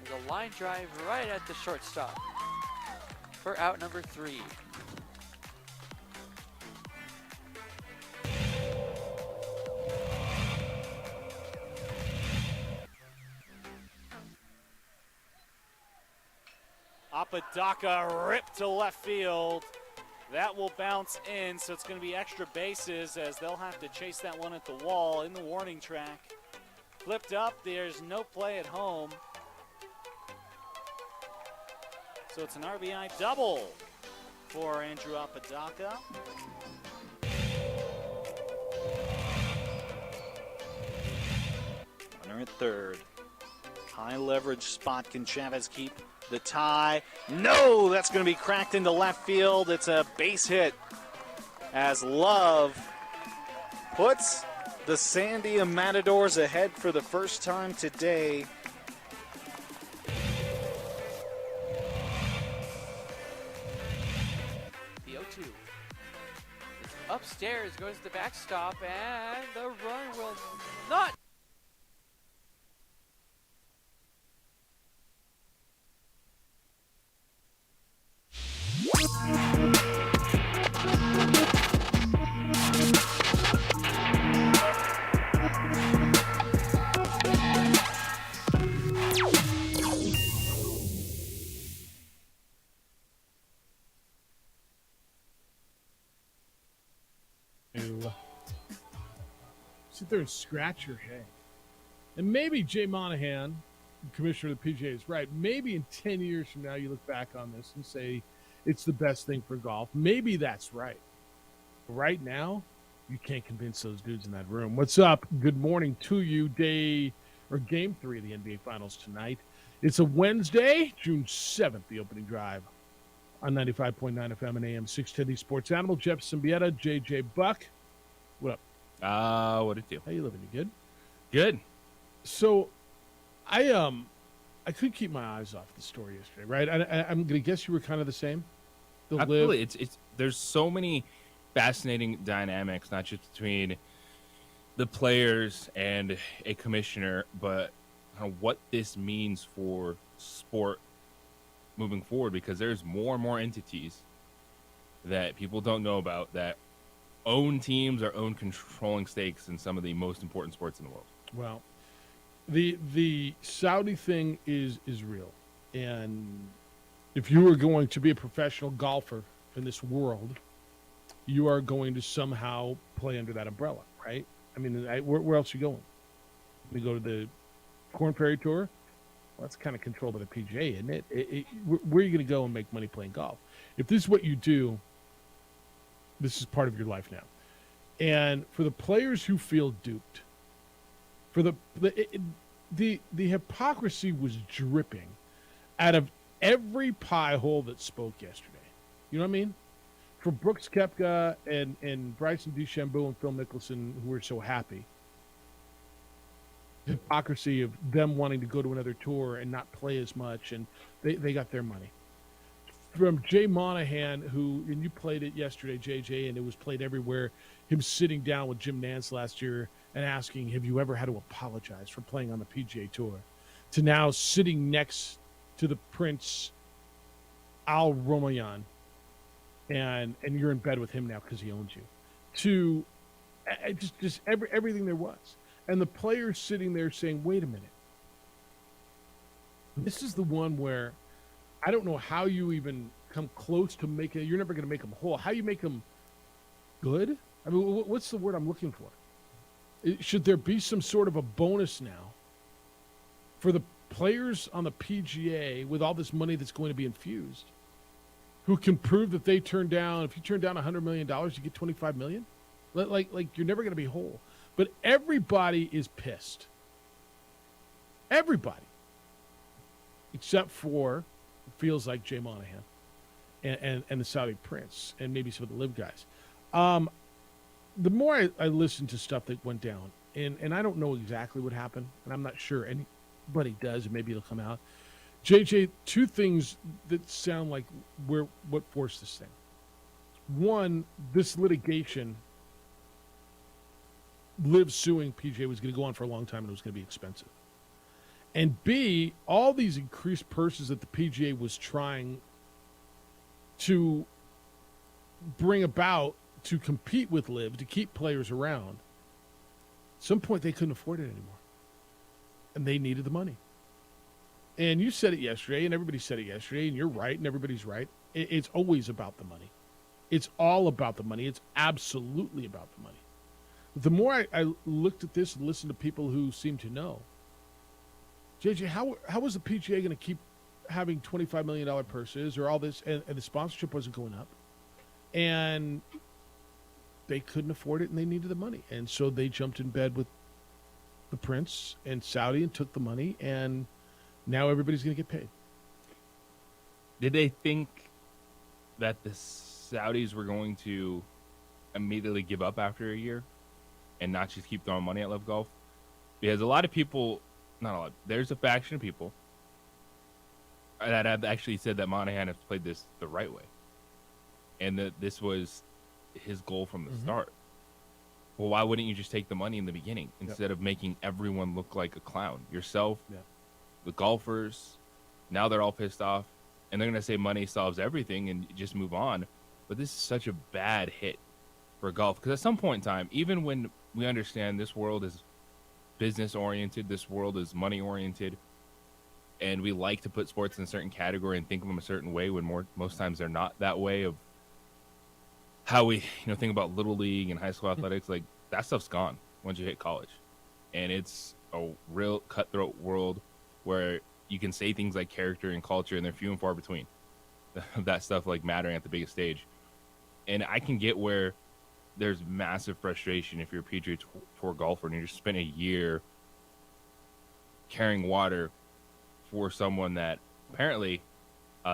There's a line drive right at the shortstop for out number 3. Apodaca ripped to left field. That will bounce in, so it's going to be extra bases as they'll have to chase that one at the wall in the warning track. Flipped up, there's no play at home. So it's an RBI double for Andrew Apodaca. Runner at third. High leverage spot. Can Chavez keep the tie? No, that's going to be cracked into left field. It's a base hit as Love puts the Sandia Matadors ahead for the first time today. The 0-2. It's upstairs, goes to the backstop, and the run will not. Sit there and scratch your head. And maybe Jay Monahan, commissioner of the PGA, is right. Maybe in 10 years from now, you look back on this and say it's the best thing for golf. Maybe that's right. But right now, you can't convince those dudes in that room. What's up? Good morning to you. Game 3 of the NBA Finals tonight. It's a Wednesday, June 7th, the opening drive on 95.9 FM and AM 610 Sports Animal. Jeff Symbieta, JJ Buck. What up? What did you? How you living? You good? Good. So, I couldn't keep my eyes off the story yesterday, right? I'm gonna guess you were kind of the same. Absolutely. It's there's so many fascinating dynamics, not just between the players and a commissioner, but what this means for sport moving forward. Because there's more and more entities that people don't know about that own teams or own controlling stakes in some of the most important sports in the world. Well, the Saudi thing is real, and if you are going to be a professional golfer in this world, you are going to somehow play under that umbrella, right? I mean, where else are you going? You go to the Korn Ferry Tour? Well, that's kind of controlled by the PGA, isn't it? Where are you going to go and make money playing golf? If this is what you do, this is part of your life now. And for the players who feel duped, for the hypocrisy was dripping out of every pie hole that spoke yesterday. You know what I mean? For Brooks Koepka and Bryson DeChambeau and Phil Mickelson, who were so happy, the hypocrisy of them wanting to go to another tour and not play as much, and they got their money. From Jay Monahan, and you played it yesterday, JJ, and it was played everywhere, him sitting down with Jim Nantz last year and asking, have you ever had to apologize for playing on the PGA Tour? To now sitting next to the Prince, Al Romayan, and you're in bed with him now because he owns you. To just everything there was. And the players sitting there saying, wait a minute. This is the one where I don't know how you even come close to making it. You're never going to make them whole. How you make them good? I mean, what's the word I'm looking for? Should there be some sort of a bonus now for the players on the PGA with all this money that's going to be infused who can prove that they turn down, if you turn down $100 million, you get $25 million? Like you're never going to be whole. But everybody is pissed. Everybody. Except for, it feels like Jay Monahan and the Saudi Prince and maybe some of the live guys. The more I listen to stuff that went down, and I don't know exactly what happened, and I'm not sure anybody does, and maybe it'll come out. JJ, two things that sound like what forced this thing. One, this litigation, Liv suing PGA was going to go on for a long time, and it was going to be expensive. And B, all these increased purses that the PGA was trying to bring about to compete with LIV, to keep players around, at some point they couldn't afford it anymore. And they needed the money. And you said it yesterday, and everybody said it yesterday, and you're right, and everybody's right. It's always about the money. It's all about the money. It's absolutely about the money. The more I looked at this and listened to people who seem to know, JJ, how was the PGA going to keep having $25 million purses or all this, and the sponsorship wasn't going up? And they couldn't afford it, and they needed the money. And so they jumped in bed with the prince and Saudi and took the money, and now everybody's going to get paid. Did they think that the Saudis were going to immediately give up after a year and not just keep throwing money at LIV Golf? Because a lot of people, not a lot, there's a faction of people that have actually said that Monahan has played this the right way and that this was his goal from the start. Well, why wouldn't you just take the money in the beginning instead of making everyone look like a clown? Yourself, the golfers, now they're all pissed off, and they're going to say money solves everything and just move on. But this is such a bad hit for golf, because at some point in time, even when we understand this world is business-oriented, this world is money-oriented, and we like to put sports in a certain category and think of them a certain way when most times they're not that way, of how we think about Little League and high school athletics, like that stuff's gone once you hit college. And it's a real cutthroat world where you can say things like character and culture, and they're few and far between. That stuff like mattering at the biggest stage. And I can get where there's massive frustration if you're a PGA Tour golfer and you just spent a year carrying water for someone that apparently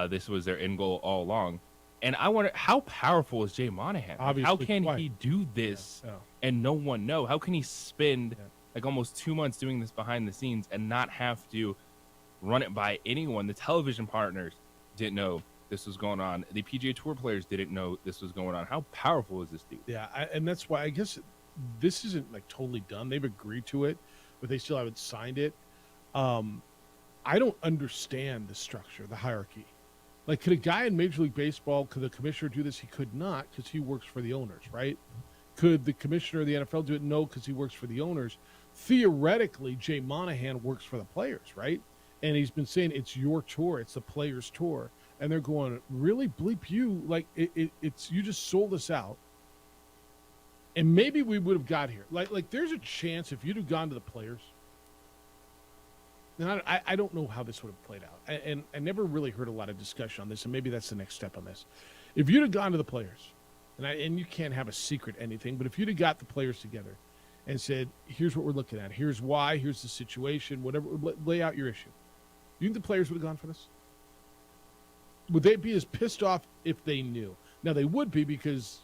this was their end goal all along. And I wonder, how powerful is Jay Monahan? Obviously, how can quite. he do this and no one know? How can he spend like almost 2 months doing this behind the scenes and not have to run it by anyone? The television partners didn't know this was going on. The PGA Tour players didn't know this was going on. How powerful is this dude? Yeah, and that's why I guess this isn't like totally done. They've agreed to it, but they still haven't signed it. I don't understand the structure, the hierarchy. Like, could a guy in Major League Baseball, could the commissioner do this? He could not, because he works for the owners, right? Could the commissioner of the NFL do it? No, because he works for the owners. Theoretically, Jay Monahan works for the players, right? And he's been saying it's your tour, it's the players' tour. And they're going, really, bleep you? Like, it's you just sold us out. And maybe we would have got here. Like there's a chance if you'd have gone to the players. And I don't know how this would have played out. And I never really heard a lot of discussion on this, and maybe that's the next step on this. If you'd have gone to the players, and you can't have a secret anything, but if you'd have got the players together and said, here's what we're looking at, here's why, here's the situation, whatever, lay out your issue. You think the players would have gone for this? Would they be as pissed off if they knew? Now, they would be, because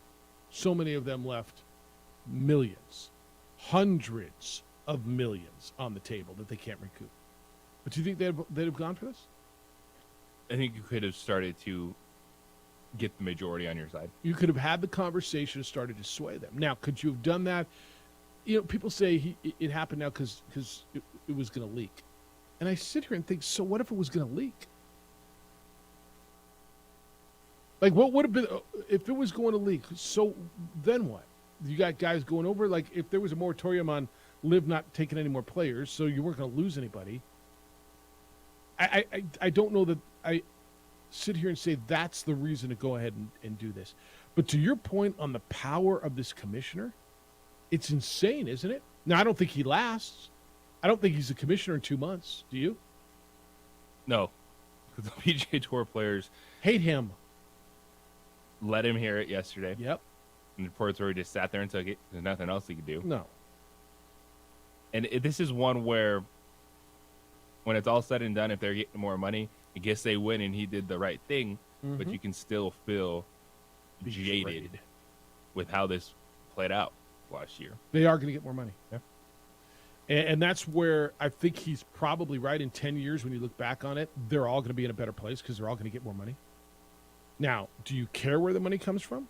so many of them left millions, hundreds of millions on the table that they can't recoup. But do you think they'd have gone for this? I think you could have started to get the majority on your side. You could have had the conversation and started to sway them. Now, could you have done that? You know, people say it happened now because it was going to leak. And I sit here and think, so what if it was going to leak? Like, what would have been if it was going to leak? So then what? You got guys going over. Like, if there was a moratorium on LIV not taking any more players, so you weren't going to lose anybody. I don't know that I sit here and say that's the reason to go ahead and do this. But to your point on the power of this commissioner, it's insane, isn't it? Now, I don't think he lasts. I don't think he's a commissioner in 2 months. Do you? No, because the PGA Tour players Hate him. let him hear it yesterday. Yep. And the Port Authority just sat there and took it. There's nothing else he could do. No. And this is one where, when it's all said and done, if they're getting more money, I guess they win and he did the right thing, but you can still feel jaded with how this played out last year. They are going to get more money. Yeah. And that's where I think he's probably right. In 10 years, when you look back on it, they're all going to be in a better place because they're all going to get more money. Now, do you care where the money comes from?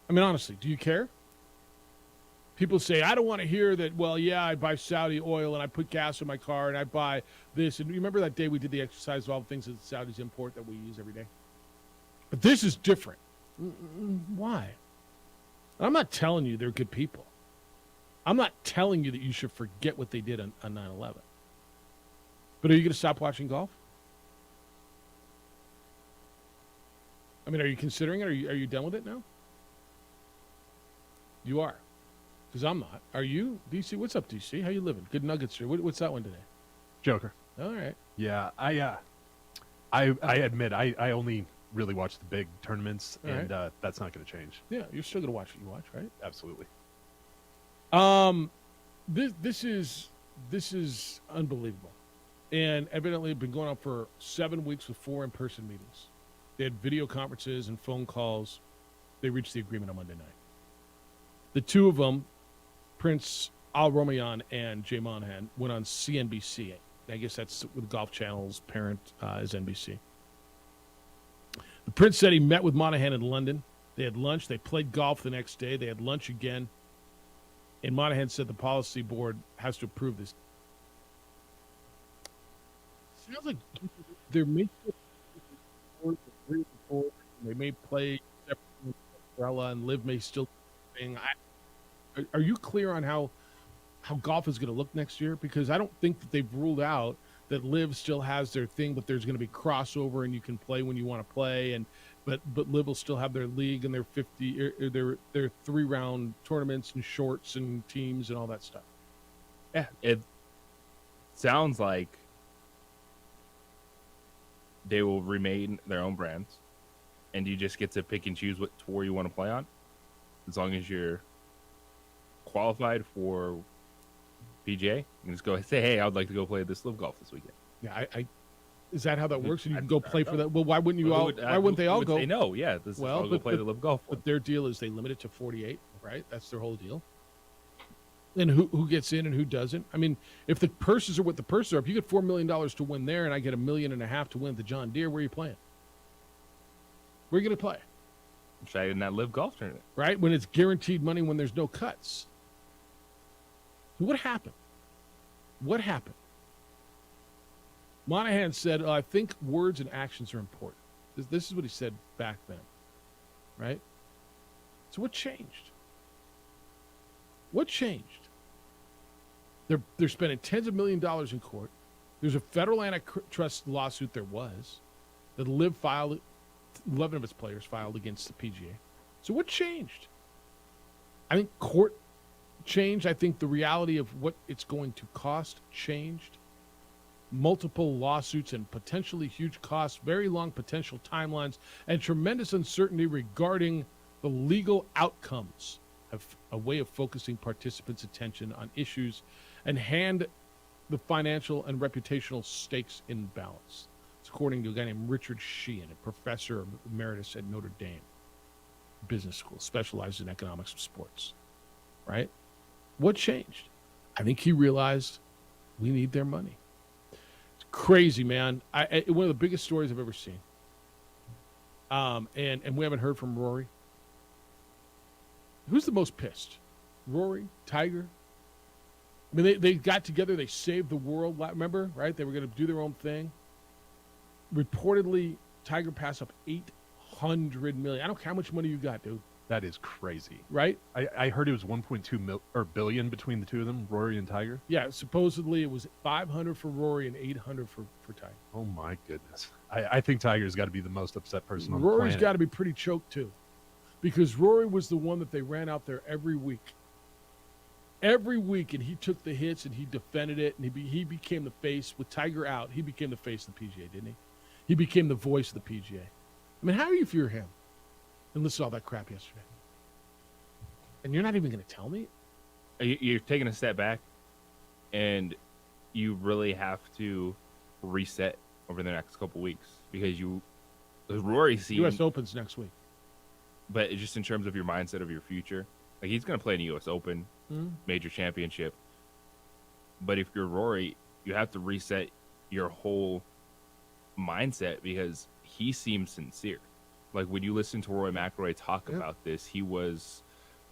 I mean, honestly, do you care? People say, I don't want to hear that, well, yeah, I buy Saudi oil and I put gas in my car and I buy this. And you remember that day we did the exercise of all the things that the Saudis import that we use every day? But this is different. Why? I'm not telling you they're good people. I'm not telling you that you should forget what they did on 9/11. But are you going to stop watching golf? I mean, are you considering it? Are you done with it now? You are. Because I'm not. Are you, DC? What's up, DC? How you living? Good Nuggets here. What's that one today? Joker. All right. Yeah, I admit I only really watch the big tournaments, All and right. that's not going to change. Yeah, you're still going to watch what you watch, right? Absolutely. This is unbelievable, and evidently it's been going on for 7 weeks with 4 in-person meetings. They had video conferences and phone calls. They reached the agreement on Monday night. The two of them, Prince Al Romayan and Jay Monahan, went on CNBC. I guess that's with Golf Channel's parent is NBC. The Prince said he met with Monahan in London. They had lunch. They played golf the next day. They had lunch again. And Monahan said the policy board has to approve this. Sounds like there may they may play umbrella and Liv may still. Are you clear on how golf is going to look next year? Because I don't think that they've ruled out that Liv still has their thing, but there's going to be crossover and you can play when you want to play, and but Liv will still have their league and their their 3-round tournaments and shorts and teams and all that stuff. Yeah, it sounds like they will remain their own brands, and you just get to pick and choose what tour you want to play on, as long as you're qualified for PGA. You can just go and say, "Hey, I would like to go play this Live Golf this weekend." Yeah, I is that how that works? And you can go I play don't for know. that? Well, why wouldn't you Who all? would- Why wouldn't they who all would go? say no? Yeah, this Well, I'll go play the Live Golf one. But their deal is they limit it to 48, right? That's their whole deal. And who gets in and who doesn't? I mean, if the purses are what the purses are, if you get $4 million to win there, and I get $1.5 million to win at the John Deere, where are you playing? Where are you going to play? Try in that Live Golf tournament. Right? When it's guaranteed money, when there's no cuts. What happened? What happened? Monahan said, I think words and actions are important. This is what he said back then. Right? So what changed? What changed? They're spending tens of millions of dollars in court. There's a federal antitrust lawsuit. There was that Liv filed. 11 of its players filed against the PGA. So what changed? I think court changed. I think the reality of what it's going to cost changed. Multiple lawsuits and potentially huge costs, very long potential timelines, and tremendous uncertainty regarding the legal outcomes have a way of focusing participants' attention on issues and hand the financial and reputational stakes in balance. It's according to a guy named Richard Sheehan, a professor emeritus at Notre Dame Business School, specialized in economics of sports. Right? What changed? I think he realized we need their money. It's crazy, man. One of the biggest stories I've ever seen. And we haven't heard from Rory. Who's the most pissed? Rory? Tiger? I mean, they got together. They saved the world. Remember, right? They were going to do their own thing. Reportedly, Tiger passed up $800 million. I don't care how much money you got, dude. That is crazy. Right? I heard it was 1.2 billion between the two of them, Rory and Tiger. Yeah, supposedly it was 500 for Rory and 800 for Tiger. Oh my goodness. I think Tiger's got to be the most upset person on Rory's the got planet. to be pretty choked too, because Rory was the one that they ran out there every week. Every week, and he took the hits and he defended it, and he became the face. With Tiger out, he became the face of the PGA, didn't he? He became the voice of the PGA. I mean, how do you fear him? And listen to all that crap yesterday. And you're not even going to tell me? You're taking a step back, and you really have to reset over the next couple weeks, because Rory seemed, U.S. Open's next week. but just in terms of your mindset of your future, like he's going to play in the U.S. Open, major championship. But if you're Rory, you have to reset your whole mindset, because he seems sincere. Like when you listen to Rory McIlroy talk about this, he was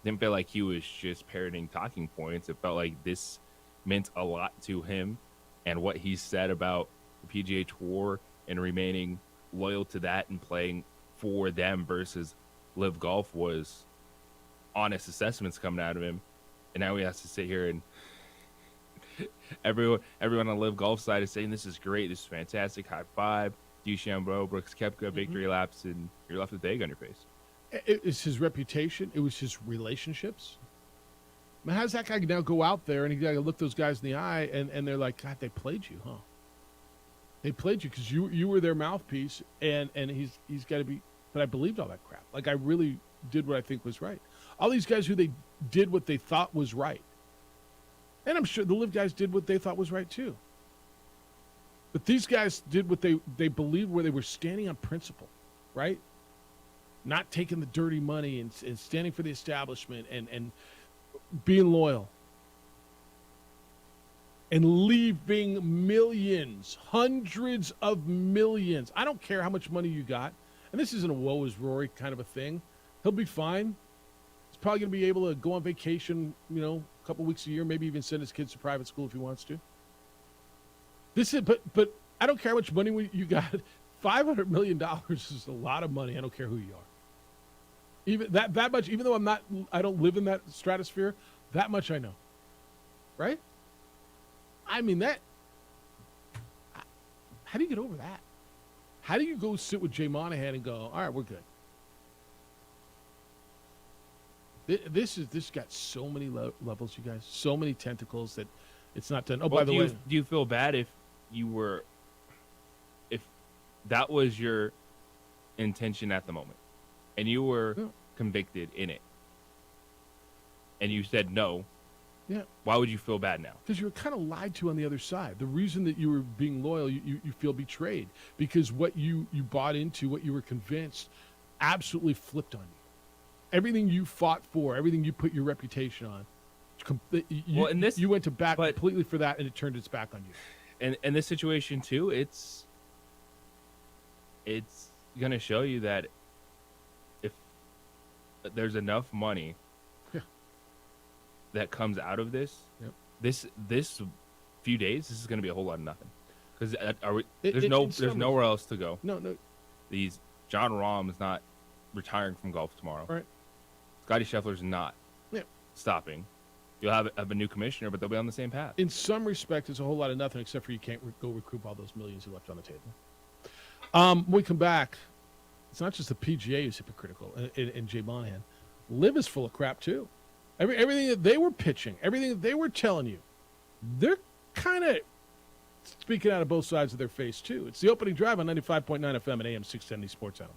didn't feel like he was just parroting talking points. It felt like this meant a lot to him, and what he said about the PGA Tour and remaining loyal to that and playing for them versus Live Golf was honest assessments coming out of him. And now he has to sit here and everyone on Live Golf side is saying this is great, this is fantastic, high five, DeChambeau, Brooks Koepka, victory laps, and you're left with the egg on your face. It was his reputation. It was his relationships. I mean, how does that guy now go out there and he got to look those guys in the eye and they're like, God, they played you, huh? They played you because you were their mouthpiece, and he's got to be. But I believed all that crap. Like, I really did what I think was right. All these guys who they did what they thought was right, and I'm sure the Live guys did what they thought was right too. But these guys did what they believed, where they were standing on principle, right? Not taking the dirty money and standing for the establishment and being loyal. And leaving millions, hundreds of millions. I don't care how much money you got. And this isn't a woe is Rory kind of a thing. He'll be fine. He's probably going to be able to go on vacation, a couple weeks a year, maybe even send his kids to private school if he wants to. But I don't care how much money you got. $500 million is a lot of money. I don't care who you are. Even that much, even though I don't live in that stratosphere, that much I know. Right? I mean, how do you get over that? How do you go sit with Jay Monahan and go, all right, we're good? This got so many levels, you guys, so many tentacles that it's not done. Oh, by the way, do you feel bad if that was your intention at the moment and you were convicted in it and you said no? Yeah. Why would you feel bad now? Because you were kind of lied to on the other side. The reason that you were being loyal, you feel betrayed because what you bought into, what you were convinced, absolutely flipped on you. Everything you fought for, everything you put your reputation on, you went to bat completely for that, and it turned its back on you. And in this situation too, it's going to show you that if there's enough money that comes out of this, this few days, this is going to be a whole lot of nothing. Because there's nowhere else to go. No. John Rahm is not retiring from golf tomorrow. Right. Scotty Scheffler's not stopping. You'll have a new commissioner, but they'll be on the same path. In some respect, it's a whole lot of nothing, except for you can't go recoup all those millions you left on the table. When we come back, it's not just the PGA who's hypocritical and Jay Monahan. Liv is full of crap too. Everything that they were pitching, everything that they were telling you, they're kind of speaking out of both sides of their face too. It's the opening drive on 95.9 FM and AM 670 Sports Animal.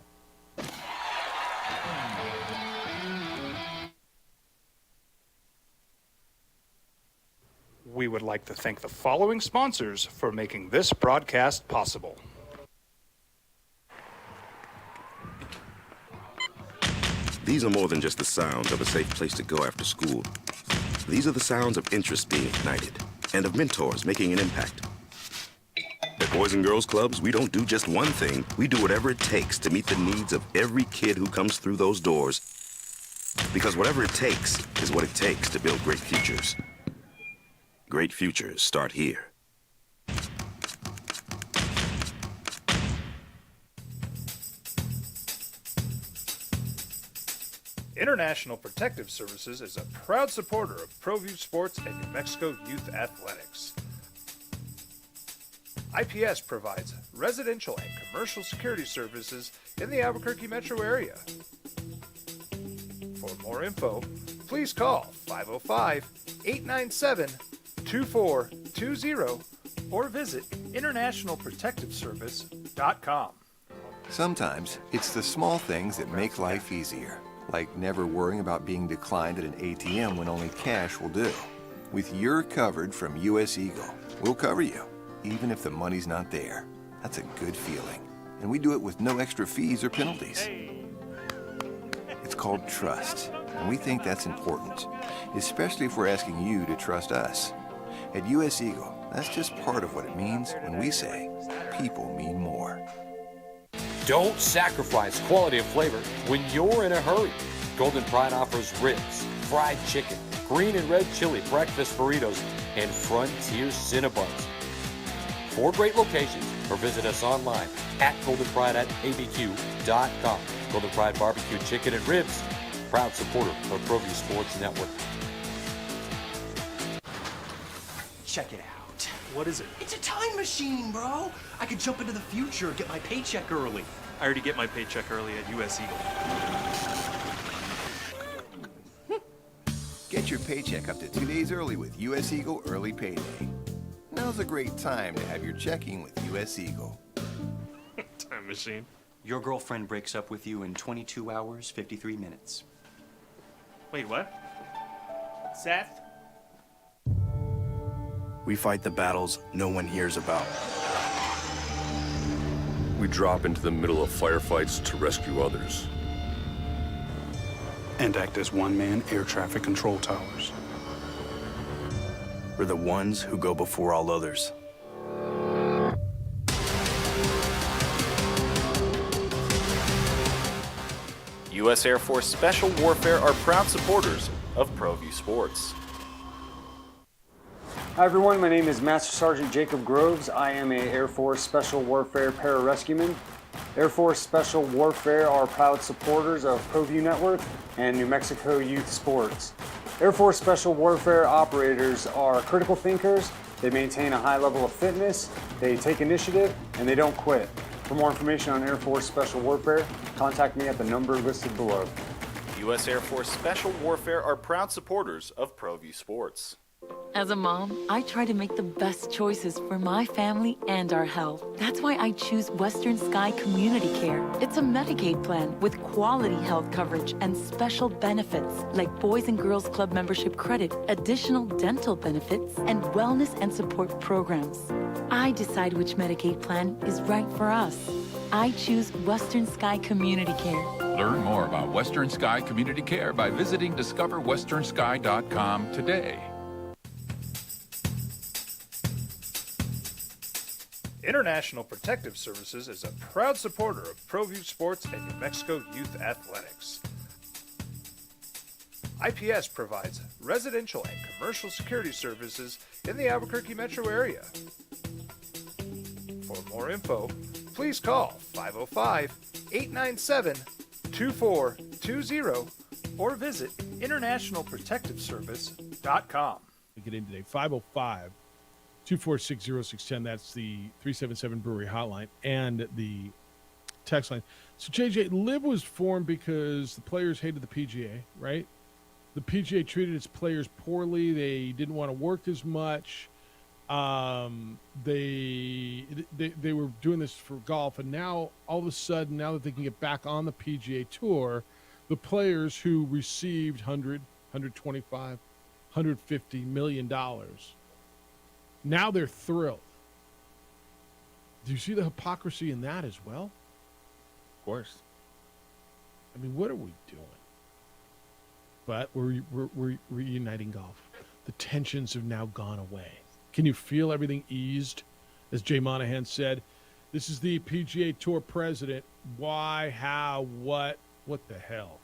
We would like to thank the following sponsors for making this broadcast possible. These are more than just the sounds of a safe place to go after school. These are the sounds of interest being ignited and of mentors making an impact. At Boys and Girls Clubs, we don't do just one thing. We do whatever it takes to meet the needs of every kid who comes through those doors. Because whatever it takes is what it takes to build great futures. Great futures start here. International Protective Services is a proud supporter of ProView Sports and New Mexico Youth Athletics. IPS provides residential and commercial security services in the Albuquerque metro area. For more info, please call 505-897-2420 or visit internationalprotectiveservice.com. Sometimes it's the small things that make life easier, like never worrying about being declined at an ATM when only cash will do. With You're Covered from U.S. Eagle, we'll cover you, even if the money's not there. That's a good feeling. And we do it with no extra fees or penalties. It's called trust, and we think that's important, especially if we're asking you to trust us. At U.S. Eagle, that's just part of what it means when we say people mean more. Don't sacrifice quality of flavor when you're in a hurry. Golden Pride offers ribs, fried chicken, green and red chili breakfast burritos, and Frontier Cinnabons. 4 great locations, or visit us online at goldenpride@abq.com. Golden Pride Barbecue Chicken and Ribs, proud supporter of ProView Sports Network. Check it out. What is it? It's a time machine, bro. I could jump into the future, get my paycheck early. I already get my paycheck early at US Eagle. Get your paycheck up to 2 days early with US Eagle Early Payday. Now's a great time to have your checking with US Eagle. Time machine. Your girlfriend breaks up with you in 22 hours, 53 minutes. Wait, what? Seth? We fight the battles no one hears about. We drop into the middle of firefights to rescue others. And act as one-man air traffic control towers. We're the ones who go before all others. U.S. Air Force Special Warfare are proud supporters of ProView Sports. Hi everyone, my name is Master Sergeant Jacob Groves. I am a Air Force Special Warfare pararescueman. Air Force Special Warfare are proud supporters of ProView Network and New Mexico Youth Sports. Air Force Special Warfare operators are critical thinkers. They maintain a high level of fitness, they take initiative, and they don't quit. For more information on Air Force Special Warfare, contact me at the number listed below. U.S. Air Force Special Warfare are proud supporters of ProView Sports. As a mom, I try to make the best choices for my family and our health. That's why I choose Western Sky Community Care. It's a Medicaid plan with quality health coverage and special benefits like Boys and Girls Club membership credit, additional dental benefits, and wellness and support programs. I decide which Medicaid plan is right for us. I choose Western Sky Community Care. Learn more about Western Sky Community Care by visiting discoverwesternsky.com today. International Protective Services is a proud supporter of ProView Sports and New Mexico Youth Athletics. IPS provides residential and commercial security services in the Albuquerque metro area. For more info, please call 505-897-2420 or visit internationalprotectiveservice.com. We get in today, 505 246-0610. That's the 377 Brewery hotline and the text line. So, JJ, LIV was formed because the players hated the PGA, right? The PGA treated its players poorly. They didn't want to work as much. They were doing this for golf, and now all of a sudden, now that they can get back on the PGA Tour, the players who received $100, $125, $150 million, now they're thrilled. Do you see the hypocrisy in that as well? Of course. I mean, what are we doing? But we're reuniting golf. The tensions have now gone away. Can you feel everything eased? As Jay Monahan said, this is the PGA Tour president. Why, how, what the hell?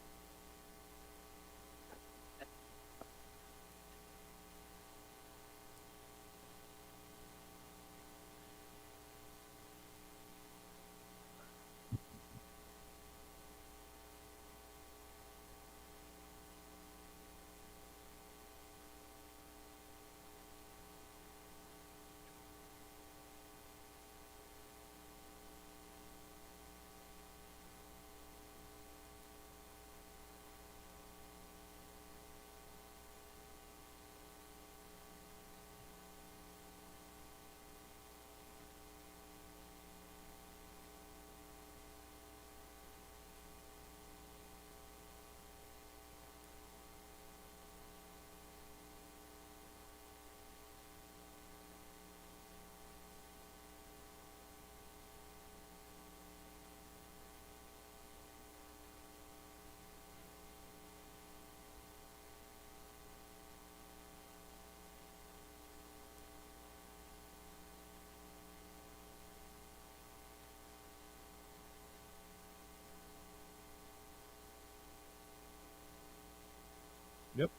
Yep.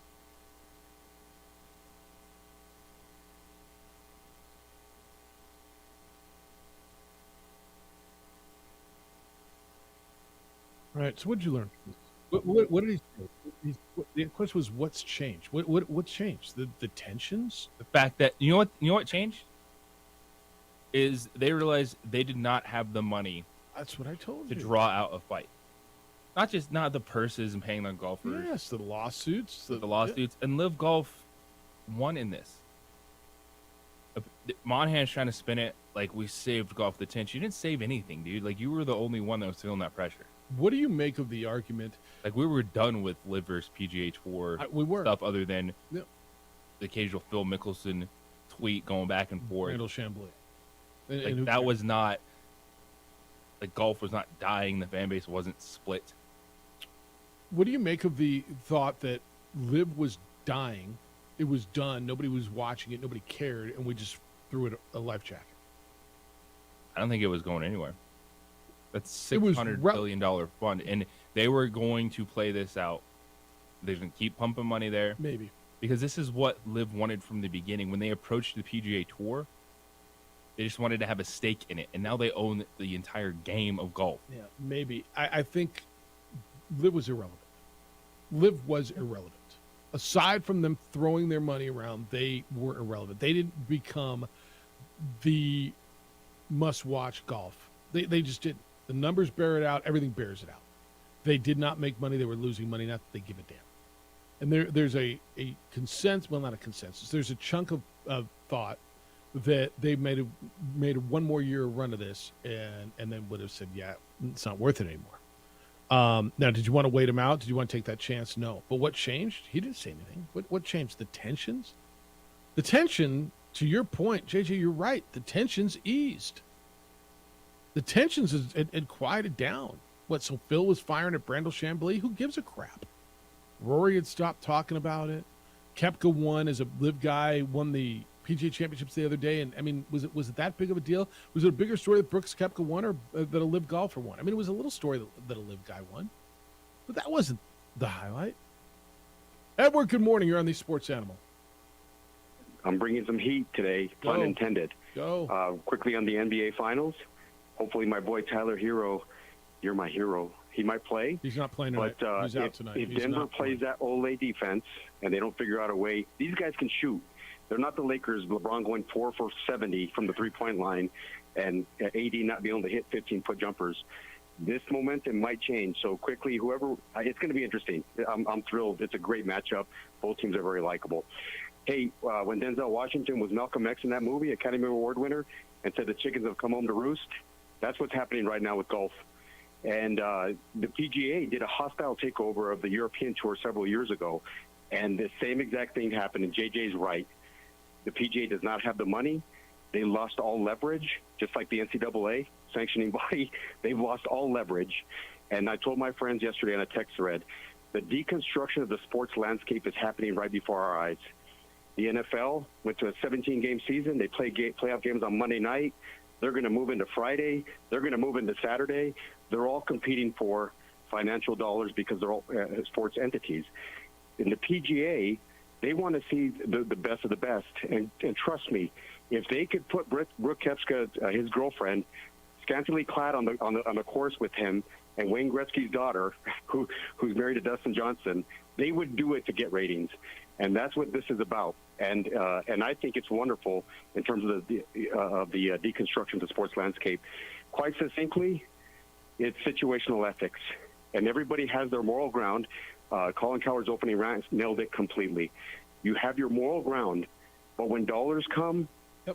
All right. So what did you learn? What did he say? The question was, what's changed? What's changed? The tensions? The fact that you know what changed is they realized they did not have the money. That's what I told to you. draw out a fight. Not the purses and paying on golfers. Yes, the lawsuits. The lawsuits. And Live Golf won in this. Monahan's trying to spin it like we saved golf the tension. You didn't save anything, dude. Like, you were the only one that was feeling that pressure. What do you make of the argument? Like, we were done with Live versus PGA Tour we were. stuff other than the occasional Phil Mickelson tweet going back and forth. Randall Chambly. Like, that was not... Like, golf was not dying. The fan base wasn't split. What do you make of the thought that Live was dying? It was done. Nobody was watching it. Nobody cared. And we just threw it a life jacket. I don't think it was going anywhere. That's $600 billion fund. And they were going to play this out. They're going to keep pumping money there. Maybe. Because this is what Live wanted from the beginning. When they approached the PGA Tour, they just wanted to have a stake in it. And now they own the entire game of golf. Yeah, maybe. I think Live was irrelevant. Live was irrelevant. Aside from them throwing their money around, they were irrelevant. They didn't become the must-watch golf. They just didn't. The numbers bear it out. Everything bears it out. They did not make money. They were losing money. Not that they give a damn. And there's a consensus. Well, not a consensus. There's a chunk of thought that they made a one more year run of this, and then would have said, yeah, it's not worth it anymore. Now, did you want to wait him out? Did you want to take that chance? No. But what changed? He didn't say anything. What changed? The tensions? The tension, to your point, JJ, you're right. The tensions eased. The tensions had quieted down. What, so Phil was firing at Brandel Chambly? Who gives a crap? Rory had stopped talking about it. Koepka won as a Live guy, won the PGA Championships the other day. And, I mean, was it that big of a deal? Was it a bigger story that Brooks Koepka won or that a Live golfer won? I mean, it was a little story that a Live guy won. But that wasn't the highlight. Edward, good morning. You're on the Sports Animal. I'm bringing some heat today, pun intended. Go. Quickly on the NBA Finals. Hopefully my boy Tyler Hero, you're my hero, he might play. He's not playing tonight. But He's out tonight. If He's Denver not plays that Olay defense and they don't figure out a way, these guys can shoot. They're not the Lakers, LeBron going 4 for 70 from the three-point line and AD not being able to hit 15-foot jumpers. This momentum might change. So quickly, it's going to be interesting. I'm thrilled. It's a great matchup. Both teams are very likable. Hey, when Denzel Washington was Malcolm X in that movie, Academy Award winner, and said the chickens have come home to roost, that's what's happening right now with golf. And the PGA did a hostile takeover of the European Tour several years ago, and the same exact thing happened, and JJ's right. The PGA does not have the money. They lost all leverage, just like the NCAA sanctioning body. They've lost all leverage. And I told my friends yesterday on a text thread, the deconstruction of the sports landscape is happening right before our eyes. The NFL went to a 17-game season. They play playoff games on Monday night. They're going to move into Friday. They're going to move into Saturday. They're all competing for financial dollars because they're all sports entities. In the PGA, they want to see the best of the best. And trust me, if they could put Brooke Koepka, his girlfriend, scantily clad on the course with him, and Wayne Gretzky's daughter, who's married to Dustin Johnson, they would do it to get ratings. And that's what this is about. And I think it's wonderful in terms of the deconstruction of the sports landscape. Quite succinctly, it's situational ethics. And everybody has their moral ground. Colin Cowherd's opening round nailed it completely. You have your moral ground, but when dollars come,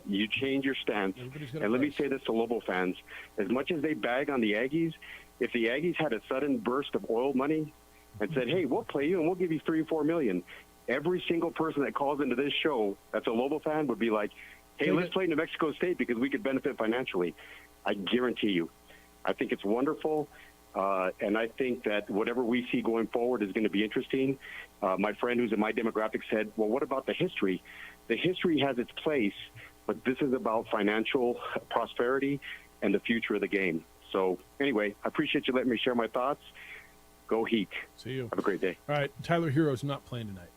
you change your stance. And let me say this to Lobo fans. As much as they bag on the Aggies, if the Aggies had a sudden burst of oil money and said, hey, we'll play you and we'll give you $3 or $4 million, every single person that calls into this show that's a Lobo fan would be like, hey, let's play New Mexico State because we could benefit financially. I guarantee you. I think it's wonderful. And I think that whatever we see going forward is going to be interesting. My friend who's in my demographic said, well, what about the history? The history has its place, but this is about financial prosperity and the future of the game. So anyway, I appreciate you letting me share my thoughts. Go Heat. See you. Have a great day. All right. Tyler Hero's not playing tonight.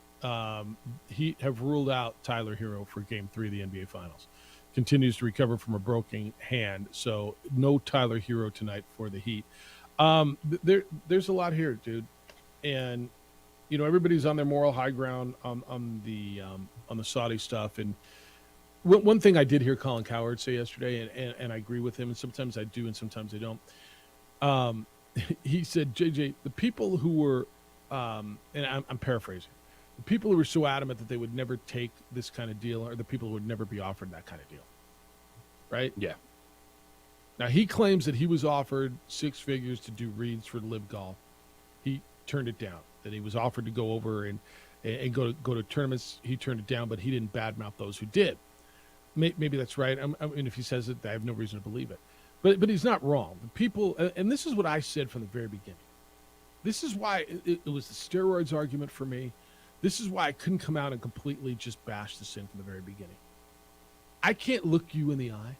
Heat have ruled out Tyler Hero for Game 3 of the NBA Finals. Continues to recover from a broken hand, so no Tyler Hero tonight for the Heat. There's a lot here, dude, and you know everybody's on their moral high ground on the Saudi stuff. And one thing I did hear Colin Cowherd say yesterday, and I agree with him, and sometimes I do and sometimes I don't. He said, JJ, the people who were, and I'm paraphrasing, the people who were so adamant that they would never take this kind of deal are the people who would never be offered that kind of deal. Right? Yeah. Now, he claims that he was offered 6 figures to do reads for Live Golf. He turned it down. That he was offered to go over and go to tournaments. He turned it down, but he didn't badmouth those who did. Maybe that's right. I mean, if he says it, I have no reason to believe it. But he's not wrong. The people, and this is what I said from the very beginning. This is why it was the steroids argument for me. This is why I couldn't come out and completely just bash this in from the very beginning. I can't look you in the eye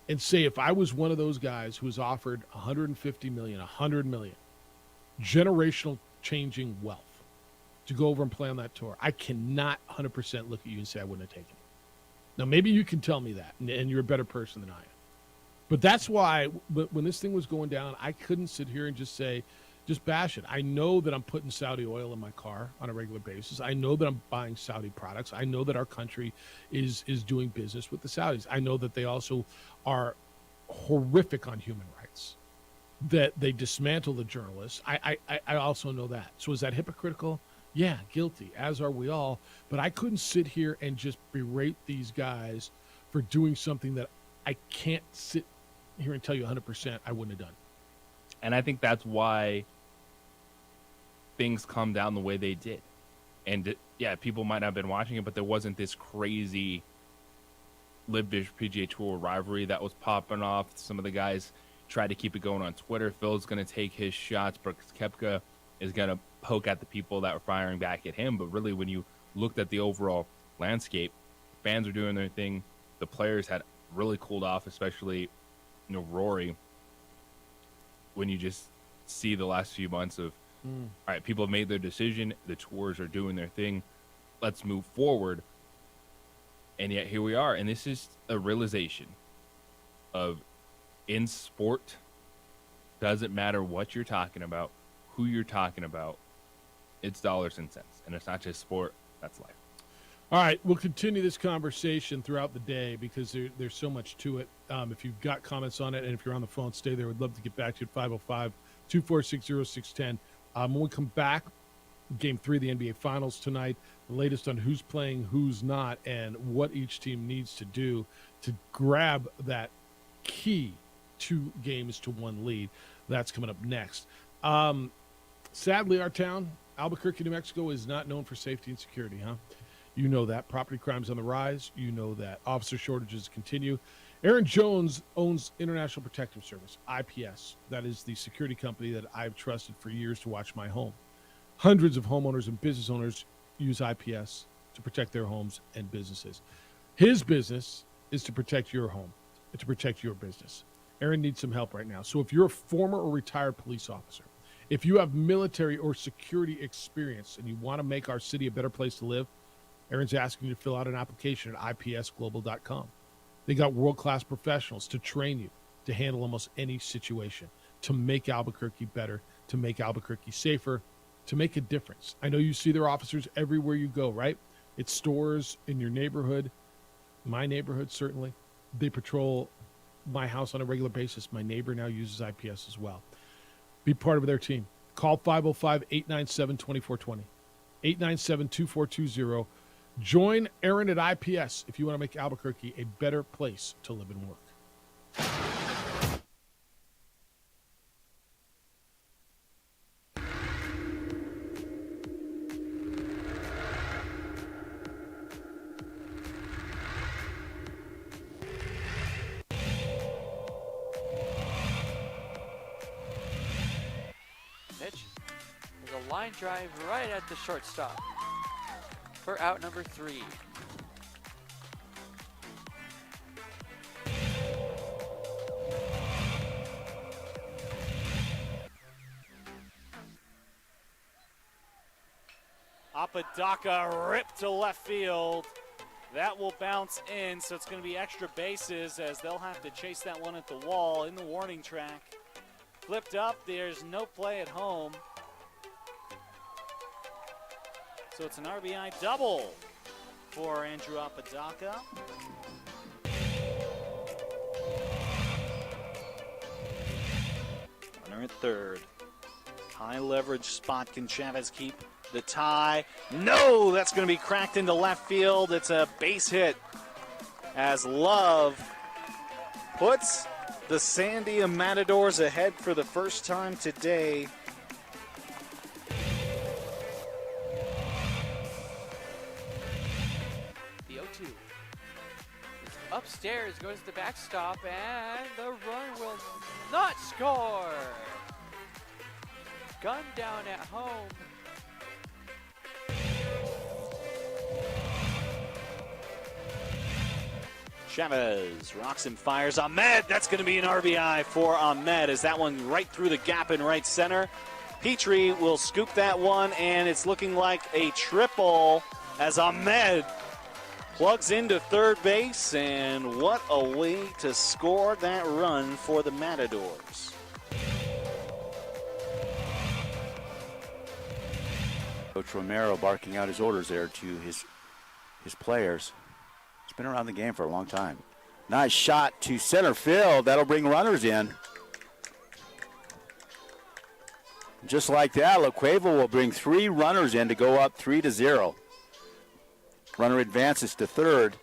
and say if I was one of those guys who was offered $150 million, $100 million, generational changing wealth to go over and play on that tour, I cannot 100% look at you and say I wouldn't have taken it. Now, maybe you can tell me that, and you're a better person than I am. But that's why when this thing was going down, I couldn't sit here and just say, just bash it. I know that I'm putting Saudi oil in my car on a regular basis. I know that I'm buying Saudi products. I know that our country is doing business with the Saudis. I know that they also are horrific on human rights, that they dismantle the journalists. I also know that. So is that hypocritical? Yeah, guilty, as are we all. But I couldn't sit here and just berate these guys for doing something that I can't sit here and tell you 100% I wouldn't have done. And I think that's why things come down the way they did. And yeah, people might not have been watching it, but there wasn't this crazy Live PGA Tour rivalry that was popping off. Some of the guys tried to keep it going on Twitter. Phil's going to take his shots. Brooks Koepka is going to poke at the people that were firing back at him. But really, when you looked at the overall landscape, fans were doing their thing. The players had really cooled off, especially Rory. When you just see the last few months of, all right, people have made their decision. The tours are doing their thing. Let's move forward. And yet here we are. And this is a realization of in sport, doesn't matter what you're talking about, who you're talking about, it's dollars and cents. And it's not just sport, that's life. All right, we'll continue this conversation throughout the day because there's so much to it. If you've got comments on it and if you're on the phone, stay there. We'd love to get back to you at 505-246-0610. When we come back, Game 3 of the NBA Finals tonight, the latest on who's playing, who's not, and what each team needs to do to grab that key 2 games to 1 lead. That's coming up next. Sadly, our town, Albuquerque, New Mexico, is not known for safety and security, huh? You know that. Property crime's on the rise. You know that. Officer shortages continue. Aaron Jones owns International Protective Service, IPS. That is the security company that I've trusted for years to watch my home. Hundreds of homeowners and business owners use IPS to protect their homes and businesses. His business is to protect your home, to protect your business. Aaron needs some help right now. So if you're a former or retired police officer, if you have military or security experience and you want to make our city a better place to live, Aaron's asking you to fill out an application at ipsglobal.com. They got world-class professionals to train you to handle almost any situation, to make Albuquerque better, to make Albuquerque safer, to make a difference. I know you see their officers everywhere you go, right? It's stores in your neighborhood, my neighborhood certainly. They patrol my house on a regular basis. My neighbor now uses IPS as well. Be part of their team. Call 505-897-2420, 897-2420. Join Aaron at IPS if you want to make Albuquerque a better place to live and work. Mitch, there's a line drive right at the shortstop for out number 3. Apodaca ripped to left field. That will bounce in, so it's going to be extra bases as they'll have to chase that one at the wall in the warning track. Flipped up, there's no play at home. So it's an RBI double for Andrew Apodaca. Runner at third. High leverage spot. Can Chavez keep the tie? No, that's going to be cracked into left field. It's a base hit as Love puts the Sandia Matadors ahead for the first time today. The 0-2. Upstairs goes the backstop, and the run will not score. Gun down at home. Chavez rocks and fires. Ahmed, that's going to be an RBI for Ahmed as that one right through the gap in right center. Petrie will scoop that one, and it's looking like a triple as Ahmed plugs into third base, and what a way to score that run for the Matadors. Coach Romero barking out his orders there to his players. He's been around the game for a long time. Nice shot to center field. That'll bring runners in. Just like that, La Cueva will bring 3 runners in to go up 3-0. Runner advances to third.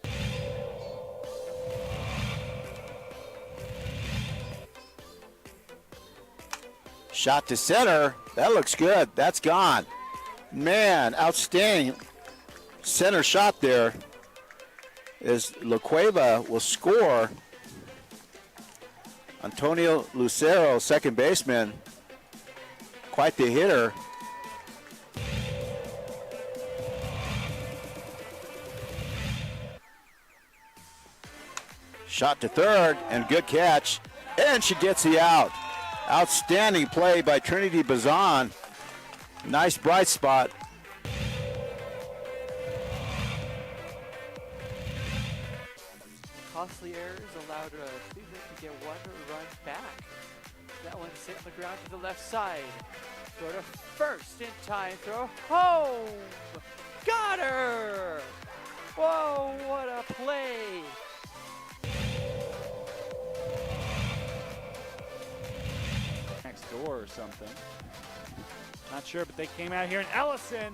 Shot to center. That looks good. That's gone. Man, outstanding center shot there. As La Cueva will score. Antonio Lucero, second baseman, quite the hitter. Shot to third, and good catch. And she gets the out. Outstanding play by Trinity Bazan. Nice bright spot. Costly errors allowed Cleveland to get 1 run back. That one's hit on the ground to the left side. Throw to first in time. Throw home. Got her. Whoa, what a play. Next door or something. Not sure, but they came out here, and Ellison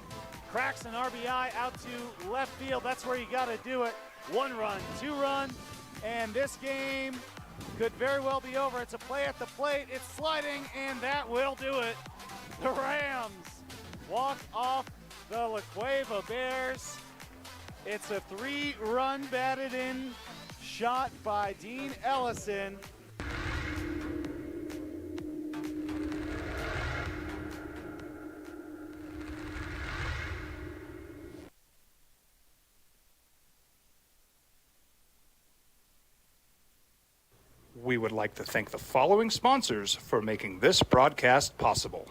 cracks an RBI out to left field. That's where you got to do it. 1 run, 2 run, and this game could very well be over. It's a play at the plate. It's sliding, and that will do it. The Rams walk off the La Cueva Bears. It's a 3-run batted in shot by Dean Ellison. We would like to thank the following sponsors for making this broadcast possible.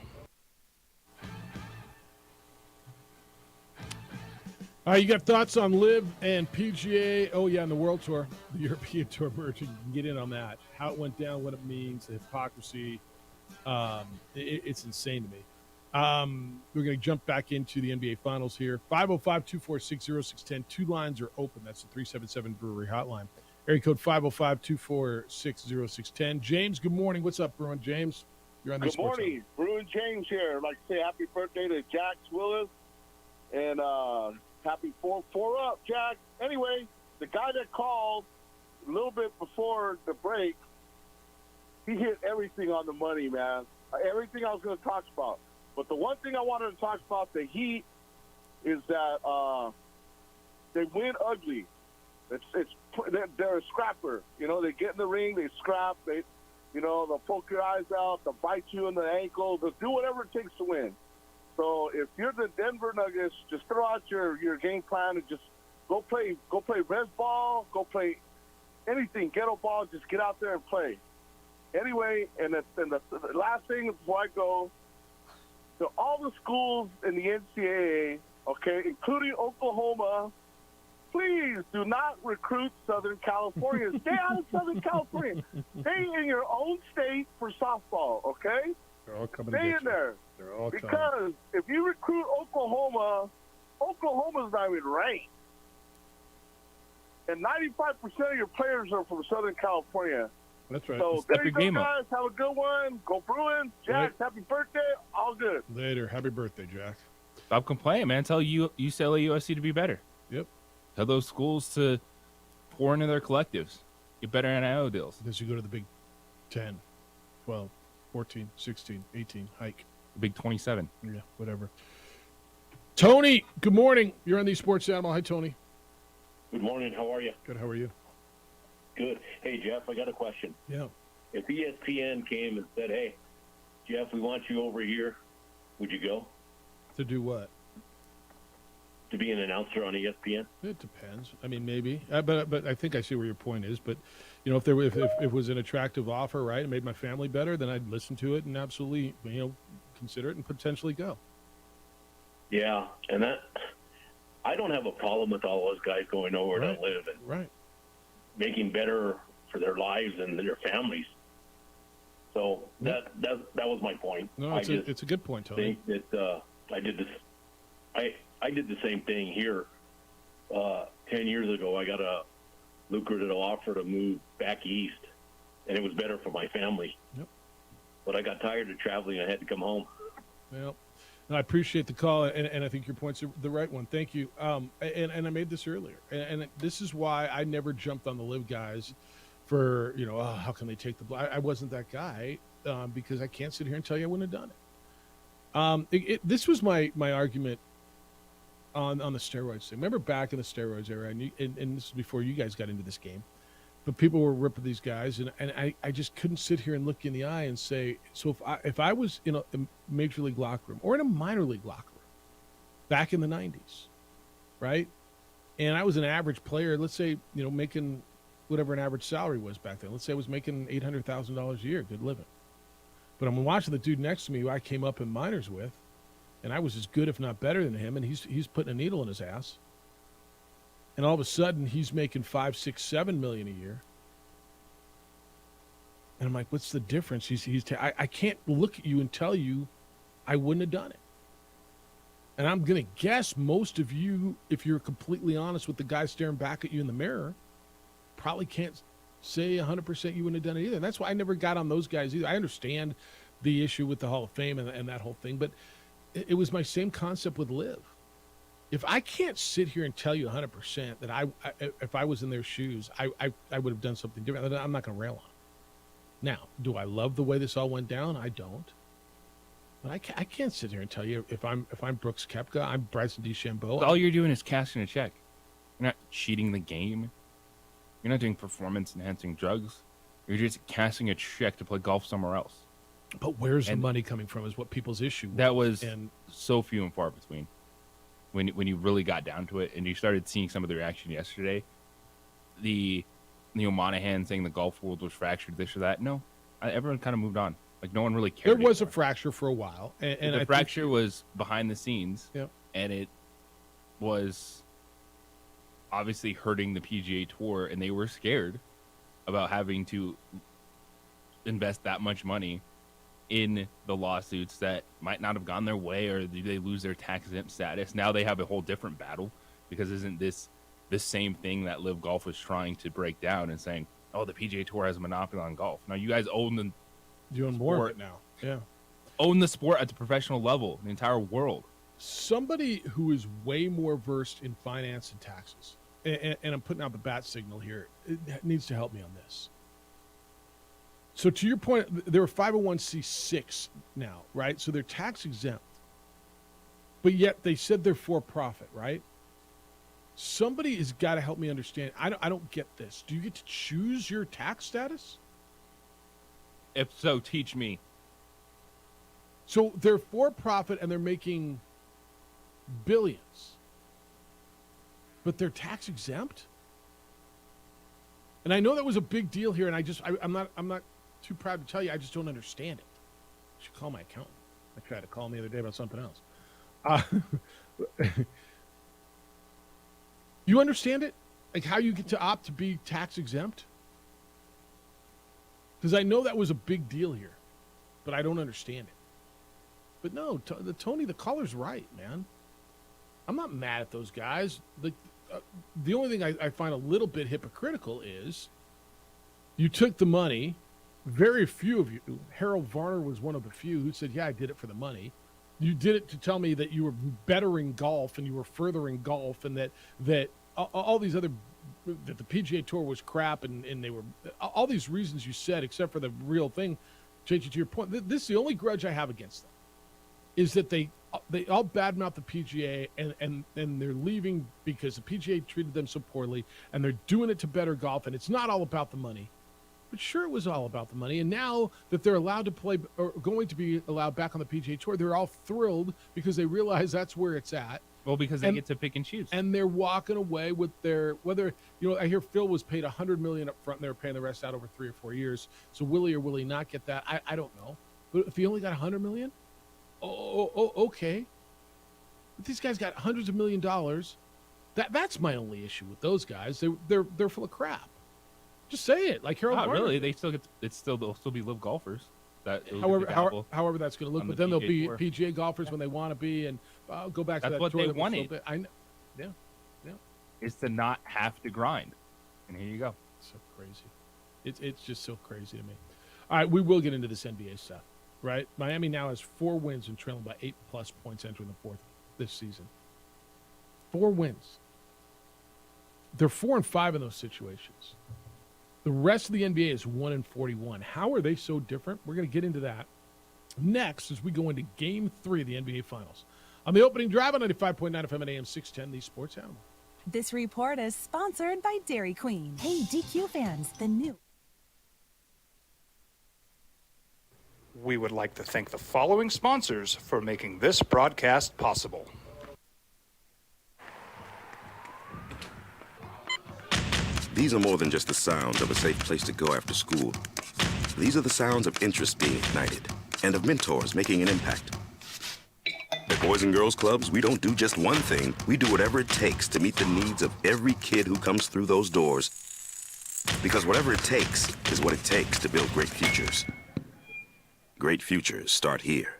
You got thoughts on Live and PGA? Oh, yeah, and the World Tour, the European Tour merger. You can get in on that. How it went down, what it means, the hypocrisy. It's insane to me. We're going to jump back into the NBA Finals here. 505-246-0610. 2 lines are open. That's the 377 Brewery hotline. Area code 505-246-0610. James, good morning. What's up, Bruin James? You're on the Good morning. Bruin James here. I'd like to say happy birthday to Jax Willis. And happy 4 up, Jack. Anyway, the guy that called a little bit before the break, he hit everything on the money, man. Everything I was going to talk about. But the one thing I wanted to talk about, the Heat, is that they win ugly. They're a scrapper. You know, they get in the ring, they scrap, they'll poke your eyes out, they'll bite you in the ankle, they'll do whatever it takes to win. So if you're the Denver Nuggets, just throw out your game plan and just go play res ball, go play anything, ghetto ball, just get out there and play. Anyway, and the last thing before I go, so all the schools in the NCAA okay, including Oklahoma, please do not recruit Southern California. Stay out of Southern California. Stay in your own state for softball, okay? They're all coming Stay to get in you. there. They're all coming. Because if you recruit Oklahoma, Oklahoma's not even ranked. And 95% of your players are from Southern California. That's right. So Step there you your go, game up. guys. Have a good one. Go Bruins. Jack, happy birthday. All good. Later. Happy birthday, Jack. Stop complaining, man. Tell UCLA, USC to be better. Yep. Tell those schools to pour into their collectives. Get better NIL deals. Because you go to the Big 10, 12, 14, 16, 18, hike. Big 27. Yeah, whatever. Tony, good morning. You're on the Sports Animal. Hi, Tony. Good morning. How are you? Good. How are you? Good. Hey, Jeff, I got a question. Yeah. If ESPN came and said, hey, Jeff, we want you over here, would you go To do what? to be an announcer on ESPN? It depends. I mean, maybe. But I think I see where your point is. But, you know, if it was an attractive offer, right, and made my family better, then I'd listen to it and absolutely, you know, consider it and potentially go. Yeah, and that I don't have a problem with all those guys going over to live and making better for their lives and their families. So that was my point. No, it's a good point, Tony. Think that I did this. I did the same thing here 10 years ago. I got a lucrative offer to move back east, and it was better for my family. Yep. But I got tired of traveling. I had to come home. Well, no, I appreciate the call, and I think your point's the right one. Thank you. And I made this earlier, and this is why I never jumped on the live guys for, you know, how can they take the I wasn't that guy because I can't sit here and tell you I wouldn't have done it. This was my argument on the steroids thing. Remember back in the steroids era, and this is before you guys got into this game, but people were ripping these guys, and I just couldn't sit here and look in the eye and say, so if I was in a major league locker room or in a minor league locker room back in the 90s, right, and I was an average player, let's say, you know, making whatever an average salary was back then. Let's say I was making $800,000 a year, good living. But I'm watching the dude next to me who I came up in minors with, and I was as good, if not better than him, and he's putting a needle in his ass. And all of a sudden, he's making $5, $6, $7 million a year. And I'm like, what's the difference? I can't look at you and tell you I wouldn't have done it. And I'm going to guess most of you, if you're completely honest with the guy staring back at you in the mirror, probably can't say 100% you wouldn't have done it either. And that's why I never got on those guys either. I understand the issue with the Hall of Fame and that whole thing, but it was my same concept with Liv. If I can't sit here and tell you 100% that if I was in their shoes, I would have done something different, I'm not going to rail on it. Now, do I love the way this all went down? I don't. But I can't sit here and tell you if I'm Brooks Koepka, I'm Bryson DeChambeau. All you're doing is cashing a check. You're not cheating the game. You're not doing performance-enhancing drugs. You're just cashing a check to play golf somewhere else. But where's the money coming from is what people's issue was. That was so few and far between. When you really got down to it and you started seeing some of the reaction yesterday, the Neil Monahan saying the golf world was fractured, this or that. No, everyone kind of moved on. Like, no one really cared. There was a fracture for a while. And the fracture was behind the scenes. Yep. And it was obviously hurting the PGA Tour, and they were scared about having to invest that much money in the lawsuits that might not have gone their way, or they lose their tax-exempt status. Now they have a whole different battle, because isn't this the same thing that Live Golf was trying to break down and saying, oh, the PGA Tour has a monopoly on golf. Now you guys own the doing more of it now. Yeah. Own the sport at the professional level, the entire world. Somebody who is way more versed in finance and taxes, and I'm putting out the bat signal here, it needs to help me on this. So to your point, they're a 501c6 now, right? So they're tax exempt, but yet they said they're for profit, right? Somebody has got to help me understand. I don't get this. Do you get to choose your tax status? If so, teach me. So they're for profit and they're making billions, but they're tax exempt. And I know that was a big deal here, and I'm not too proud to tell you, I just don't understand it. I should call my accountant. I tried to call him the other day about something else. You understand it? Like how you get to opt to be tax exempt? Because I know that was a big deal here, but I don't understand it. But no, Tony, the caller's right, man. I'm not mad at those guys. The only thing I find a little bit hypocritical is you took the money. Very few of you, Harold Varner was one of the few who said, yeah, I did it for the money. You did it to tell me that you were bettering golf and you were furthering golf and that all these other, that the PGA Tour was crap and they were, all these reasons you said, except for the real thing, JJ, to your point, this is the only grudge I have against them, is that they all badmouth the PGA and they're leaving because the PGA treated them so poorly and they're doing it to better golf and it's not all about the money. But sure, it was all about the money. And now that they're allowed to play or going to be allowed back on the PGA Tour, they're all thrilled because they realize that's where it's at. Well, because they get to pick and choose. And they're walking away with their, whether, I hear Phil was paid $100 million up front and they were paying the rest out over 3 or 4 years. So will he or will he not get that? I don't know. But if he only got $100 million, okay. But these guys got hundreds of $1 million. That's my only issue with those guys. They're full of crap. Just say it, like Harold. Not really. They still they'll still be live golfers. However that's going to look, but then they'll be Tour. PGA golfers when they want to be, and I'll go back to that. That's what tour they that was wanted. so big. I know. Yeah. Is to not have to grind, and here you go. So crazy. It's just so crazy to me. All right, we will get into this NBA stuff, right? Miami now has 4 wins and trailing by 8+ points entering the fourth this season. 4 wins. They're 4-5 in those situations. The rest of the NBA is 1-41. How are they so different? We're going to get into that next as we go into Game 3 of the NBA Finals. On the opening drive on 95.9 FM and AM 610, the Sports Animal. This report is sponsored by Dairy Queen. Hey, DQ fans, the new... We would like to thank the following sponsors for making this broadcast possible. These are more than just the sounds of a safe place to go after school. These are the sounds of interest being ignited and of mentors making an impact. At Boys and Girls Clubs, we don't do just one thing. We do whatever it takes to meet the needs of every kid who comes through those doors. Because whatever it takes is what it takes to build great futures. Great futures start here.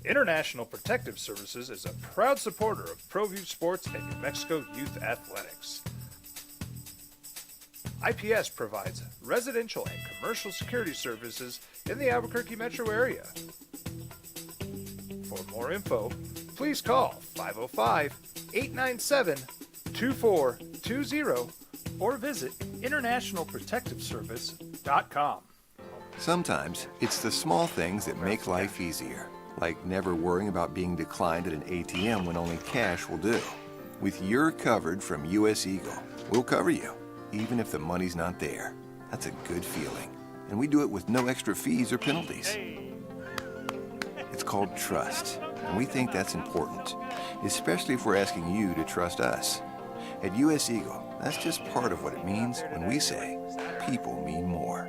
International Protective Services is a proud supporter of ProView Sports and New Mexico Youth Athletics. IPS provides residential and commercial security services in the Albuquerque metro area. For more info, please call 505-897-2420 or visit internationalprotectiveservice.com. Sometimes it's the small things that make life easier, like never worrying about being declined at an ATM when only cash will do. With You're Covered from U.S. Eagle, we'll cover you, even if the money's not there. That's a good feeling. And we do it with no extra fees or penalties. It's called trust, and we think that's important, especially if we're asking you to trust us. At U.S. Eagle, that's just part of what it means when we say people mean more.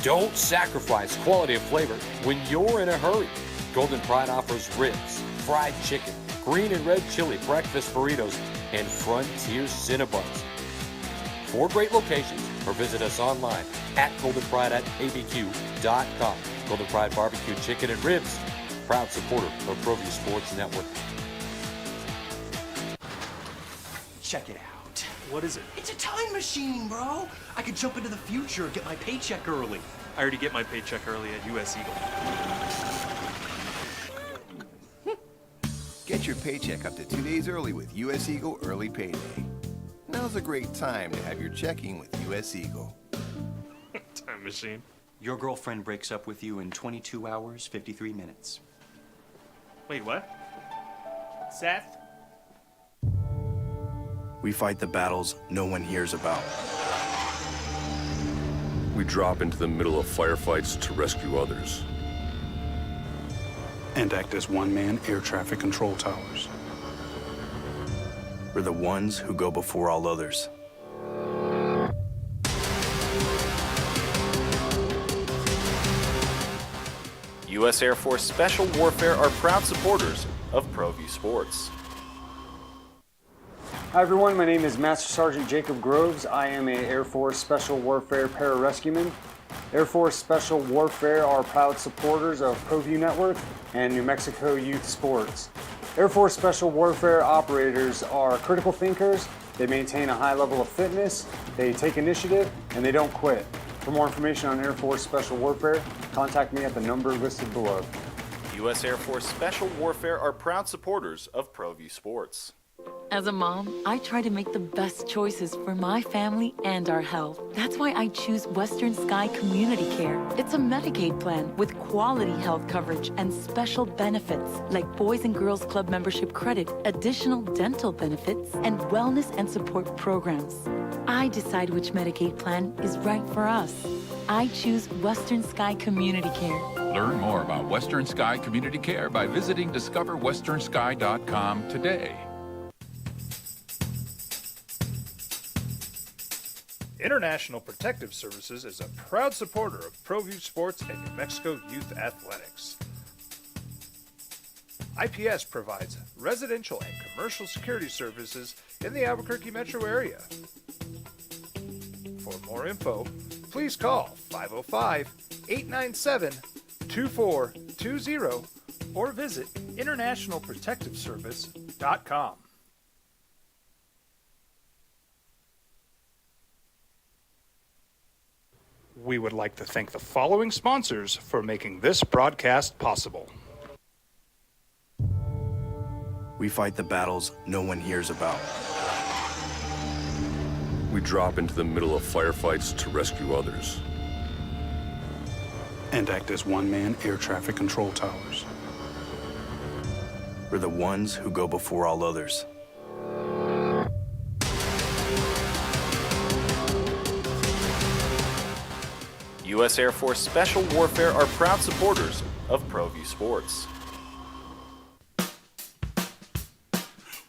Don't sacrifice quality of flavor when you're in a hurry. Golden Pride offers ribs, fried chicken, green and red chili breakfast burritos, and Frontier Cinnabons. 4 great locations, or visit us online at goldenpride@abq.com. Golden Pride Barbecue Chicken and Ribs, proud supporter of ProView Sports Network. Check it out. What is it? It's a time machine, bro. I could jump into the future, get my paycheck early. I already get my paycheck early at U.S. Eagle. Get your paycheck up to 2 days early with U.S. Eagle Early Payday. Now's a great time to have your checking with U.S. Eagle. Time machine. Your girlfriend breaks up with you in 22 hours, 53 minutes. Wait, what? Seth? We fight the battles no one hears about. We drop into the middle of firefights to rescue others. And act as one-man air traffic control towers. We're the ones who go before all others. U.S. Air Force Special Warfare are proud supporters of ProView Sports. Hi everyone, my name is Master Sergeant Jacob Groves. I am an Air Force Special Warfare pararescueman. Air Force Special Warfare are proud supporters of ProView Network and New Mexico Youth Sports. Air Force Special Warfare operators are critical thinkers. They maintain a high level of fitness, they take initiative, and they don't quit. For more information on Air Force Special Warfare, contact me at the number listed below. U.S. Air Force Special Warfare are proud supporters of ProView Sports. As a mom, I try to make the best choices for my family and our health. That's why I choose Western Sky Community Care. It's a Medicaid plan with quality health coverage and special benefits like Boys and Girls Club membership credit, additional dental benefits, and wellness and support programs. I decide which Medicaid plan is right for us. I choose Western Sky Community Care. Learn more about Western Sky Community Care by visiting discoverwesternsky.com today. International Protective Services is a proud supporter of ProView Sports and New Mexico Youth Athletics. IPS provides residential and commercial security services in the Albuquerque metro area. For more info, please call 505-897-2420 or visit internationalprotectiveservice.com. We would like to thank the following sponsors for making this broadcast possible. We fight the battles no one hears about. We drop into the middle of firefights to rescue others. And act as one-man air traffic control towers. We're the ones who go before all others. U.S. Air Force Special Warfare are proud supporters of ProView Sports.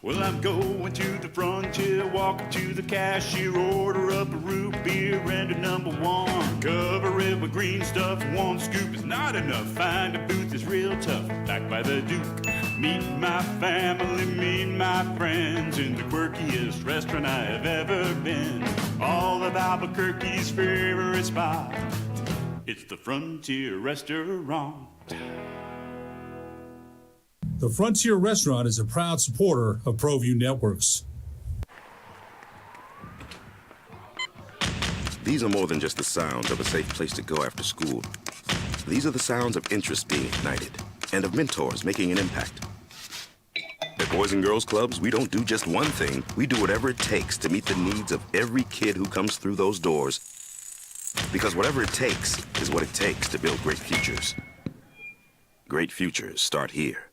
Well, I'm going to the frontier, walking to the cashier, order up a root beer and a number one. Cover it with green stuff, one scoop is not enough. Find a booth is real tough, back by the Duke. Meet my family, meet my friends in the quirkiest restaurant I have ever been. All of Albuquerque's favorite spot, it's the Frontier Restaurant. The Frontier Restaurant is a proud supporter of ProView Networks. These are more than just the sounds of a safe place to go after school. These are the sounds of interest being ignited and of mentors making an impact. At Boys and Girls Clubs, we don't do just one thing. We do whatever it takes to meet the needs of every kid who comes through those doors. Because whatever it takes is what it takes to build great futures. Great futures start here.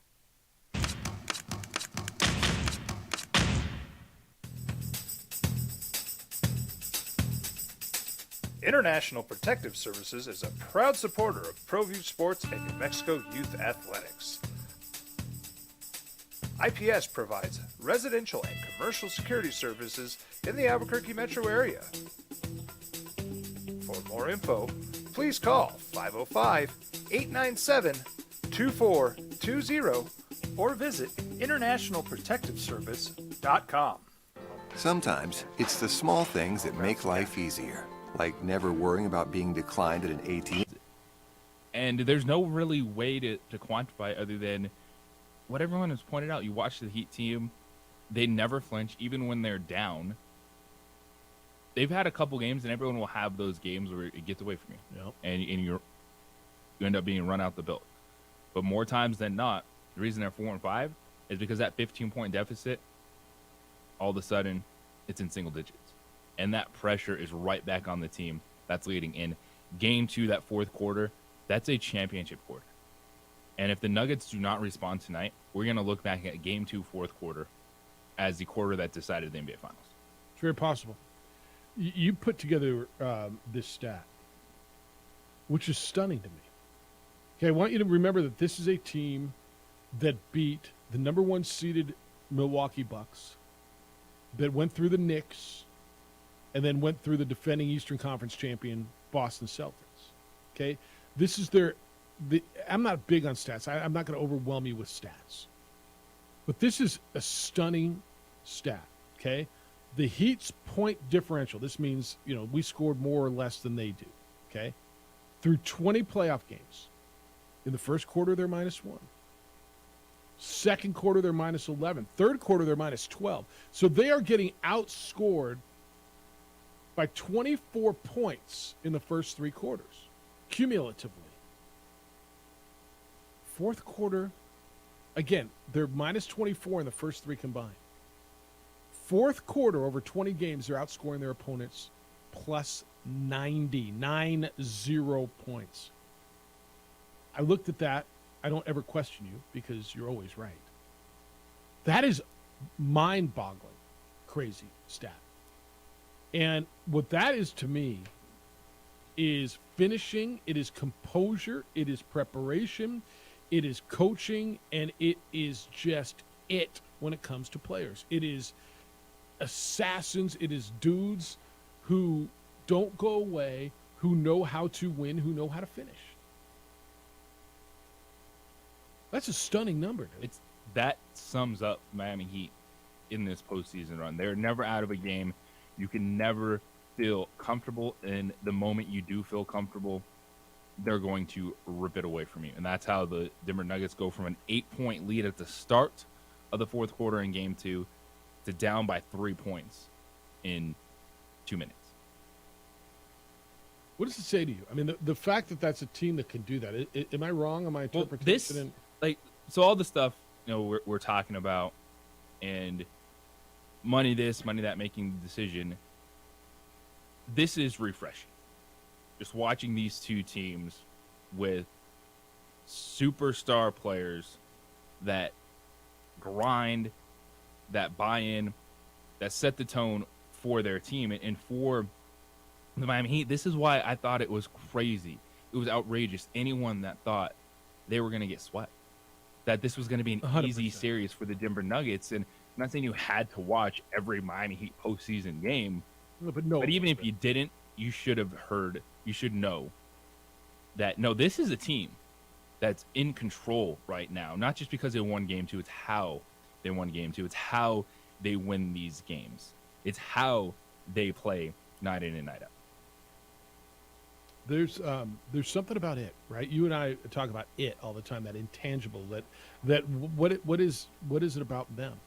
International Protective Services is a proud supporter of ProView Sports and New Mexico Youth Athletics. IPS provides residential and commercial security services in the Albuquerque metro area. For more info, please call 505-897-2420 or visit internationalprotectiveservice.com. Sometimes it's the small things that make life easier, like never worrying about being declined at an ATM. And there's no really way to quantify other than what everyone has pointed out. You watch the Heat team, they never flinch, even when they're down. They've had a couple games, and everyone will have those games where it gets away from you. Yep. And you end up being run out the build. But more times than not, the reason they're 4-5 is because that 15-point deficit, all of a sudden, it's in single digits. And that pressure is right back on the team that's leading in. Game 2, that fourth quarter, that's a championship quarter. And if the Nuggets do not respond tonight, we're going to look back at Game 2, fourth quarter, as the quarter that decided the NBA Finals. It's very possible. You put together this stat, which is stunning to me. Okay, I want you to remember that this is a team that beat the number 1 seeded Milwaukee Bucks, that went through the Knicks, and then went through the defending Eastern Conference champion Boston Celtics. Okay, this is their I'm not big on stats. I'm not going to overwhelm you with stats. But this is a stunning stat, okay? The Heat's point differential, this means, we scored more or less than they do, okay? Through 20 playoff games. In the first quarter, they're -1. Second quarter, they're -11. Third quarter, they're -12. So they are getting outscored by 24 points in the first 3 quarters, cumulatively. Fourth quarter, again, they're -24 in the first 3 combined. Fourth quarter, over 20 games, they're outscoring their opponents plus 90 points. I looked at that. I don't ever question you because you're always right. That is mind-boggling, crazy stat. And what that is to me is finishing, it is composure, it is preparation, it is coaching, and it is just it when it comes to players. It is assassins, it is dudes who don't go away, who know how to win, who know how to finish. That's a stunning number, dude. That sums up Miami Heat in this postseason run. They're never out of a game. You can never feel comfortable, and the moment you do feel comfortable, they're going to rip it away from you. And that's how the Denver Nuggets go from an 8-point lead at the start of the fourth quarter in Game 2 to down by 3 points in 2 minutes. What does it say to you? I mean, the fact that that's a team that can do that. Am I wrong on my interpretation? So all the stuff we're talking about, and money this, money that, making the decision. This is refreshing. Just watching these two teams with superstar players that grind, that buy in, that set the tone for their team and for the Miami Heat. This is why I thought it was crazy. It was outrageous. Anyone that thought they were going to get swept, that this was going to be an 100%. Easy series for the Denver Nuggets. And I'm not saying you had to watch every Miami Heat postseason game, but even if you didn't, you should have heard, you should know that, no, this is a team that's in control right now. Not just because they won Game 2, it's how they won Game 2. It's how they win these games. It's how they play night in and night out. There's something about it, right? You and I talk about it all the time, that intangible, what is it about them?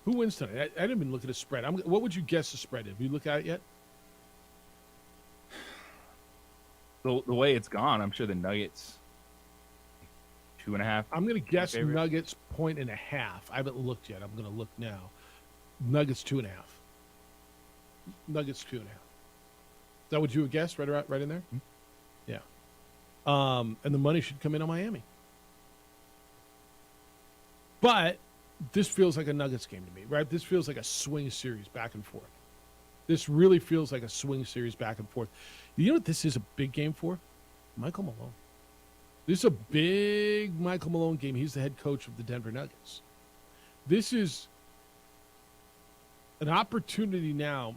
Who wins tonight? I didn't even look at a spread. What would you guess the spread is? Have you looked at it yet? The way it's gone, I'm sure the Nuggets 2.5. I'm going to guess Nuggets 1.5. I haven't looked yet. I'm going to look now. Nuggets 2.5. Nuggets 2.5. Is that what you would guess? Right in there? Mm-hmm. Yeah. And the money should come in on Miami. But this feels like a Nuggets game to me, right? This feels like a swing series back and forth. This really feels like a swing series back and forth. You know what this is a big game for? Michael Malone. This is a big Michael Malone game. He's the head coach of the Denver Nuggets. This is an opportunity now.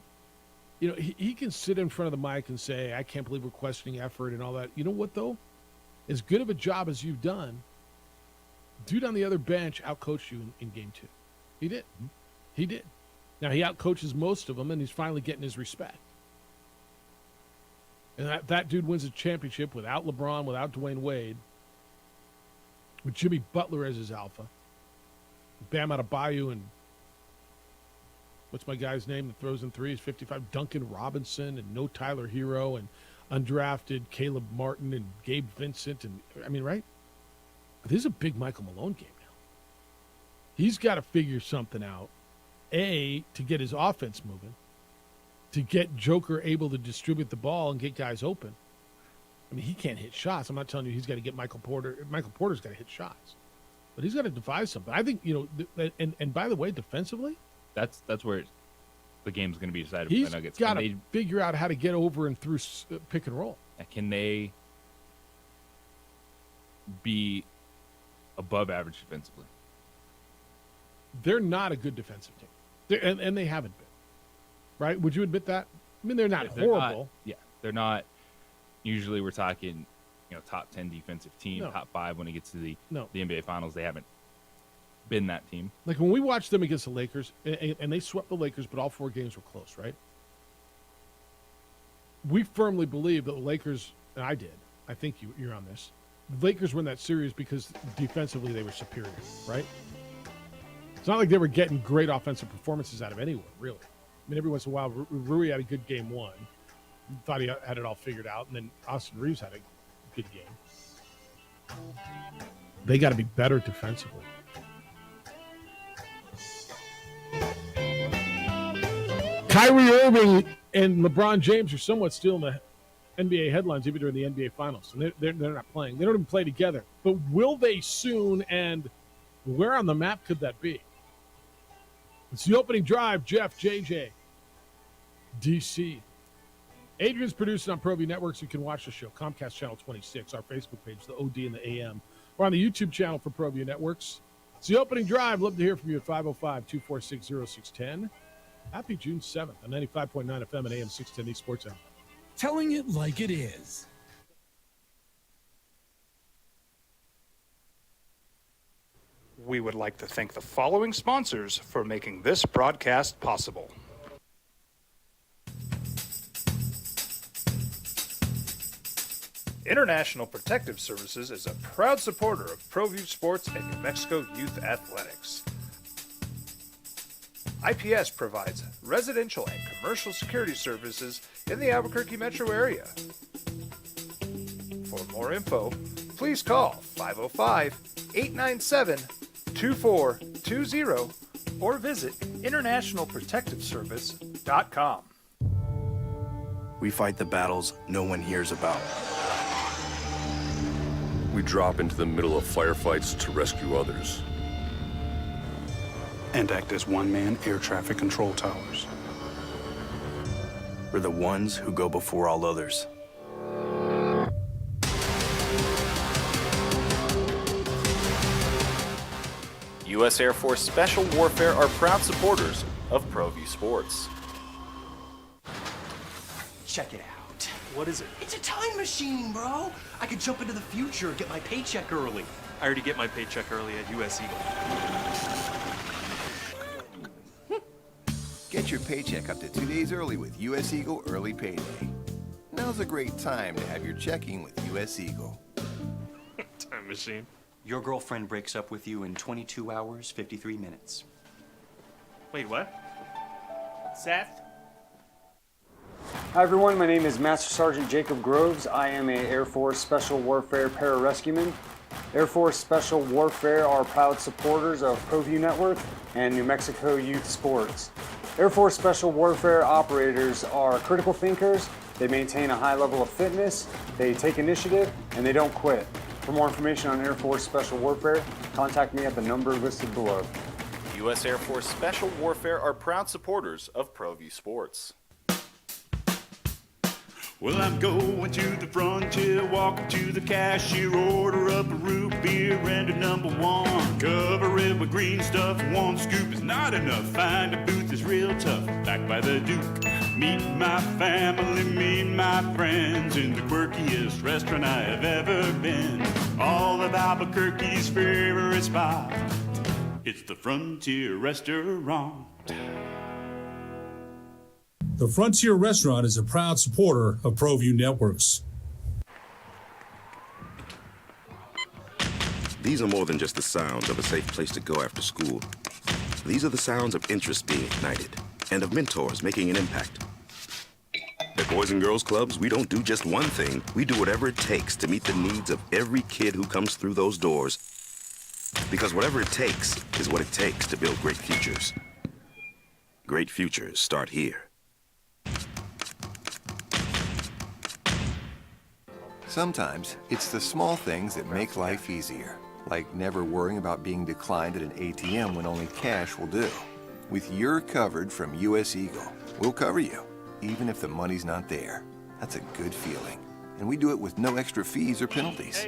He can sit in front of the mic and say, I can't believe we're questioning effort and all that. You know what, though? As good of a job as you've done, dude on the other bench outcoached you in Game 2. He did. Mm-hmm. He did. Now, he outcoaches most of them, and he's finally getting his respect. And that dude wins a championship without LeBron, without Dwayne Wade, with Jimmy Butler as his alpha, Bam Adebayo, and what's my guy's name that throws in threes, 55, Duncan Robinson, and no Tyler Hero, and undrafted Caleb Martin and Gabe Vincent. And right? But this is a big Michael Malone game now. He's got to figure something out, A, to get his offense moving, to get Joker able to distribute the ball and get guys open. He can't hit shots. I'm not telling you he's got to get Michael Porter. Michael Porter's got to hit shots. But he's got to devise something. I think, and by the way, defensively, that's where the game's going to be decided he's for the Nuggets. Got to figure out how to get over and through pick and roll. Can they be above average defensively? They're not a good defensive team. And they haven't been. Right? Would you admit that? They're not horrible. They're not. Usually we're talking top 10 defensive team, No. top 5 when it gets to the No. NBA Finals. They haven't been that team. Like when we watched them against the Lakers, and they swept the Lakers, but all 4 games were close, right? We firmly believe that the Lakers, and I did, I think you're on this, the Lakers won that series because defensively they were superior, right? It's not like they were getting great offensive performances out of anyone, really. I mean, every once in a while, Rui had a good game 1. Thought he had it all figured out, and then Austin Reeves had a good game. They got to be better defensively. Kyrie Irving and LeBron James are somewhat still in the NBA headlines, even during the NBA Finals. And they're not playing. They don't even play together. But will they soon, and where on the map could that be? It's the opening drive. Jeff, JJ, DC. Adrian's producing on ProView Networks. You can watch the show. Comcast Channel 26, our Facebook page, the OD and the AM. We're on the YouTube channel for ProView Networks. It's the opening drive. Love to hear from you at 505-246-0610. Happy June 7th on 95.9 FM and AM 610 Sports Hour. Telling it like it is. We would like to thank the following sponsors for making this broadcast possible. International Protective Services is a proud supporter of ProView Sports and New Mexico Youth Athletics. IPS provides residential and commercial security services in the Albuquerque metro area. For more info, please call 505-897-2420 or visit internationalprotectiveservice.com. We fight the battles no one hears about. We drop into the middle of firefights to rescue others. And act as one-man air traffic control towers. We're the ones who go before all others. U.S. Air Force Special Warfare are proud supporters of ProView Sports. Check it out. What is it? It's a time machine, bro. I could jump into the future, get my paycheck early. I already get my paycheck early at U.S. Eagle. Get your paycheck up to 2 days early with U.S. Eagle Early Payday. Now's a great time to have your checking with U.S. Eagle. Time machine. Your girlfriend breaks up with you in 22 hours, 53 minutes. Wait, what? Seth? Hi everyone, my name is Master Sergeant Jacob Groves. I am a Air Force Special Warfare Pararescueman. Air Force Special Warfare are proud supporters of ProView Network and New Mexico Youth Sports. Air Force Special Warfare operators are critical thinkers. They maintain a high level of fitness, they take initiative, and they don't quit. For more information on Air Force Special Warfare, contact me at the number listed below. U.S. Air Force Special Warfare are proud supporters of ProView Sports. Well, I'm going to the frontier, walking to the cashier, order up a root beer and a number 1. Cover it with green stuff, 1 scoop is not enough. Find a booth is real tough, back by the Duke. Meet my family, meet my friends in the quirkiest restaurant I have ever been. All of Albuquerque's favorite spot, it's the Frontier Restaurant. The Frontier Restaurant is a proud supporter of ProView Networks. These are more than just the sounds of a safe place to go after school. These are the sounds of interest being ignited and of mentors making an impact. At Boys and Girls Clubs, we don't do just one thing. We do whatever it takes to meet the needs of every kid who comes through those doors. Because whatever it takes is what it takes to build great futures. Great futures start here. Sometimes it's the small things that make life easier, like never worrying about being declined at an ATM when only cash will do. With your covered from U.S. Eagle, we'll cover you, even if the money's not there. That's a good feeling. And we do it with no extra fees or penalties.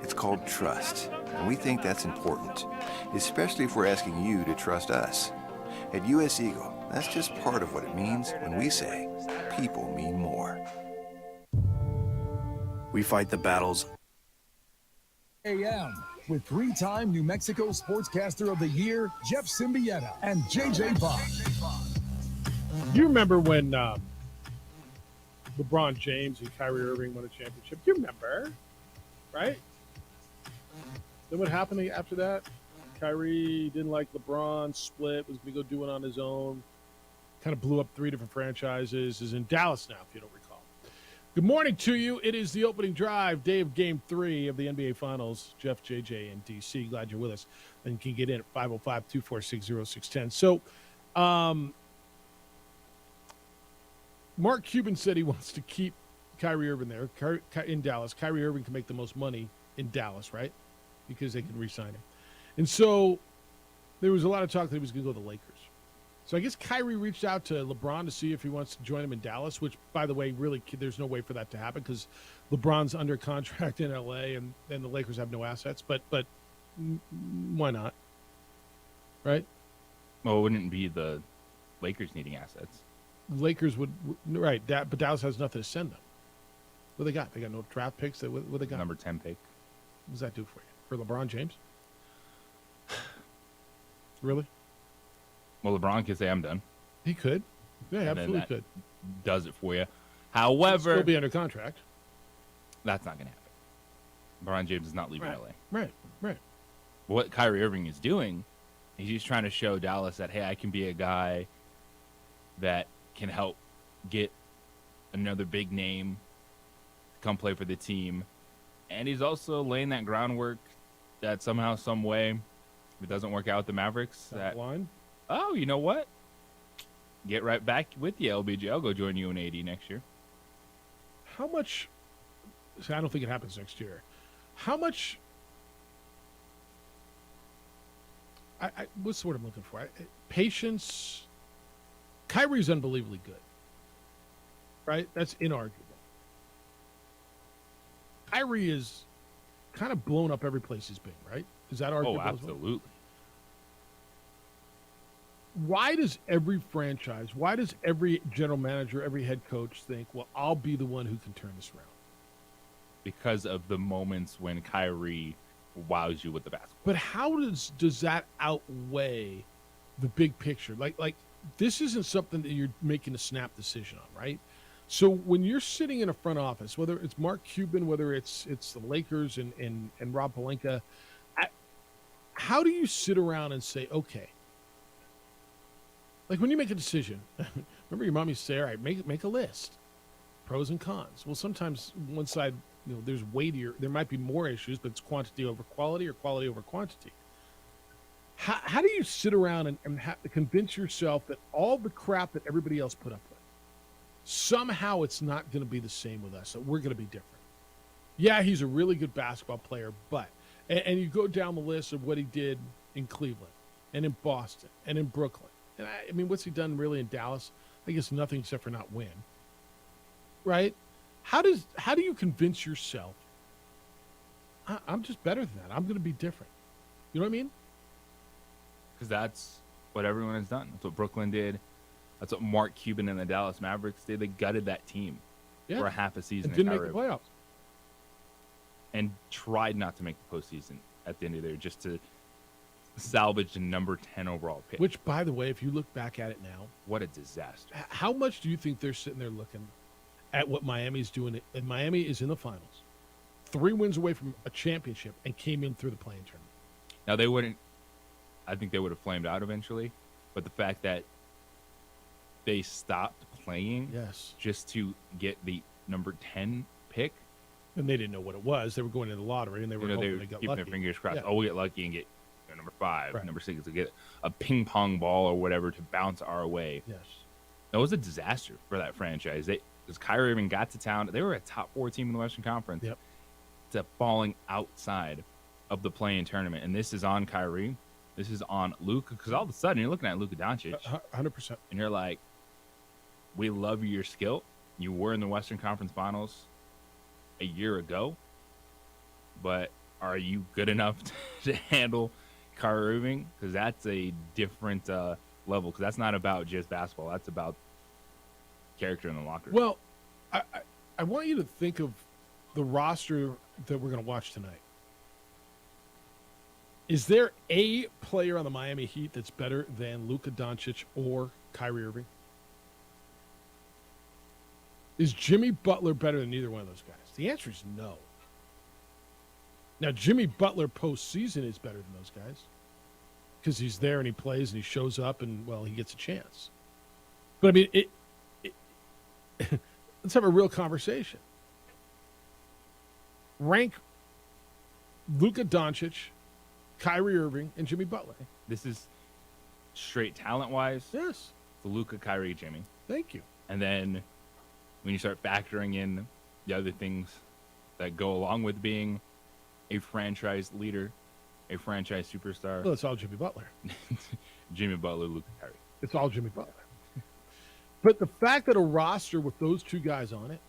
It's called trust, and we think that's important, especially if we're asking you to trust us. At U.S. Eagle, that's just part of what it means when we say people mean more. We fight the battles. AM with three-time New Mexico Sportscaster of the Year, Jeff Symbieta and JJ Bach. You remember when LeBron James and Kyrie Irving won a championship? You remember, right? Then what happened after that? Kyrie didn't like LeBron, split, was going to go do it on his own. Kind of blew up 3 different franchises. Is in Dallas now, if you don't recall. Good morning to you. It is the opening drive, day of Game 3 of the NBA Finals. Jeff, JJ, and DC. Glad you're with us. And you can get in at 505-246-0610. So, Mark Cuban said he wants to keep Kyrie Irving there in Dallas. Kyrie Irving can make the most money in Dallas, right? Because they can re-sign him. And so there was a lot of talk that he was going to go to the Lakers. So I guess Kyrie reached out to LeBron to see if he wants to join him in Dallas, which, by the way, really there's no way for that to happen because LeBron's under contract in L.A. and the Lakers have no assets. But why not? Right? Well, it wouldn't be the Lakers needing assets. Lakers would, right, but Dallas has nothing to send them. What they got? They got no draft picks. What they got? Number 10 pick. What does that do for you? For LeBron James? Really? Well, LeBron could say, I'm done. He could. Yeah, And absolutely could. Does it for you. However, Still be under contract. That's not going to happen. LeBron James is not leaving LA. Right. What Kyrie Irving is doing, he's just trying to show Dallas that, hey, I can be a guy that can help get another big name to come play for the team. And he's also laying that groundwork that somehow, some way, if it doesn't work out with the Mavericks, that line. Oh, you know what? Get right back with you, LBJ. I'll go join you in AD next year. How much? See, I don't think it happens next year. How much? What's the word I'm looking for? Patience. Kyrie's unbelievably good. Right? That's inarguable. Kyrie is kind of blown up every place he's been, right? Is that arguable? Oh, absolutely. Why does every franchise, why does every general manager, every head coach think, well, I'll be the one who can turn this around? Because of the moments when Kyrie wows you with the basketball. But how does that outweigh the big picture? Like this isn't something that you're making a snap decision on, right? So when you're sitting in a front office, whether it's Mark Cuban, whether it's the Lakers and Rob Pelinka, how do you sit around and say, okay, like when you make a decision, remember your mom used to say, all right, make a list, pros and cons. Well, sometimes one side, there's weightier, there might be more issues, but it's quantity over quality or quality over quantity. How do you sit around and convince yourself that all the crap that everybody else put up with, somehow it's not going to be the same with us, that we're going to be different? Yeah, he's a really good basketball player, but, and you go down the list of what he did in Cleveland and in Boston and in Brooklyn. And I mean, what's he done really in Dallas? I guess nothing except for not win. Right? How do you convince yourself, I'm just better than that. I'm going to be different. You know what I mean? Because that's what everyone has done. That's what Brooklyn did. That's what Mark Cuban and the Dallas Mavericks did. They gutted that team for a half a season. And didn't make the playoffs. And tried not to make the postseason at the end of the year just to salvage the number 10 overall pick. Which, by the way, if you look back at it now, what a disaster. How much do you think they're sitting there looking at what Miami's doing? And Miami is in the finals, 3 wins away from a championship, and came in through the play-in tournament. Now, they wouldn't, I think they would have flamed out eventually, but the fact that they stopped playing just to get the number 10 pick. And they didn't know what it was. They were going to the lottery, and they were hoping they got keeping lucky. Their fingers crossed. Yeah. Oh, we'll get lucky and get number 5, Right. number 6, to get a ping pong ball or whatever to bounce our way. Yes. That was a disaster for that franchise. Because Kyrie Irving got to town. They were a top 4 team in the Western Conference. Yep. To falling outside of the play-in tournament. And this is on Kyrie. This is on Luka. Because all of a sudden, you're looking at Luka Doncic. 100%. And you're like, we love your skill. You were in the Western Conference Finals a year ago. But are you good enough to handle Kyrie Irving? Because that's a different level. Because that's not about just basketball. That's about character in the locker room. Well, I want you to think of the roster that we're going to watch tonight, is there a player on the Miami Heat that's better than Luka Doncic or Kyrie Irving? Is Jimmy Butler better than either one of those guys? The answer is no. Now, Jimmy Butler postseason is better than those guys because he's there and he plays and he shows up and, well, he gets a chance. But, I mean, let's have a real conversation. Rank Luka Doncic, Kyrie Irving, and Jimmy Butler. This is straight talent-wise. Yes. The Luka, Kyrie, Jimmy. Thank you. And then when you start factoring in the other things that go along with being a franchise leader, a franchise superstar. Well, it's all Jimmy Butler. Jimmy Butler, Luka, Kyrie. It's all Jimmy Butler. But the fact that a roster with those two guys on it,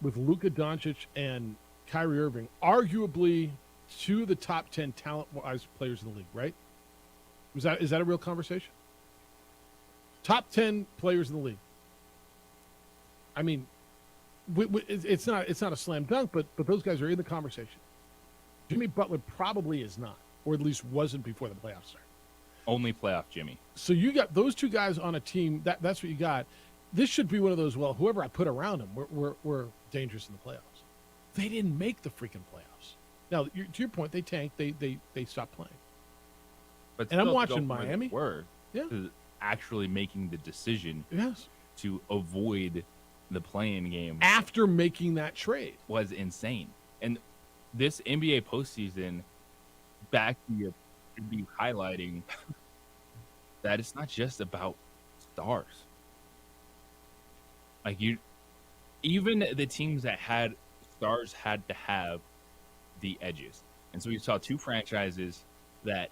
with Luka Doncic and Kyrie Irving, arguably two of the top 10 talent-wise players in the league, right? Is that a real conversation? Top 10 players in the league. I mean, it's not a slam dunk, but those guys are in the conversation. Jimmy Butler probably is not, or at least wasn't before the playoffs started. Only playoff Jimmy. So you got those two guys on a team. That's what you got. This should be one of those. Well, whoever I put around them, we're dangerous in the playoffs. They didn't make the freaking playoffs. Now, to your point, they tanked. They stopped playing. But and I'm still, watching Miami. To actually making the decision. Yes. To avoid the play-in game after making that trade was insane. And this NBA postseason, back to your be highlighting that it's not just about stars. Like even the teams that had stars had to have the edges. And so we saw two franchises that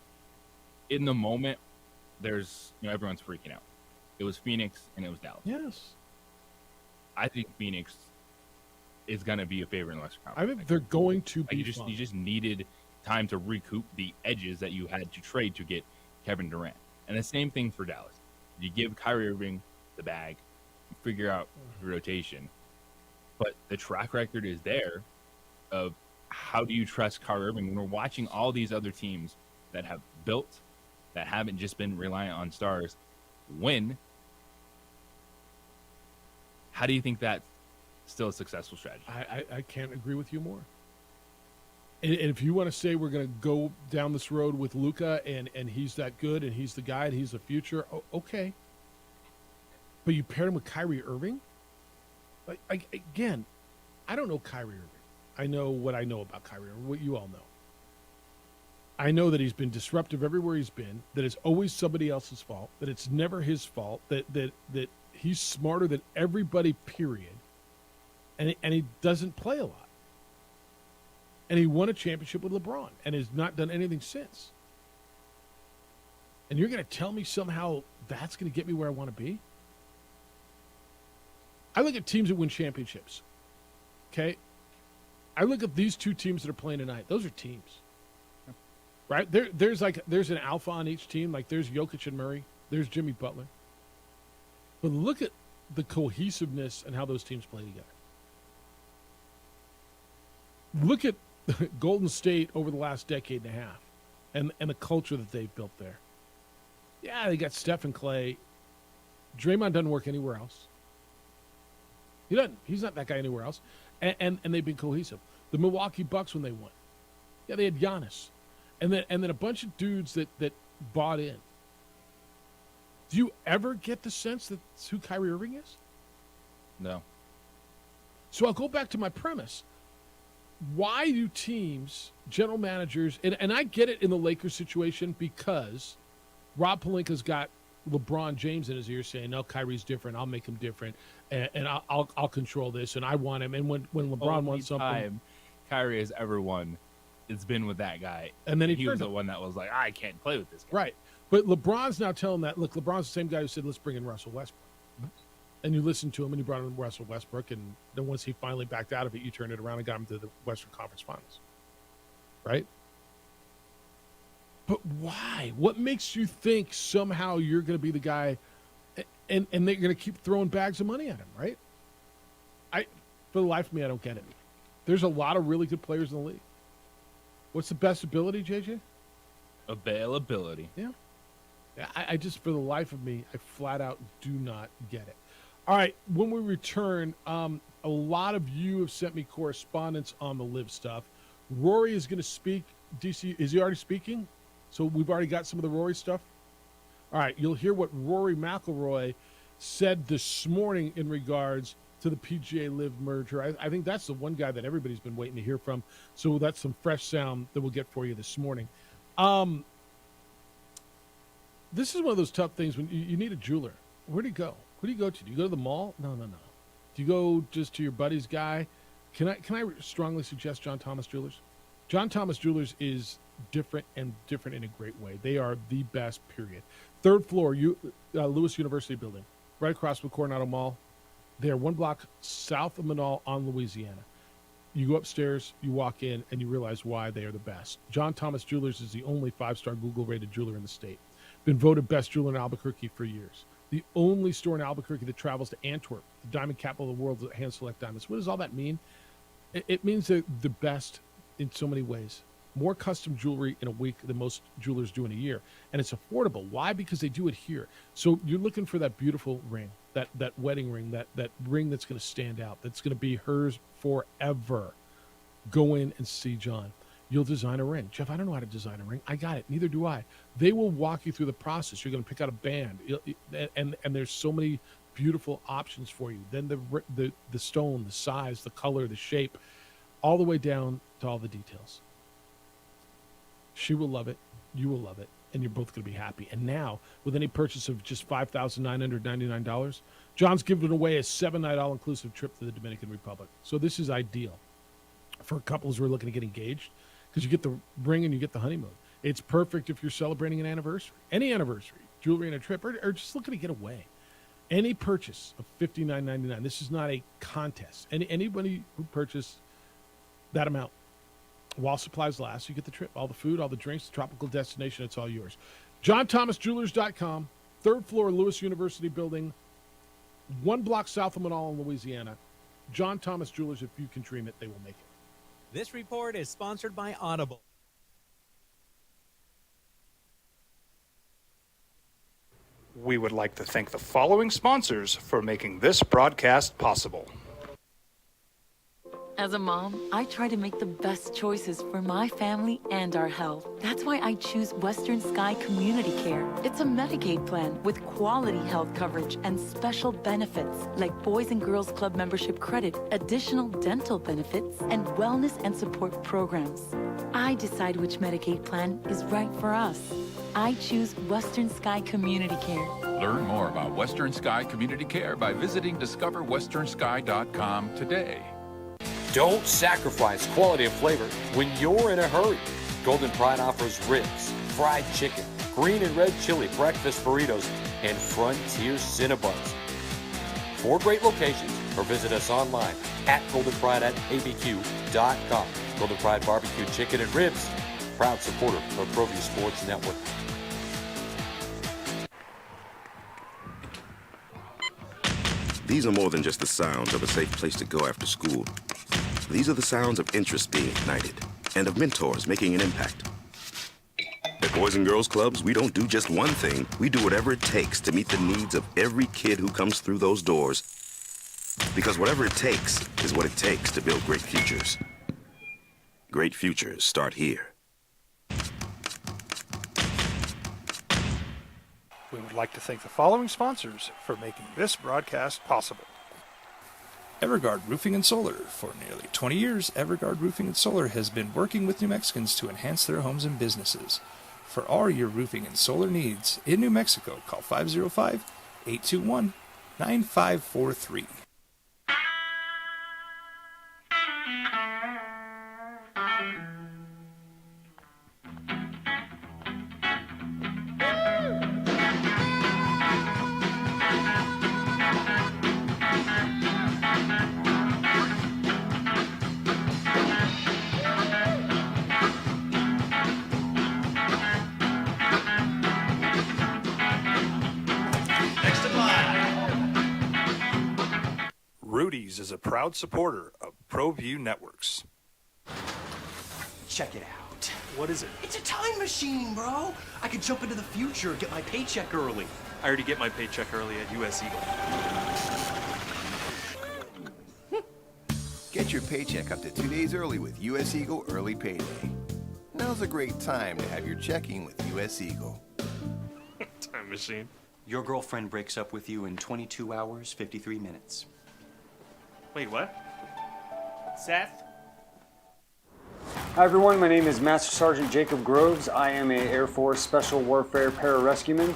in the moment there's everyone's freaking out. It was Phoenix and it was Dallas. Yes. I think Phoenix is going to be a favorite in the Western I Conference. think they're going to be. You just needed time to recoup the edges that you had to trade to get Kevin Durant. And the same thing for Dallas. You give Kyrie Irving the bag, you figure out the rotation. But the track record is there of how do you trust Kyrie Irving when we're watching all these other teams that have built, that haven't just been reliant on stars, win. How do you think that's still a successful strategy? I can't agree with you more. And if you want to say we're going to go down this road with Luka and he's that good and he's the guy and he's the future, okay. But you paired him with Kyrie Irving? Again, I don't know Kyrie Irving. I know what I know about Kyrie Irving, what you all know. I know that he's been disruptive everywhere he's been, that it's always somebody else's fault, that it's never his fault, that he's smarter than everybody, period. And he doesn't play a lot. And he won a championship with LeBron and has not done anything since. And you're going to tell me somehow that's going to get me where I want to be? I look at teams that win championships. Okay? I look at these two teams that are playing tonight. Those are teams. Right? There's an alpha on each team. Like there's Jokic and Murray. There's Jimmy Butler. But look at the cohesiveness and how those teams play together. Look at Golden State over the last decade and a half and the culture that they've built there. Yeah, they got Steph and Clay. Draymond doesn't work anywhere else. He doesn't. He's not that guy anywhere else. And they've been cohesive. The Milwaukee Bucks when they won. Yeah, they had Giannis. And then a bunch of dudes that bought in. Do you ever get the sense that's who Kyrie Irving is? No. So I'll go back to my premise. Why do teams, general managers, and I get it in the Lakers situation because Rob Pelinka's got LeBron James in his ear saying, no, Kyrie's different. I'll make him different. And I'll control this. And I want him. And when LeBron wants something. Time Kyrie has ever won, it's been with that guy. And then he was the one that was like, I can't play with this guy. Right. But LeBron's now telling that, look, LeBron's the same guy who said, let's bring in Russell Westbrook. And you listened to him, and you brought in Russell Westbrook, and then once he finally backed out of it, you turned it around and got him to the Western Conference Finals. Right? But why? What makes you think somehow you're going to be the guy, and they're going to keep throwing bags of money at him, right? For the life of me, I don't get it. There's a lot of really good players in the league. What's the best ability, JJ? Availability. Yeah. I just, for the life of me, I flat out do not get it. All right, when we return, a lot of you have sent me correspondence on the live stuff. Rory is going to speak. DC, is he already speaking? So we've already got some of the Rory stuff? All right, you'll hear what Rory McIlroy said this morning in regards to the PGA Live merger. I think that's the one guy that everybody's been waiting to hear from. So that's some fresh sound that we'll get for you this morning. This is one of those tough things when you need a jeweler. Where do you go? Who do you go to? Do you go to the mall? No. Do you go just to your buddy's guy? Can I strongly suggest John Thomas Jewelers? John Thomas Jewelers is different in a great way. They are the best, period. Third floor, Lewis University building, right across from Coronado Mall. They are 1 block south of Manal on Louisiana. You go upstairs, you walk in, and you realize why they are the best. John Thomas Jewelers is the only 5-star Google-rated jeweler in the state. Been voted best jeweler in Albuquerque for years. The only store in Albuquerque that travels to Antwerp, the diamond capital of the world, that hand-select diamonds. What does all that mean? It means they're the best in so many ways. More custom jewelry in a week than most jewelers do in a year. And it's affordable. Why? Because they do it here. So you're looking for that beautiful ring, that wedding ring, that ring that's going to stand out, that's going to be hers forever. Go in and see John. You'll design a ring. Jeff, I don't know how to design a ring. I got it. Neither do I. They will walk you through the process. You're going to pick out a band. And there's so many beautiful options for you. Then the stone, the size, the color, the shape, all the way down to all the details. She will love it. You will love it. And you're both going to be happy. And now, with any purchase of just $5,999, John's giving away a 7-night all-inclusive trip to the Dominican Republic. So this is ideal for couples who are looking to get engaged, because you get the ring and you get the honeymoon. It's perfect if you're celebrating an anniversary, any anniversary, jewelry and a trip, or just looking to get away. Any purchase of $59.99. This is not a contest. Anybody who purchased that amount, while supplies last, you get the trip, all the food, all the drinks, the tropical destination, it's all yours. JohnThomasJewelers.com, 3rd floor, Lewis University building, 1 block south of Manal in Louisiana. John Thomas Jewelers, if you can dream it, they will make it. This report is sponsored by Audible. We would like to thank the following sponsors for making this broadcast possible. As a mom, I try to make the best choices for my family and our health. That's why I choose Western Sky Community Care. It's a Medicaid plan with quality health coverage and special benefits like Boys and Girls Club membership credit, additional dental benefits, and wellness and support programs. I decide which Medicaid plan is right for us. I choose Western Sky Community Care. Learn more about Western Sky Community Care by visiting discoverwesternsky.com today. Don't sacrifice quality of flavor when you're in a hurry. Golden Pride offers ribs, fried chicken, green and red chili breakfast burritos, and Frontier Cinnabons. 4 great locations, or visit us online at goldenpride@abq.com. Golden Pride Barbecue Chicken and Ribs, proud supporter of ProView Sports Network. These are more than just the sounds of a safe place to go after school. These are the sounds of interest being ignited and of mentors making an impact. At Boys and Girls Clubs, we don't do just one thing. We do whatever it takes to meet the needs of every kid who comes through those doors. Because whatever it takes is what it takes to build great futures. Great futures start here. We would like to thank the following sponsors for making this broadcast possible. Everguard Roofing and Solar. For nearly 20 years, Everguard Roofing and Solar has been working with New Mexicans to enhance their homes and businesses. For all your roofing and solar needs in New Mexico, call 505-821-9543. Rudy's is a proud supporter of ProView Networks. Check it out. What is it? It's a time machine, bro. I could jump into the future, get my paycheck early. I already get my paycheck early at US Eagle. Get your paycheck up to 2 days early with US Eagle Early Payday. Now's a great time to have your checking with US Eagle. Time machine. Your girlfriend breaks up with you in 22 hours, 53 minutes. Wait, what? Seth? Hi everyone, my name is Master Sergeant Jacob Groves. I am a Air Force Special Warfare Pararescueman.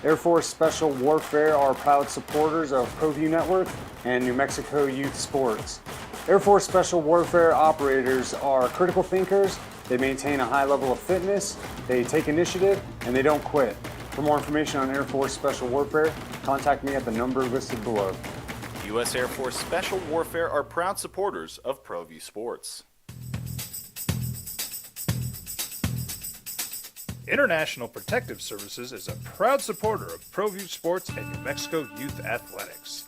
Air Force Special Warfare are proud supporters of ProView Network and New Mexico Youth Sports. Air Force Special Warfare operators are critical thinkers. They maintain a high level of fitness, they take initiative, and they don't quit. For more information on Air Force Special Warfare, contact me at the number listed below. U.S. Air Force Special Warfare are proud supporters of ProView Sports. International Protective Services is a proud supporter of ProView Sports and New Mexico Youth Athletics.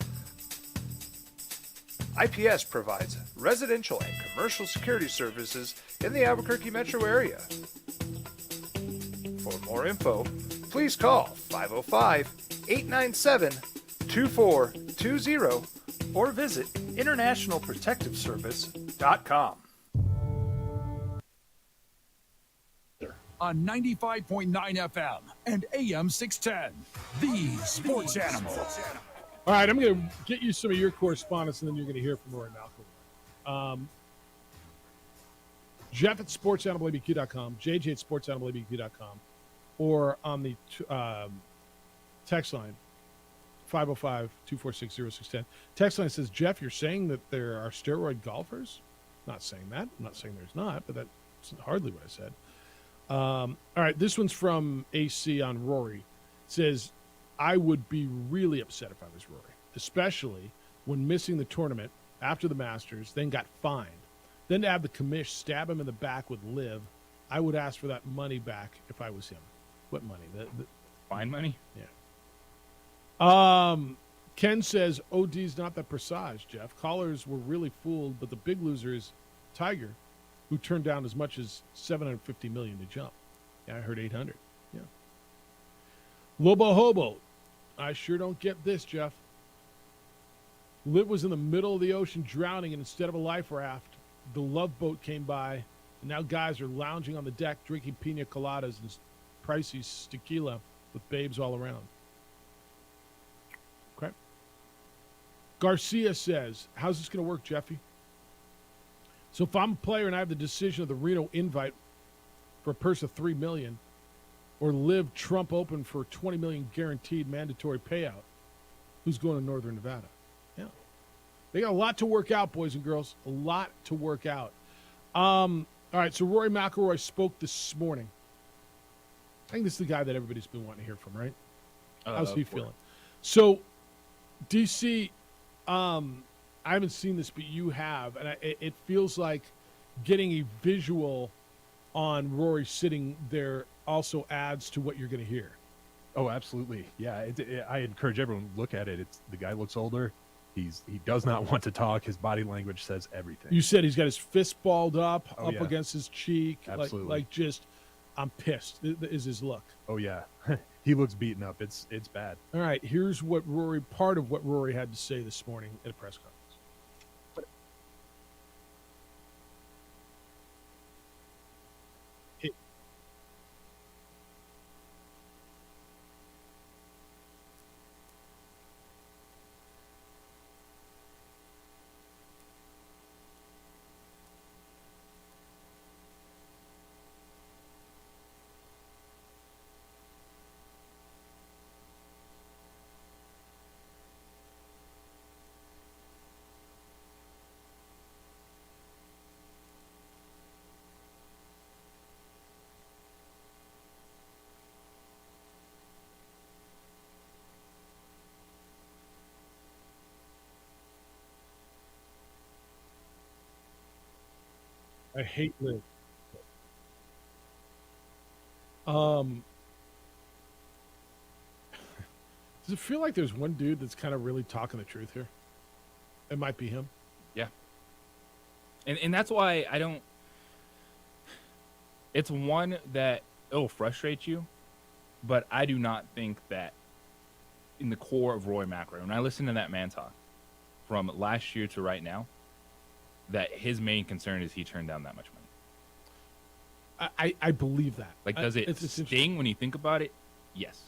IPS provides residential and commercial security services in the Albuquerque metro area. For more info, please call 505-897-2420 or visit internationalprotectiveservice.com. On 95.9 FM and AM 610, the Sports Animal. All right, I'm going to get you some of your correspondence, and then you're going to hear from Rory McIlroy. Jeff at sportsanimалabq.com, JJ at sportsanimалabq.com, or on the text line, 505-246-0610. Text line says, Jeff, you're saying that there are steroid golfers? Not saying that. I'm not saying there's not, but that's hardly what I said. All right, this one's from AC on Rory. It says, I would be really upset if I was Rory, especially when missing the tournament after the Masters, then got fined. Then to have the commish stab him in the back with Liv, I would ask for that money back if I was him. What money? The fine money? Yeah. Ken says, OD's not that precise, Jeff. Callers were really fooled, but the big loser is Tiger, who turned down as much as $750 million to jump. Yeah, I heard 800. Yeah. Lobo Hobo. I sure don't get this, Jeff. Liv was in the middle of the ocean drowning, and instead of a life raft, the Love Boat came by, and now guys are lounging on the deck drinking pina coladas and pricey tequila with babes all around. Okay. Garcia says, how's this going to work, Jeffy? So if I'm a player and I have the decision of the Reno Invite for a purse of $3 million, or Live Trump Open for $20 million guaranteed mandatory payout, who's going to Northern Nevada? Yeah, they got a lot to work out, boys and girls. A lot to work out. All right, so Rory McIlroy spoke this morning. I think this is the guy that everybody's been wanting to hear from, right? How's he feeling? So, DC. I haven't seen this, but you have, and it feels like getting a visual on Rory sitting there also adds to what you're going to hear. Oh, absolutely. Yeah, I encourage everyone to look at it. The guy looks older. He does not want to talk. His body language says everything. You said he's got his fist balled up yeah. against his cheek. Absolutely. Like just, I'm pissed, is his look. Oh, yeah. He looks beaten up. It's bad. All right, here's part of what Rory had to say this morning at a press conference. I hate Liv. Does it feel like there's one dude that's kind of really talking the truth here? It might be him. Yeah. And that's why I don't. It's one that it'll frustrate you, but I do not think that in the core of Roy McIlroy, when I listen to that man talk from last year to right now, that his main concern is he turned down that much money. I believe that. Like, does it sting when you think about it? Yes.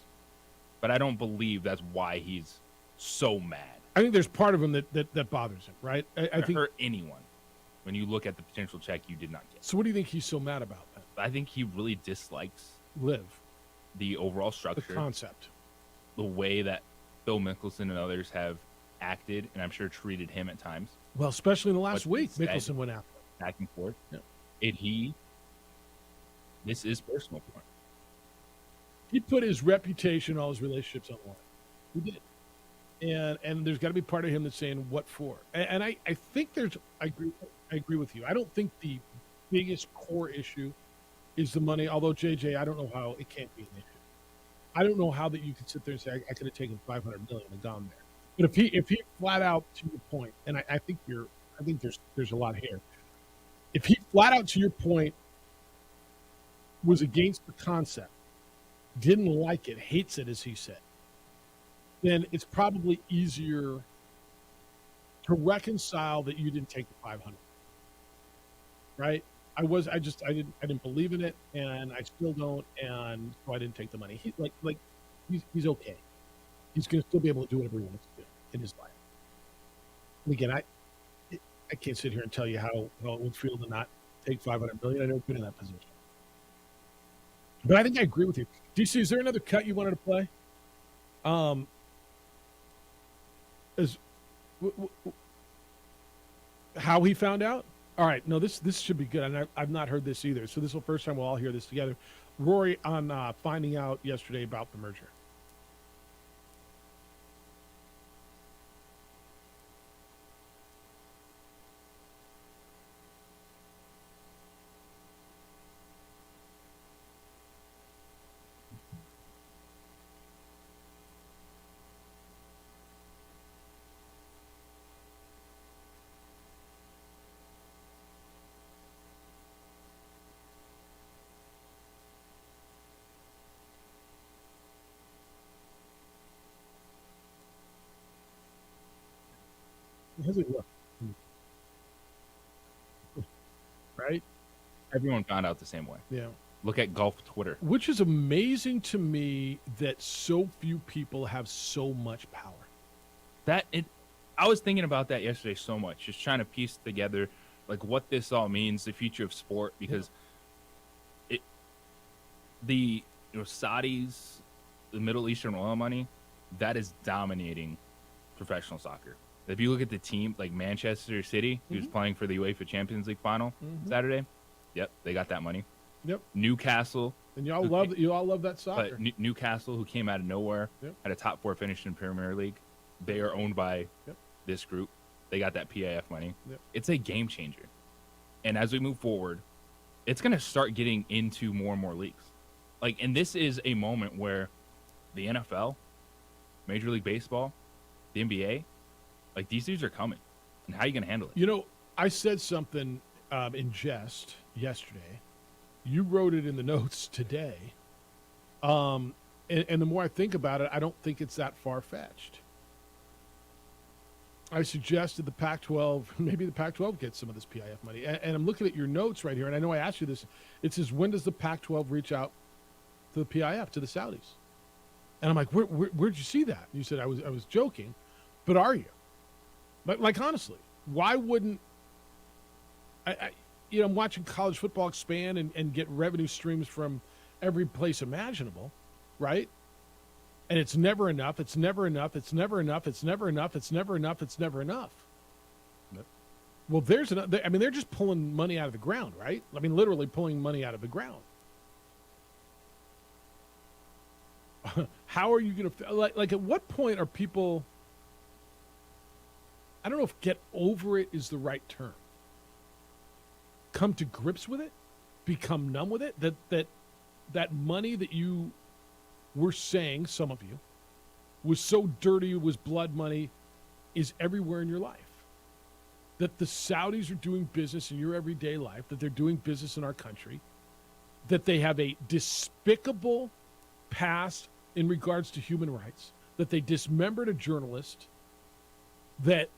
But I don't believe that's why he's so mad. I think there's part of him that bothers him, right? I think hurt anyone when you look at the potential check you did not get. So what do you think he's so mad about then? I think he really dislikes Live. The overall structure. The concept. The way that Phil Mickelson and others have acted, and I'm sure treated him at times. Well, especially in the last week, Mickelson went after him. Back and forth. Yeah. This is personal for him. He put his reputation, all his relationships on the line. He did. And there's got to be part of him that's saying, what for? And I think I agree with you. I don't think the biggest core issue is the money, although, JJ, I don't know how it can't be an issue. I don't know how that you could sit there and say, I could have taken $500 million and gone there. But if he flat out, to your point, and I think there's a lot here. If he flat out, to your point, was against the concept, didn't like it, hates it, as he said, then it's probably easier to reconcile that you didn't take the 500. Right? I didn't believe in it, and I still don't, and so I didn't take the money. He's okay. He's going to still be able to do whatever he wants to do in his life. And again, I can't sit here and tell you how it would feel to not take $500 million. I've never been in that position. But I think I agree with you. DC, is there another cut you wanted to play? How he found out? All right. No, this should be good. And I've not heard this either. So this is the first time we'll all hear this together. Rory on finding out yesterday about the merger. How's it look? Right? Everyone found out the same way. Yeah. Look at golf Twitter. Which is amazing to me that so few people have so much power. I was thinking about that yesterday so much, just trying to piece together like what this all means, the future of sport, because the Saudis, the Middle Eastern oil money, that is dominating professional soccer. If you look at the team, like Manchester City, who's playing for the UEFA Champions League final Saturday, yep, they got that money. Yep. Newcastle, and you all love that soccer. But Newcastle, who came out of nowhere, had a top 4 finish in Premier League. They are owned by this group. They got that PIF money. Yep. It's a game changer. And as we move forward, it's going to start getting into more and more leagues. And this is a moment where the NFL, Major League Baseball, the NBA, these dudes are coming. And how are you going to handle it? I said something in jest yesterday. You wrote it in the notes today. And the more I think about it, I don't think it's that far-fetched. I suggested the Pac-12, maybe the Pac-12 gets some of this PIF money. And I'm looking at your notes right here, and I know I asked you this. It says, when does the Pac-12 reach out to the PIF, to the Saudis? And I'm like, where'd you see that? And you said, I was joking, but are you? But honestly, why wouldn't I'm watching college football expand and get revenue streams from every place imaginable, right? And it's never enough. It's never enough. It's never enough. It's never enough. It's never enough. It's never enough. Yep. Well, they're just pulling money out of the ground, right? Literally pulling money out of the ground. How are you going to at what point are people? I don't know if get over it is the right term. Come to grips with it, become numb with it. That money that you were saying, some of you, was so dirty, was blood money, is everywhere in your life. that the Saudis are doing business in your everyday life, that they're doing business in our country, that they have a despicable past in regards to human rights, that they dismembered a journalist, that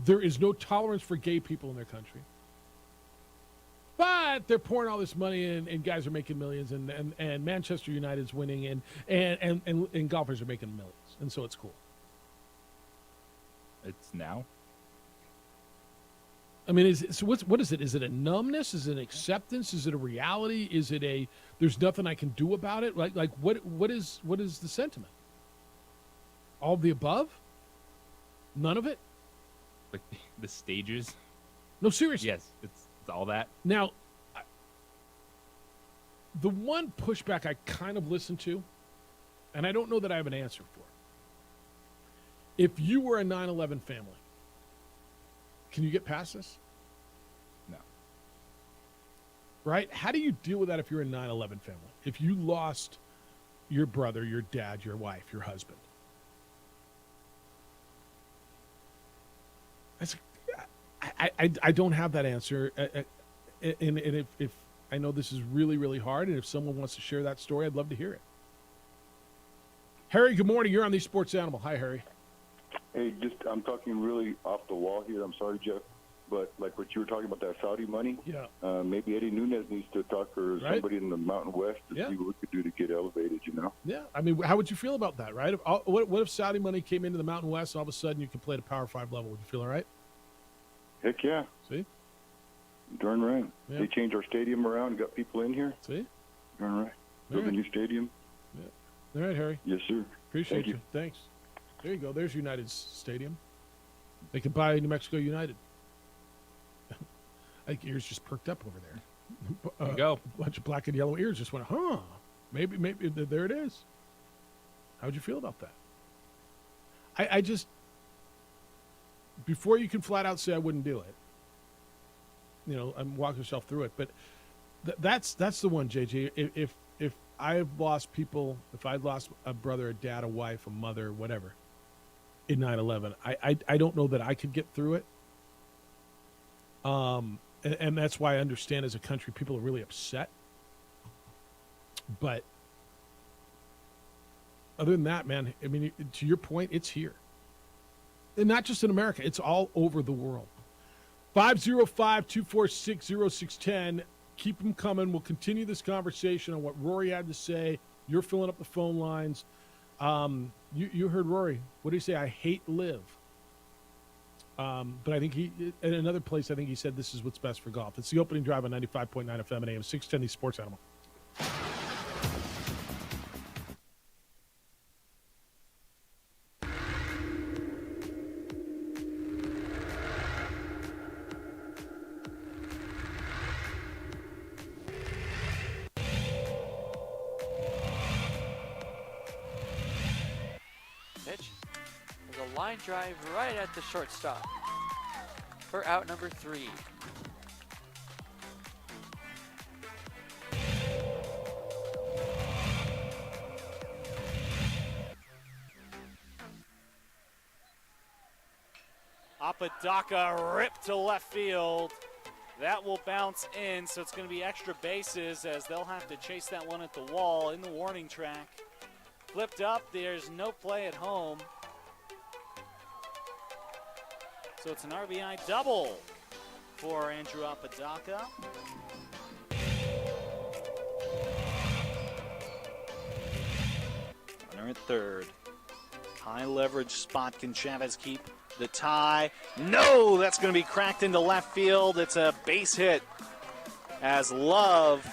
there is no tolerance for gay people in their country. But they're pouring all this money in, and guys are making millions, and Manchester United's winning, and golfers are making millions, and so it's cool. It's now. I mean, what is it? Is it a numbness? Is it an acceptance? Is it a reality? Is it a there's nothing I can do about it? Like what is the sentiment? All of the above? None of it? Like the stages? No, seriously. Yes, it's all that. Now, the one pushback I kind of listen to, and I don't know that I have an answer for. If you were a 9/11 family, can you get past this? No. Right? How do you deal with that if you're a 9/11 family? If you lost your brother, your dad, your wife, your husband? I don't have that answer. And if I know this is really, really hard, and if someone wants to share that story, I'd love to hear it. Harry, good morning. You're on the Sports Animal. Hi, Harry. Hey, I'm talking really off the wall here. I'm sorry, Jeff, but like what you were talking about, that Saudi money. Yeah. Maybe Eddie Nunez needs to talk or somebody in the Mountain West to see what we could do to get elevated. Yeah. I mean, how would you feel about that, right? What if Saudi money came into the Mountain West and all of a sudden you could play at a Power 5 level? Would you feel all right? Heck yeah. See? Darn right. Yeah. They changed our stadium around, got people in here. See? Darn right. Build a new stadium. Yeah. All right, Harry. Yes, sir. Appreciate you. Thanks. There you go. There's United's stadium. They could buy New Mexico United. I think ears just perked up over there. There you go. A bunch of black and yellow ears just went, huh? Maybe there it is. How'd you feel about that? I just, before you can flat out say I wouldn't do it, I'm walking yourself through it. But that's the one, JJ. If I've lost people, if I'd lost a brother, a dad, a wife, a mother, whatever, in 9/11, I don't know that I could get through it. And that's why I understand as a country people are really upset. But other than that, man, I mean, to your point, it's here. And not just in America, it's all over the world. 505-246-0610. Keep them coming. We'll continue this conversation on what Rory had to say. You're filling up the phone lines. You heard Rory. What did he say? I hate live. But I think in another place, I think he said this is what's best for golf. It's the opening drive on 95.9 FM and AM 610, the Sports Animal. Line drive right at the shortstop for out number 3. Apodaca ripped to left field. That will bounce in, so it's going to be extra bases as they'll have to chase that one at the wall in the warning track. Flipped up, there's no play at home. So it's an RBI double for Andrew Apodaca. Runner at third. High leverage spot. Can Chavez keep the tie? No, that's going to be cracked into left field. It's a base hit as Love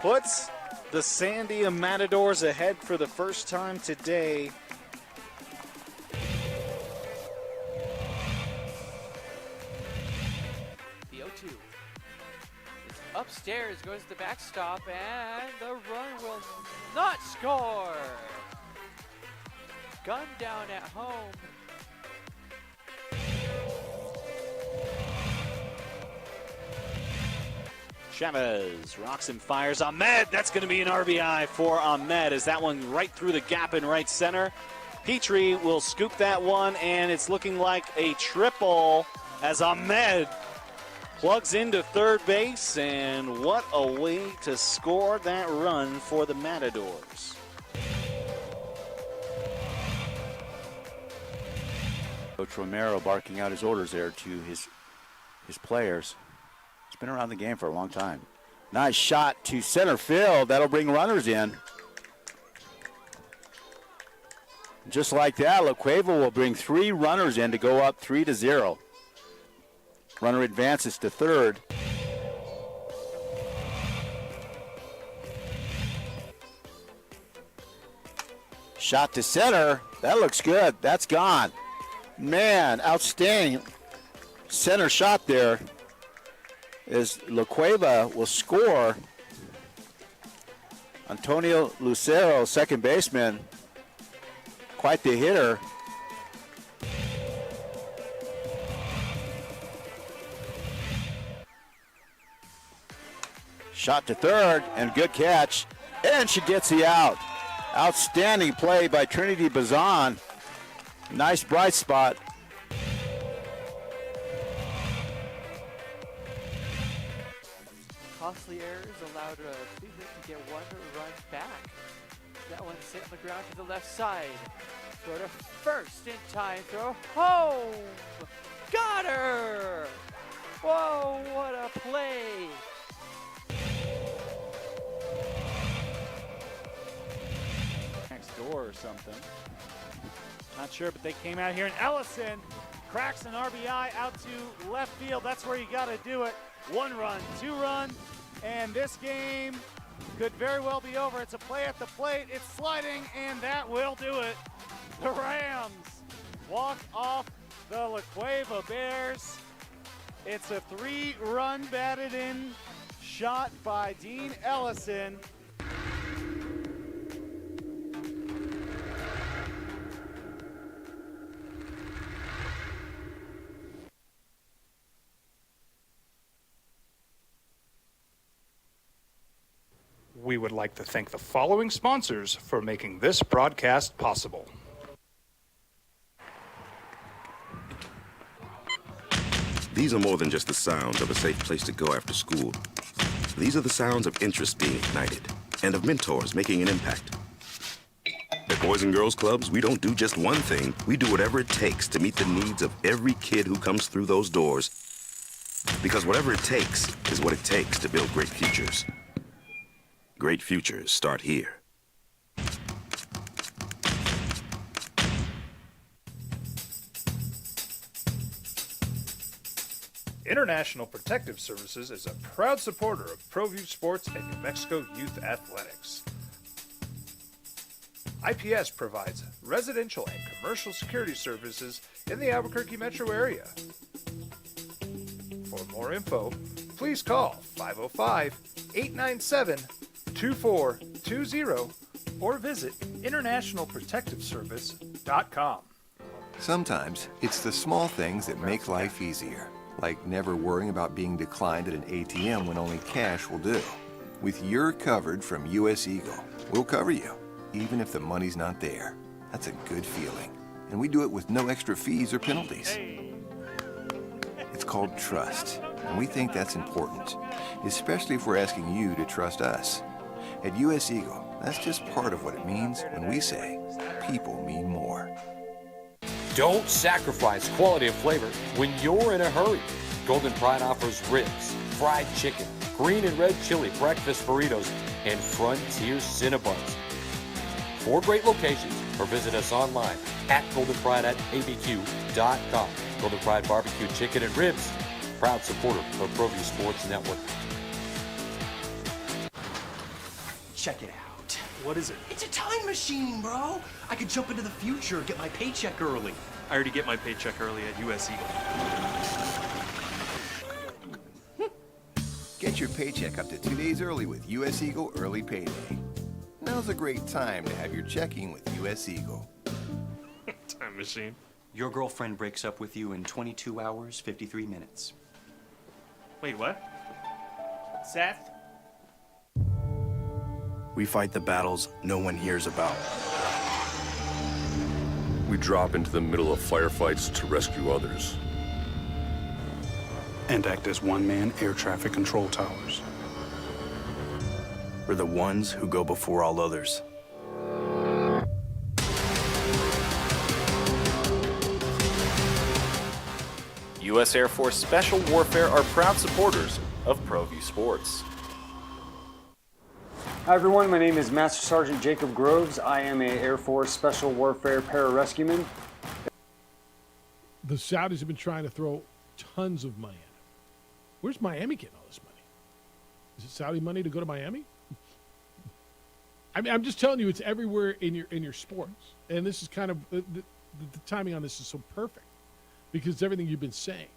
puts the Sandia Matadors ahead for the first time today. Upstairs goes the backstop, and the run will not score. Gun down at home. Chavez rocks and fires. Ahmed, that's going to be an RBI for Ahmed as that one right through the gap in right center. Petrie will scoop that one, and it's looking like a triple as Ahmed plugs into third base, and what a way to score that run for the Matadors. Coach Romero barking out his orders there to his players. He's been around the game for a long time. Nice shot to center field. That'll bring runners in. Just like that, La Cueva will bring 3 runners in to go up 3-0. Runner advances to third. Shot to center. That looks good. That's gone. Man, outstanding center shot there. As La Cueva will score. Antonio Lucero, second baseman, quite the hitter. Shot to third, and good catch, and she gets the out. Outstanding play by Trinity Bazan. Nice bright spot. Costly errors allowed Cleveland to get one run back. That one sent on the ground to the left side. Throw to first in time. Throw home. Got her. Whoa, what a play. Next door or something. Not sure, but they came out here, and Ellison cracks an RBI out to left field. That's where you got to do it. 1 run, 2 run, and this game could very well be over. It's a play at the plate. It's sliding, and that will do it. The Rams walk off the La Cueva Bears. It's a 3-run batted in shot by Dean Ellison. We would like to thank the following sponsors for making this broadcast possible. These are more than just the sounds of a safe place to go after school. These are the sounds of interest being ignited and of mentors making an impact. At Boys and Girls Clubs, we don't do just one thing. We do whatever it takes to meet the needs of every kid who comes through those doors. Because whatever it takes is what it takes to build great futures. Great futures start here. International Protective Services is a proud supporter of ProView Sports and New Mexico Youth Athletics. IPS provides residential and commercial security services in the Albuquerque metro area. For more info, please call 505-897-2420 or visit internationalprotectiveservice.com. Sometimes it's the small things that make life easier, like never worrying about being declined at an ATM when only cash will do. With your covered from US Eagle, we'll cover you, even if the money's not there. That's a good feeling. And we do it with no extra fees or penalties. It's called trust, and we think that's important, especially if we're asking you to trust us. At US Eagle, that's just part of what it means when we say people mean more. Don't sacrifice quality and flavor when you're in a hurry. Golden Pride offers ribs, fried chicken, green and red chili breakfast burritos, and Frontier Cinnabons. 4 great locations, or visit us online at goldenpride@abq.com. Golden Pride Barbecue Chicken and Ribs, proud supporter of ProView Sports Network. Check it out. What is it? It's a time machine, bro. I could jump into the future, get my paycheck early. I already get my paycheck early at US Eagle. Get your paycheck up to 2 days early with US Eagle Early Payday. Now's a great time to have your checking with US Eagle. Time machine. Your girlfriend breaks up with you in 22 hours, 53 minutes. Wait, what? Seth? We fight the battles no one hears about. We drop into the middle of firefights to rescue others. And act as one-man air traffic control towers. We're the ones who go before all others. U.S. Air Force Special Warfare are proud supporters of ProView Sports. Hi everyone, my name is Master Sergeant Jacob Groves. I am a Air Force Special Warfare pararescueman. The Saudis have been trying to throw tons of money at it. Where's Miami getting all this money? Is it Saudi money to go to Miami? I mean, I'm just telling you, it's everywhere in your sports, and this is kind of the timing on this is so perfect because everything you've been saying.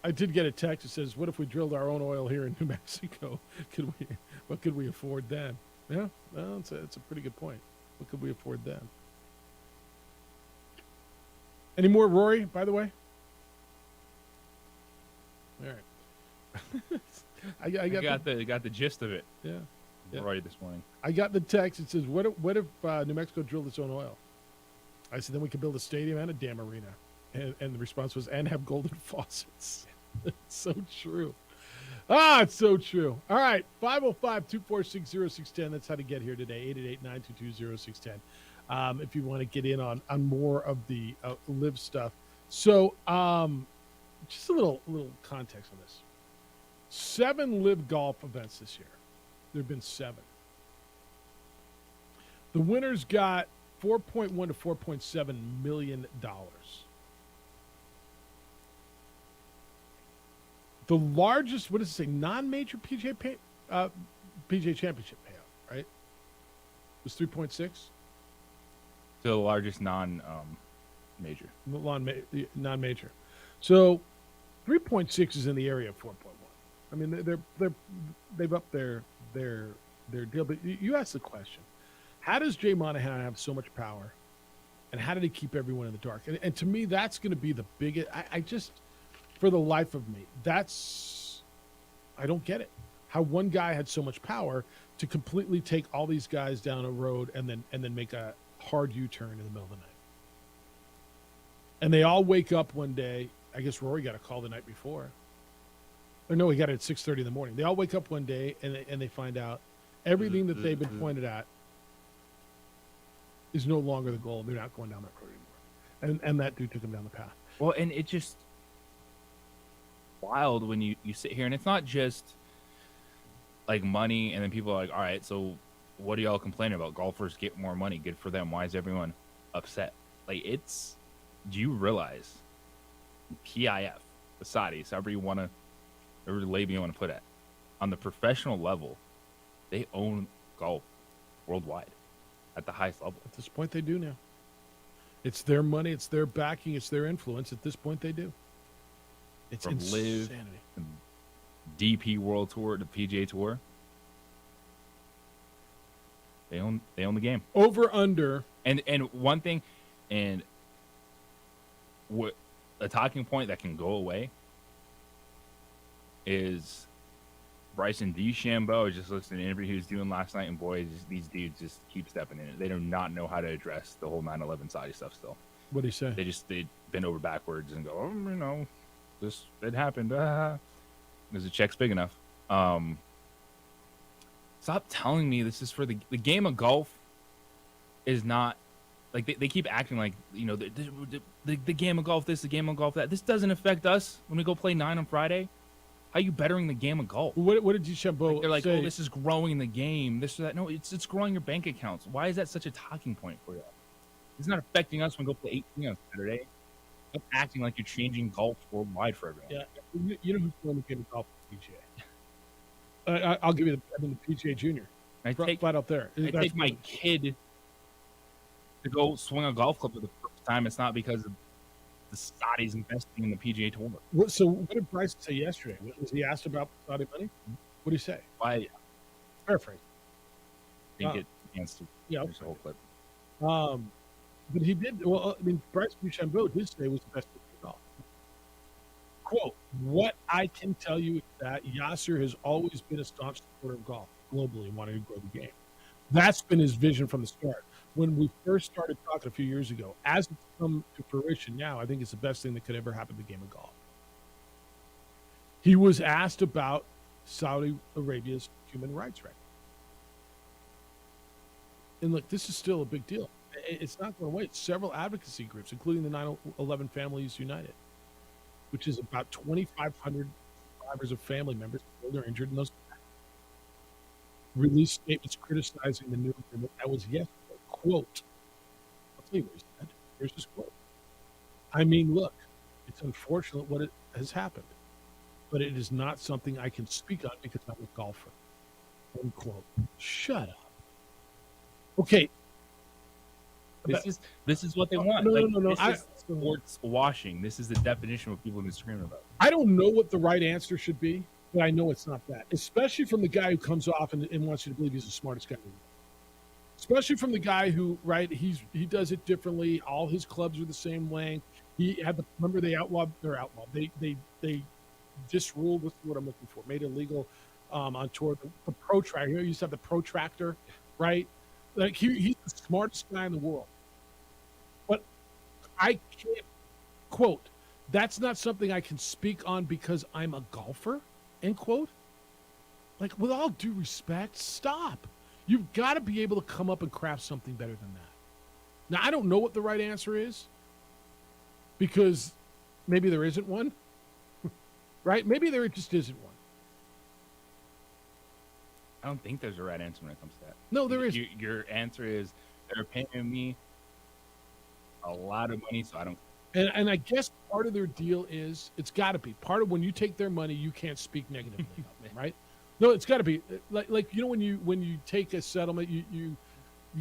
I did get a text that says, "What if we drilled our own oil here in New Mexico? What could we afford then?" Yeah, well, it's a pretty good point. What could we afford then? Any more, Rory? By the way. All right. I got the gist of it. Yeah. Rory this morning. I got the text. It says, "What if New Mexico drilled its own oil?" I said, "Then we could build a stadium and a damn arena." And the response was, "And have golden faucets." It's so true. It's so true. All right, 505-246-0610. That's how to get here today, 888-922-0610. If you want to get in on more of the live stuff. So just a little context on this. 7 live golf events this year. There have been 7. The winners got $4.1 to $4.7 million. The largest, what does it say, non-major PGA Championship payout, right? Was 3.6. So the largest non-major. Non-major. So 3.6 is in the area of 4.1. I mean, they've upped their deal. But you asked the question: how does Jay Monahan have so much power, and how did he keep everyone in the dark? And to me, that's going to be the biggest. I just, for the life of me, I don't get it. How one guy had so much power to completely take all these guys down a road and then make a hard U-turn in the middle of the night. And they all wake up one day. I guess Rory got a call the night before. Or no, he got it at 6:30 in the morning. They all wake up one day and they find out everything that they've been pointed at is no longer the goal. They're not going down that road anymore. And that dude took them down the path. Well, and it just wild when you sit here, and it's not just like money, and then people are like, all right, so what are y'all complaining about? Golfers get more money. Good for them. Why is everyone upset? Like, do you realize PIF, the Saudis, however label you want to put it, on the professional level, they own golf worldwide at the highest level. At this point, they do now. It's their money, it's their backing, it's their influence. At this point, they do. It's from insanity. Live, DP World Tour to PGA Tour. They own the game. Over under. And one thing, and what a talking point that can go away is Bryson DeChambeau. I just listened to an interview he was doing last night, and boy, these dudes just keep stepping in it. They do not know how to address the whole 9/11 Saudi stuff still. What did he say? They bend over backwards and go, it happened. Is the check's big enough? Stop telling me this is for the game of golf. Is not like they keep acting like the game of golf. This, the game of golf that. This doesn't affect us when we go play 9 on Friday. How are you bettering the game of golf? What did DeChambeau They're like, say? oh, this is growing the game. This or that. No, it's growing your bank accounts. Why is that such a talking point for you? It's not affecting us when we go play 18 on Saturday. Stop acting like you're changing golf worldwide for everyone. Yeah, you know who's growing the game of golf? PGA. I'll give you the PGA Junior. Flat out there. I take my kid to go swing a golf club for the first time. It's not because of the Saudis investing in the PGA Tour. So what did Bryson say yesterday? Was he asked about Saudi money? What did he say? Why? Paraphrase. Didn't get a chance to finish the whole clip. But he did. Well, I mean, Bryson DeChambeau did say it was the best thing for golf. Quote, what I can tell you is that Yasser has always been a staunch supporter of golf globally and wanted to grow the game. That's been his vision from the start. when we first started talking a few years ago. As it's come to fruition now, I think it's the best thing that could ever happen to the game of golf. He was asked about Saudi Arabia's human rights record. And look, this is still a big deal. It's not going away. Several advocacy groups, including the 9/11 Families United, which is about 2,500 survivors of family members killed or injured in those attacks, released statements criticizing the new agreement. That was yesterday. Quote, I'll tell you what he said. Here's his quote. I mean, look, it's unfortunate what has happened, but it is not something I can speak on because I'm a golfer. End quote. Shut up. Okay. This is what they want. No. This is sports washing. This is the definition of what people have been screaming about. I don't know what the right answer should be, but I know it's not that. Especially from the guy who comes off and wants you to believe he's the smartest guy in the world. Especially from the guy who, right, he does it differently. All his clubs are the same length. He had remember they outlawed. They disruled. What's the word I'm looking for? Made illegal on tour the protractor. You used to have the protractor, right? Like he's the smartest guy in the world. But I can't quote. That's not something I can speak on because I'm a golfer. End quote. Like, with all due respect, stop. You've got to be able to come up and craft something better than that. Now, I don't know what the right answer is because maybe there isn't one, right? Maybe there just isn't one. I don't think there's a right answer when it comes to that. No, there isn't. Your answer is they're paying me a lot of money, so I don't. And I guess part of their deal is it's got to be part of when you take their money, you can't speak negatively of them, right? No, it's got to be like you know when you take a settlement, you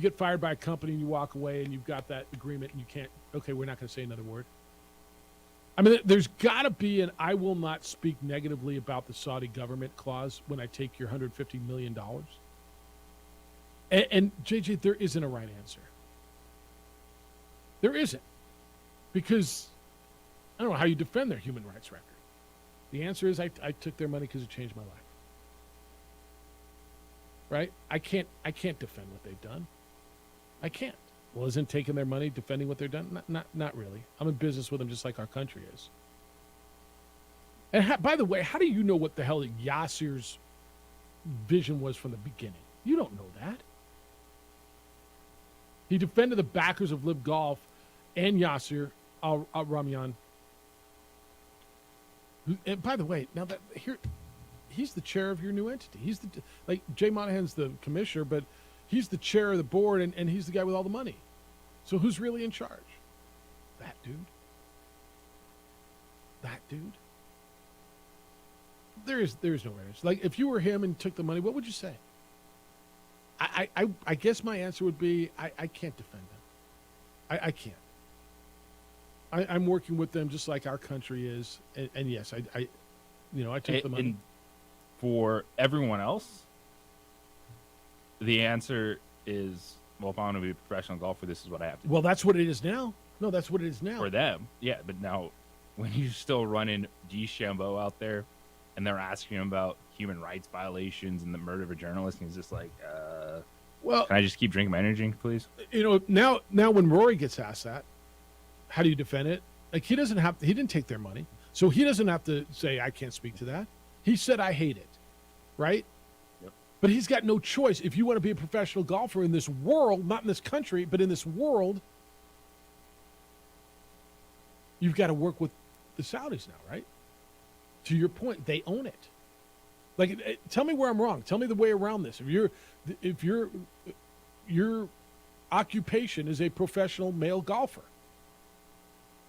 get fired by a company and you walk away and you've got that agreement and you can't. Okay, we're not going to say another word. I mean, there's got to be an I will not speak negatively about the Saudi government clause when I take your $150 million. And JJ, there isn't a right answer. There isn't. Because I don't know how you defend their human rights record. The answer is I took their money because it changed my life. Right? I can't defend what they've done. I can't. Well, isn't taking their money defending what they've done? Not really. I'm in business with them just like our country is. And by the way, how do you know what the hell Yasser's vision was from the beginning? You don't know that. He defended the backers of Live Golf and Yasser Al-Rumayyan. And by the way, now that here, he's the chair of your new entity. He's like Jay Monahan's the commissioner, but he's the chair of the board, and he's the guy with all the money. So who's really in charge? That dude. That dude. There is no answer. Like if you were him and took the money, what would you say? I guess my answer would be I can't defend them. I can't. I'm working with them just like our country is, and yes, I took the money. And for everyone else, the answer is, well, if I want to be a professional golfer, this is what I have to do. Well, that's what it is now. No, that's what it is now. For them, yeah. But now, when you're still running DeChambeau out there, and they're asking him about human rights violations and the murder of a journalist, and he's just like, well, can I just keep drinking my energy drink, please? Now when Rory gets asked that, how do you defend it? Like he didn't take their money, so he doesn't have to say I can't speak to that. He said I hate it, right? Yep. But he's got no choice. If you want to be a professional golfer in this world, not in this country, but in this world, you've got to work with the Saudis now, right? To your point, they own it. Like, tell me where I'm wrong. Tell me the way around this. If your occupation is a professional male golfer,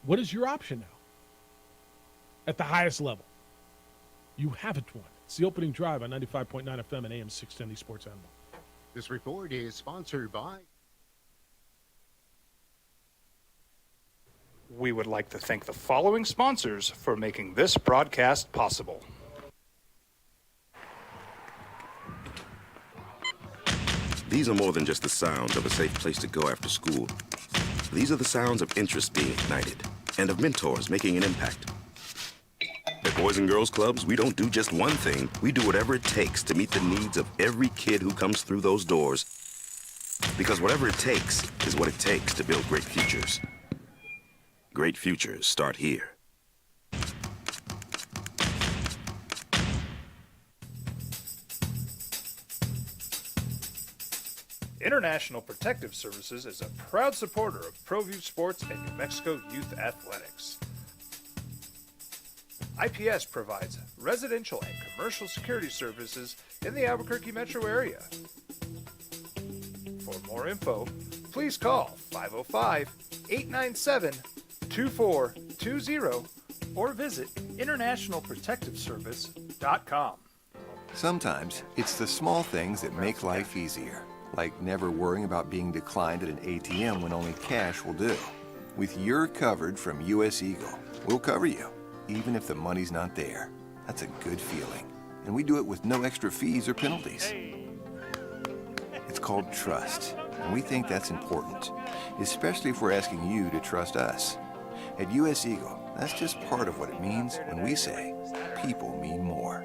what is your option now? At the highest level, you haven't won. It's the opening drive on 95.9 FM and AM 610 Sports Animal. This report is sponsored by. We would like to thank the following sponsors for making this broadcast possible. These are more than just the sounds of a safe place to go after school. These are the sounds of interest being ignited and of mentors making an impact. At Boys and Girls Clubs, we don't do just one thing. We do whatever it takes to meet the needs of every kid who comes through those doors Because whatever it takes is what it takes to build great futures. Great futures start here. International Protective Services is a proud supporter of ProView Sports and New Mexico Youth Athletics. IPS provides residential and commercial security services in the Albuquerque metro area. For more info, please call 505-897-2420 or visit internationalprotectiveservice.com. Sometimes it's the small things that make life easier, like never worrying about being declined at an ATM when only cash will do. With You're Covered from US Eagle, we'll cover you, even if the money's not there. That's a good feeling. And we do it with no extra fees or penalties. It's called trust, and we think that's important, especially if we're asking you to trust us. At US Eagle, that's just part of what it means when we say people mean more.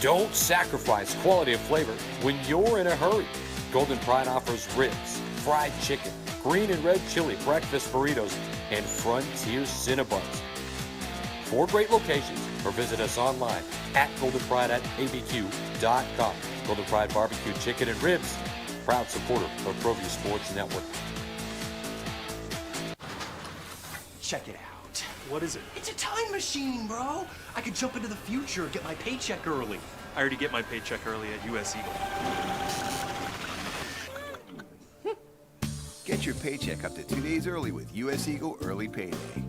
Don't sacrifice quality of flavor when you're in a hurry. Golden Pride offers ribs, fried chicken, green and red chili breakfast burritos, and Frontier Cinnabons. 4 great locations, or visit us online at goldenpride@abq.com. Golden Pride Barbecue Chicken and Ribs, proud supporter of ProView Sports Network. Check it out. What is it? It's a time machine, bro. I could jump into the future, get my paycheck early. I already get my paycheck early at US Eagle. Get your paycheck up to 2 days early with US Eagle Early Payday.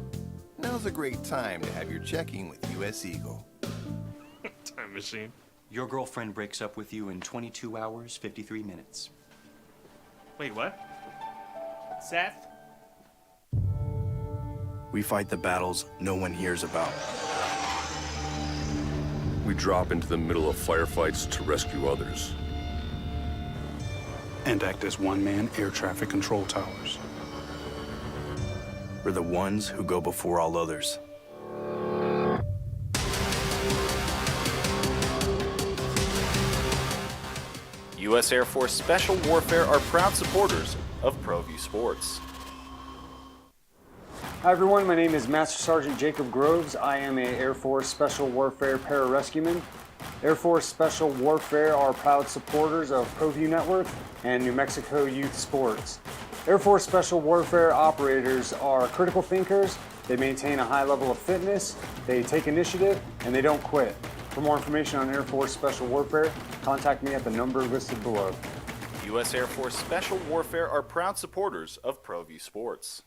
Now's a great time to have your checking with US Eagle. Time machine. Your girlfriend breaks up with you in 22 hours, 53 minutes. Wait, what? Seth? We fight the battles no one hears about. We drop into the middle of firefights to rescue others. And act as one-man air traffic control towers. We're the ones who go before all others. U.S. Air Force Special Warfare are proud supporters of ProView Sports. Hi everyone, my name is Master Sergeant Jacob Groves. I am a Air Force Special Warfare pararescueman. Air Force Special Warfare are proud supporters of ProView Network and New Mexico Youth Sports. Air Force Special Warfare operators are critical thinkers. They maintain a high level of fitness, they take initiative, and they don't quit. For more information on Air Force Special Warfare, contact me at the number listed below. U.S. Air Force Special Warfare are proud supporters of ProView Sports.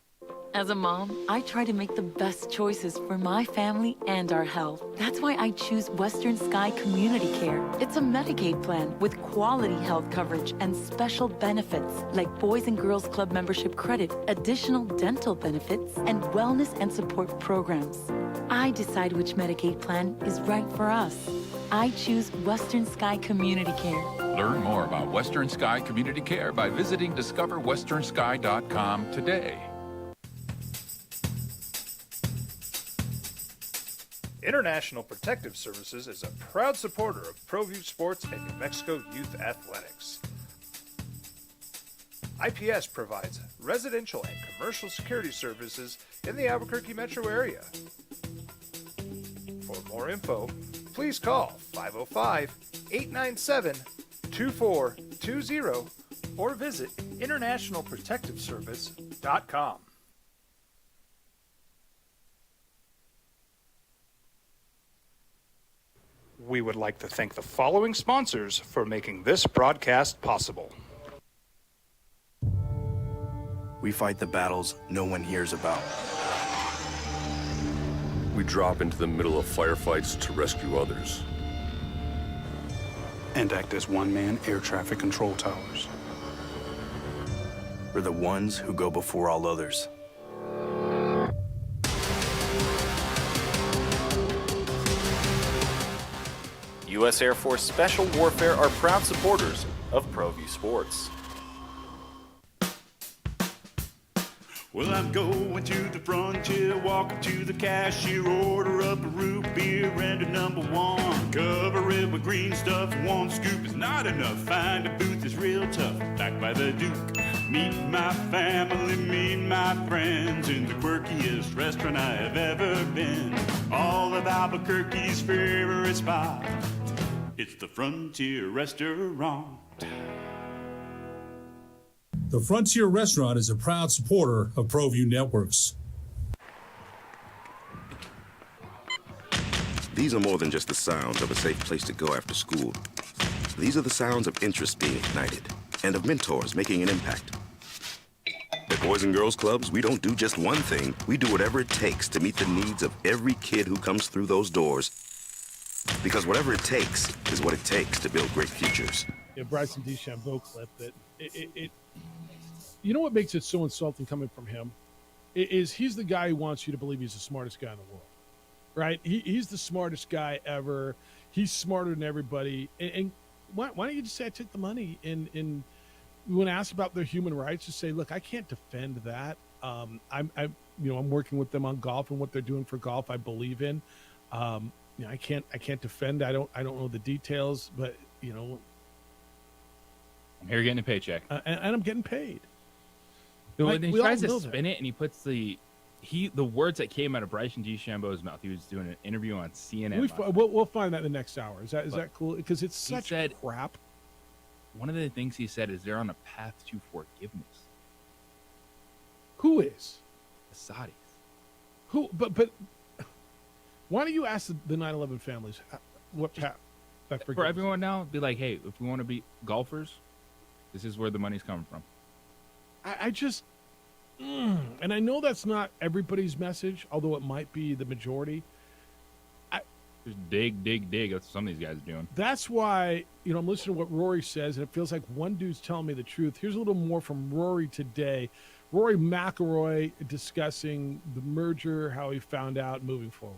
As a mom, I try to make the best choices for my family and our health. That's why I choose Western Sky Community Care. It's a Medicaid plan with quality health coverage and special benefits like Boys and Girls Club membership credit, additional dental benefits, and wellness and support programs. I decide which Medicaid plan is right for us. I choose Western Sky Community Care. Learn more about Western Sky Community Care by visiting discoverwesternsky.com today. International Protective Services is a proud supporter of ProView Sports and New Mexico Youth Athletics. IPS provides residential and commercial security services in the Albuquerque metro area. For more info, please call 505-897-2420 or visit internationalprotectiveservice.com. We would like to thank the following sponsors for making this broadcast possible. We fight the battles no one hears about. We drop into the middle of firefights to rescue others. And act as one-man air traffic control towers. We're the ones who go before all others. U.S. Air Force Special Warfare are proud supporters of ProView Sports. Well, I'm going to the frontier, walk up to the cashier, order up a root beer and a number one. Cover it with green stuff, one scoop is not enough. Find a booth is real tough, back by the Duke. Meet my family, meet my friends in the quirkiest restaurant I have ever been. All of Albuquerque's favorite spot, it's the Frontier Restaurant. The Frontier Restaurant is a proud supporter of ProView Networks. These are more than just the sounds of a safe place to go after school. These are the sounds of interest being ignited and of mentors making an impact. At Boys and Girls Clubs, we don't do just one thing. We do whatever it takes to meet the needs of every kid who comes through those doors. Because whatever it takes is what it takes to build great futures. Yeah, Bryson DeChambeau clip that you know what makes it so insulting coming from him is he's the guy who wants you to believe he's the smartest guy in the world, right? He's the smartest guy ever. He's smarter than everybody. And why don't you just say I took the money? And when asked about their human rights, just say, look, I can't defend that. I'm working with them on golf and what they're doing for golf. I believe in. I can't defend. I don't know the details, but I'm here getting a paycheck, and I'm getting paid. When he tries to spin it, and he puts the words that came out of Bryson DeChambeau's mouth. He was doing an interview on CNN. We'll find that in the next hour. Is that cool? Because it's such crap. One of the things he said is they're on a path to forgiveness. Who is? The Saudis. Who? But why don't you ask the 9/11 families what path? For everyone now, be like, hey, if we want to be golfers, this is where the money's coming from. I just, and I know that's not everybody's message, although it might be the majority. Just dig. That's what some of these guys are doing. That's why, I'm listening to what Rory says, and it feels like one dude's telling me the truth. Here's a little more from Rory today. Rory McIlroy discussing the merger, how he found out, moving forward.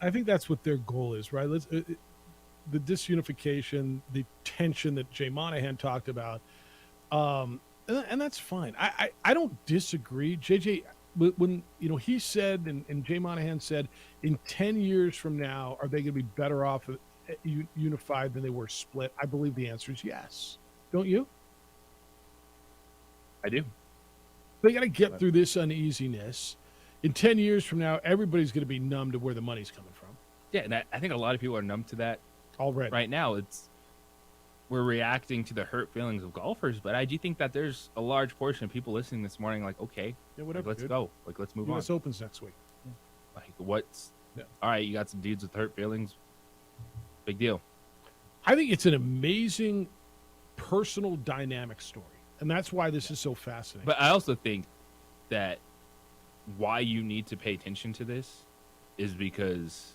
I think that's what their goal is, right? The disunification, the tension that Jay Monahan talked about, and that's fine. I don't disagree. JJ, when he said, and Jay Monahan said, in 10 years from now, are they going to be better off unified than they were split? I believe the answer is yes. Don't you? I do. They got to get through this uneasiness. In 10 years from now, everybody's going to be numb to where the money's coming from. Yeah, and I think a lot of people are numb to that already. Right now, we're reacting to the hurt feelings of golfers, but I do think that there's a large portion of people listening this morning like, okay, whatever, let's go. Let's move on. US Opens next week. Yeah. All right, you got some dudes with hurt feelings. Big deal. I think it's an amazing personal dynamic story, and that's why this is so fascinating. But I also think that why you need to pay attention to this is because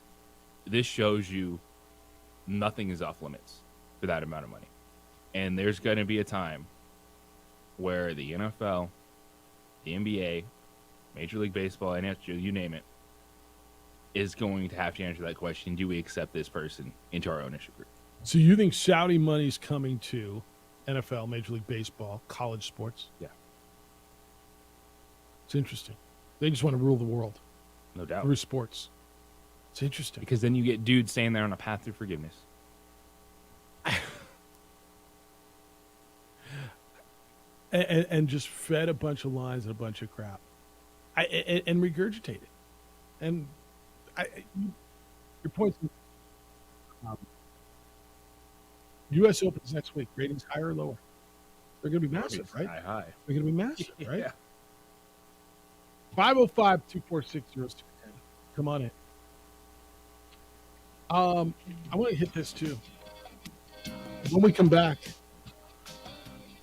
this shows you nothing is off limits for that amount of money. And there's going to be a time where the NFL, the NBA, Major League Baseball, NHL, you name it, is going to have to answer that question. Do we accept this person into our ownership group? So you think Saudi money's coming to NFL, Major League Baseball, college sports? Yeah. It's interesting. They just want to rule the world. No doubt. Through sports. It's interesting. Because then you get dudes saying they're on a path to forgiveness. and just fed a bunch of lies and a bunch of crap, and regurgitated. And your points. U.S. Opens next week. Ratings higher or lower? They're going to be massive, right? High. They're going to be massive, right? Yeah. 505-246-0210. Come on in. I want to hit this too. When we come back,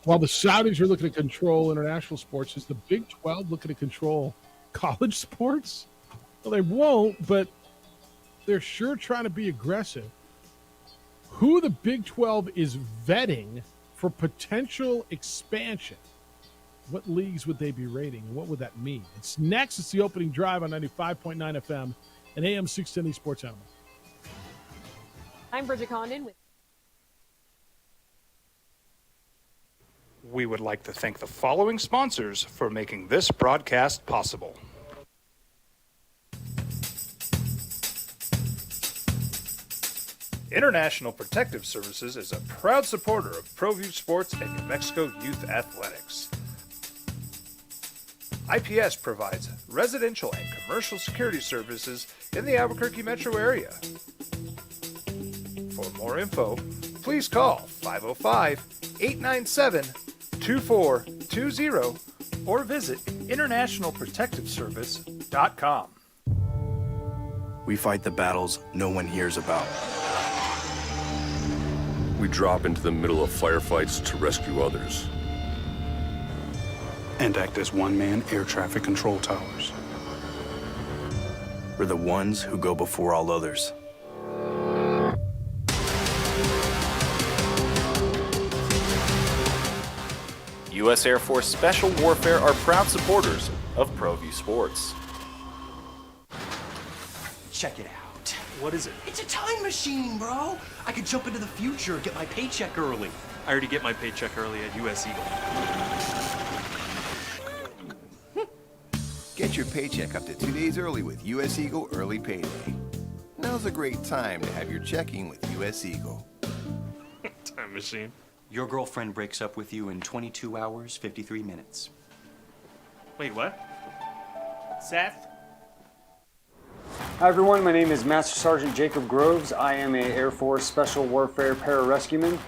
while the Saudis are looking to control international sports, is the Big 12 looking to control college sports? Well, they won't, but they're sure trying to be aggressive. Who the Big 12 is vetting for potential expansion? What leagues would they be rating, and what would that mean? It's next. It's the opening drive on 95.9 FM and AM 610 Sports Animal. I'm Bridget Condon with. We would like to thank the following sponsors for making this broadcast possible. International Protective Services is a proud supporter of ProView Sports and New Mexico Youth Athletics. IPS provides residential and commercial security services in the Albuquerque metro area. For more info, please call 505-897-2420 or visit internationalprotectiveservice.com. We fight the battles no one hears about. We drop into the middle of firefights to rescue others. And act as one-man air traffic control towers. We're the ones who go before all others. U.S. Air Force Special Warfare are proud supporters of ProView Sports. Check it out. What is it? It's a time machine, bro. I could jump into the future, get my paycheck early. I already get my paycheck early at U.S. Eagle. Get your paycheck up to 2 days early with U.S. Eagle Early Payday. Now's a great time to have your checking with U.S. Eagle. Time machine. Your girlfriend breaks up with you in 22 hours, 53 minutes. Wait, what? Seth? Hi everyone, my name is Master Sergeant Jacob Groves. I am a Air Force Special Warfare Pararescueman.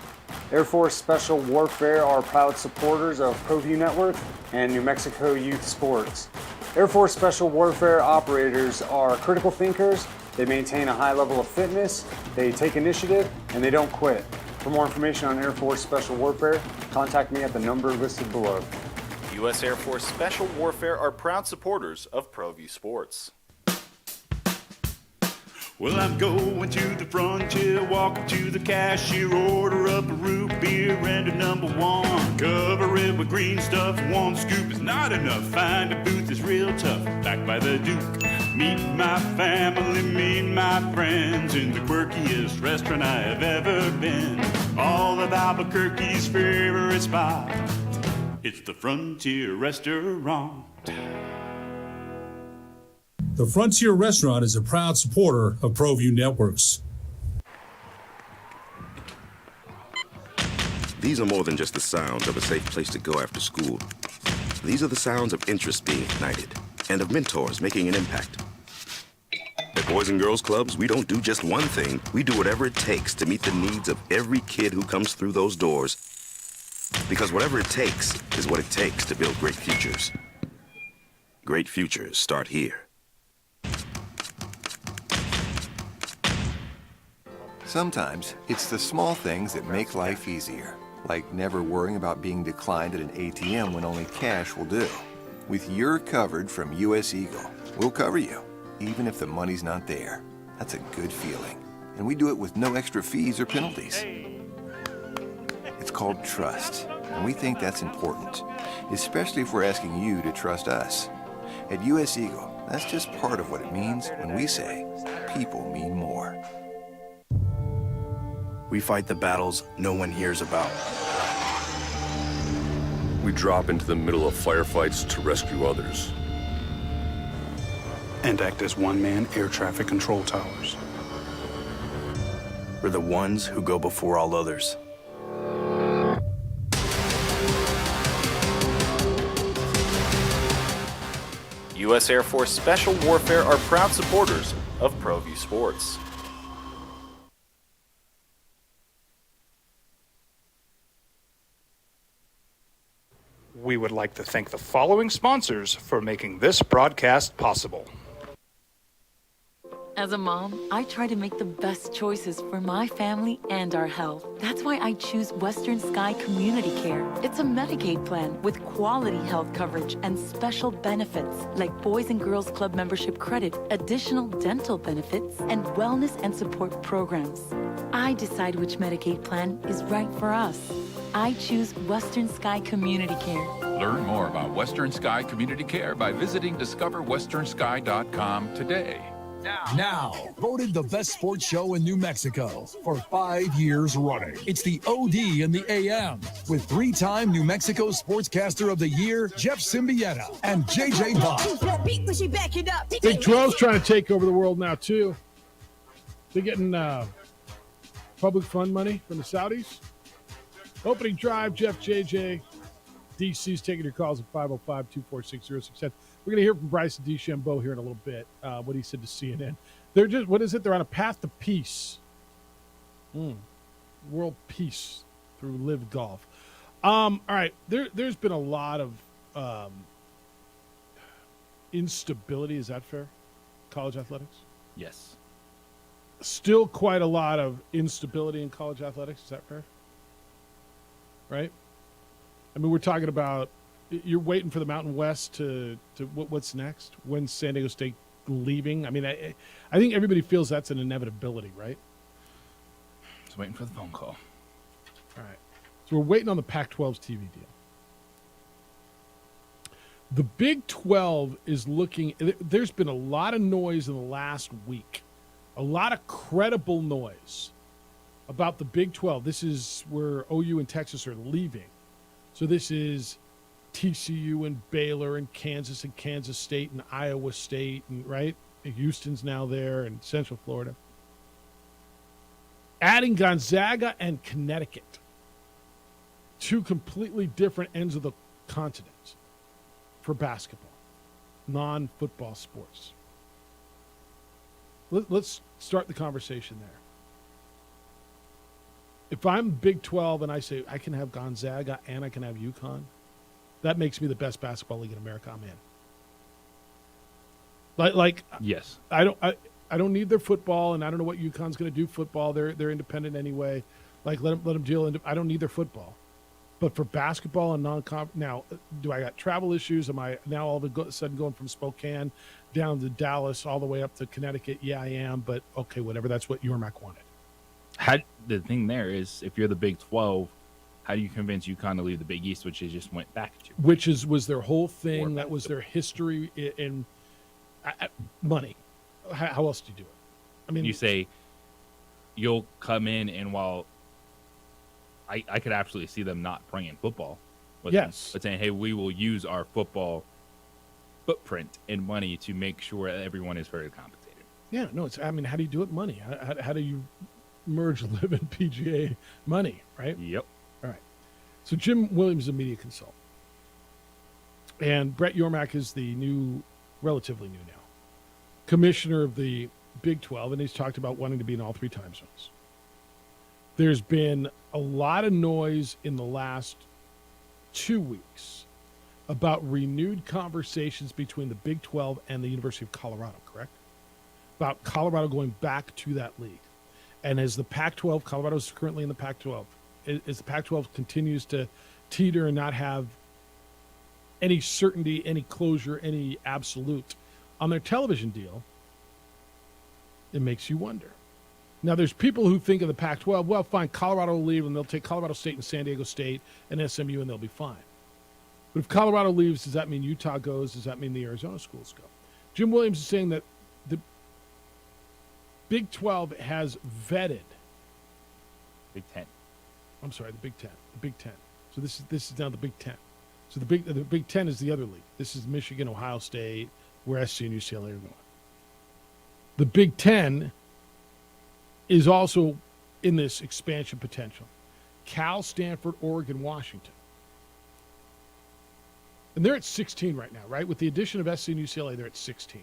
Air Force Special Warfare are proud supporters of ProView Network and New Mexico Youth Sports. Air Force Special Warfare operators are critical thinkers. They maintain a high level of fitness, they take initiative, and they don't quit. For more information on Air Force Special Warfare, contact me at the number listed below. U.S. Air Force Special Warfare are proud supporters of ProView Sports. Well, I'm going to the frontier, walk up to the cashier, order up a root beer and a number one. Cover it with green stuff, one scoop is not enough. Find a booth is real tough, back by the Duke. Meet my family, meet my friends in the quirkiest restaurant I have ever been. All of Albuquerque's favorite spot, it's the Frontier Restaurant. The Frontier Restaurant is a proud supporter of ProView Networks. These are more than just the sounds of a safe place to go after school. These are the sounds of interest being ignited and of mentors making an impact. At Boys and Girls Clubs, we don't do just one thing. We do whatever it takes to meet the needs of every kid who comes through those doors. Because whatever it takes is what it takes to build great futures. Great futures start here. Sometimes it's the small things that make life easier, like never worrying about being declined at an ATM when only cash will do. With your covered from U.S. Eagle, we'll cover you, even if the money's not there. That's a good feeling. And we do it with no extra fees or penalties. It's called trust, and we think that's important, especially if we're asking you to trust us. At U.S. Eagle, that's just part of what it means when we say people mean more. We fight the battles no one hears about. We drop into the middle of firefights to rescue others. And act as one-man air traffic control towers. We're the ones who go before all others. U.S. Air Force Special Warfare are proud supporters of ProView Sports. We would like to thank the following sponsors for making this broadcast possible. As a mom, I try to make the best choices for my family and our health. That's why I choose Western Sky Community Care. It's a Medicaid plan with quality health coverage and special benefits like Boys and Girls Club membership credit, additional dental benefits, and wellness and support programs. I decide which Medicaid plan is right for us. I choose Western Sky Community Care. Learn more about Western Sky Community Care by visiting discoverwesternsky.com today. Now, voted the best sports show in New Mexico for 5 years running. It's the OD in the AM with 3-time New Mexico Sportscaster of the Year, Jeff Symbieta and JJ Bond. Big 12's trying to take over the world now, too. They're getting public fund money from the Saudis. Opening drive, Jeff, JJ. DC's taking your calls at 505-246-0610. We're going to hear from Bryson DeChambeau here in a little bit, what he said to CNN. They're just, what is it? They're on a path to peace. World peace through Live Golf. All right, there's been a lot of instability. Is that fair? College athletics? Yes. Still quite a lot of instability in college athletics. Is that fair? Right? I mean, we're talking about you're waiting for the Mountain West to what's next? When's San Diego State leaving? I mean, I think everybody feels that's an inevitability, right? Just waiting for the phone call. All right. So we're waiting on the Pac-12's TV deal. The Big 12 is looking – there's been a lot of noise in the last week, a lot of credible noise about the Big 12. This is where OU and Texas are leaving. So this is TCU and Baylor and Kansas State and Iowa State, and right? Houston's now there and Central Florida. Adding Gonzaga and Connecticut. Two completely different ends of the continent for basketball, non-football sports. Let's start the conversation there. If I'm Big 12 and I say I can have Gonzaga and I can have UConn, that makes me the best basketball league in America. I'm in. Like yes, I don't need their football, and I don't know what UConn's going to do football. They're independent anyway. Like let them deal. I don't need their football, but for basketball and non-conference, now do I got travel issues? Am I now all of a sudden going from Spokane down to Dallas all the way up to Connecticut? Yeah, I am. But okay, whatever. That's what Yormark wanted. The thing there is, if you're the Big 12, how do you convince UConn to leave the Big East, which they just went back to? Which was their whole thing. That was their history in money. How else do you do it? I mean, you say you'll come in, and while I could absolutely see them not bringing football with them, but saying, hey, we will use our football footprint and money to make sure that everyone is very compensated. Yeah, no, it's. I mean, how do you do it? Money. How do you merge Live and PGA money? Right. Yep. All right. So Jim Williams is a media consultant, and Brett Yormark is the relatively new now, commissioner of the Big 12, and he's talked about wanting to be in all three time zones. There's been a lot of noise in the last 2 weeks about renewed conversations between the Big 12 and the University of Colorado, correct? About Colorado going back to that league. And as the Pac-12, Colorado is currently in the Pac-12, as the Pac-12 continues to teeter and not have any certainty, any closure, any absolute on their television deal, it makes you wonder. Now, there's people who think of the Pac-12, well, fine, Colorado will leave, and they'll take Colorado State and San Diego State and SMU, and they'll be fine. But if Colorado leaves, does that mean Utah goes? Does that mean the Arizona schools go? Jim Williams is saying that the Big 12 has vetted. Big 10. I'm sorry, the Big 10. The Big 10. So this is now the Big 10. So the Big 10 is the other league. This is Michigan, Ohio State, where SC and UCLA are going. The Big 10 is also in this expansion potential. Cal, Stanford, Oregon, Washington. And they're at 16 right now, right? With the addition of SC and UCLA, they're at 16.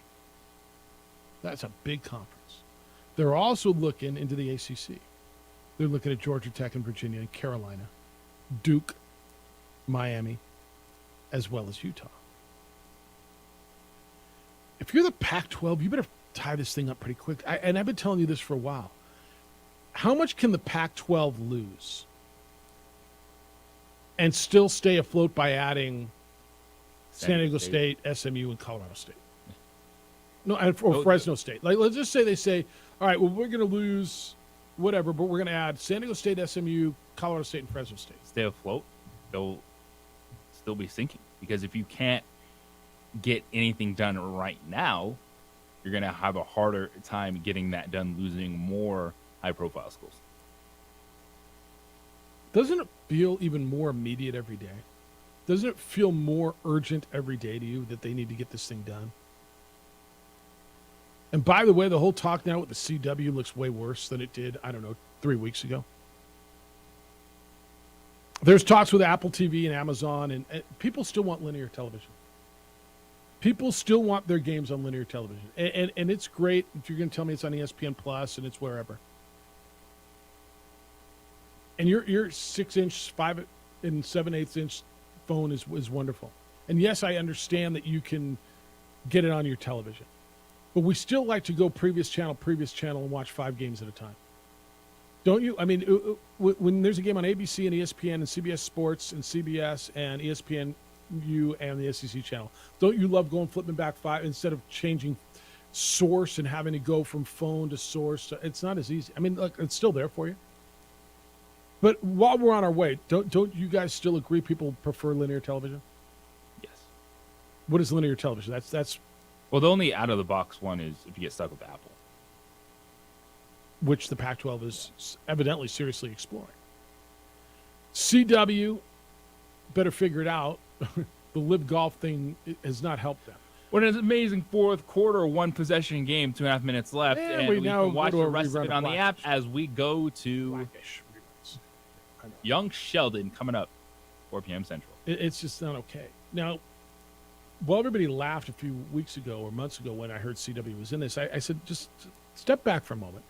That's a big conference. They're also looking into the ACC. They're looking at Georgia Tech and Virginia and Carolina, Duke, Miami, as well as Utah. If you're the Pac-12, you better tie this thing up pretty quick. And I've been telling you this for a while. How much can the Pac-12 lose and still stay afloat by adding San Diego State, SMU, and Colorado State? No, or Fresno State. Like, let's just say they say, all right, well, we're going to lose whatever, but we're going to add San Diego State, SMU, Colorado State, and Fresno State. Stay afloat. They'll still be sinking, because if you can't get anything done right now, you're going to have a harder time getting that done, losing more high-profile schools. Doesn't it feel even more immediate every day? Doesn't it feel more urgent every day to you that they need to get this thing done? And by the way, the whole talk now with the CW looks way worse than it did, 3 weeks ago. There's talks with Apple TV and Amazon, and people still want linear television. People still want their games on linear television. And it's great if you're going to tell me it's on ESPN Plus and it's wherever. And your 6-inch, 5 and 7/8 inch phone is wonderful. And yes, I understand that you can get it on your television. But we still like to go previous channel, and watch 5 games at a time. Don't you? I mean, when there's a game on ABC and ESPN and CBS Sports and CBS and ESPNU and the SEC channel, don't you love flipping back 5 instead of changing source and having to go from phone to source? It's not as easy. I mean, look, it's still there for you. But while we're on our way, don't you guys still agree people prefer linear television? Yes. What is linear television? That's Well, the only out-of-the-box one is if you get stuck with Apple, which the Pac-12 is evidently seriously exploring. CW better figure it out. The Live Golf thing has not helped them. What an amazing fourth quarter, 1-possession game, 2.5 minutes left, and we can watch the rest of it on the app as we go to Young Sheldon coming up, 4 p.m. Central. It's just not okay. Now, well, everybody laughed a few weeks ago or months ago when I heard CW was in this. I said, just step back for a moment.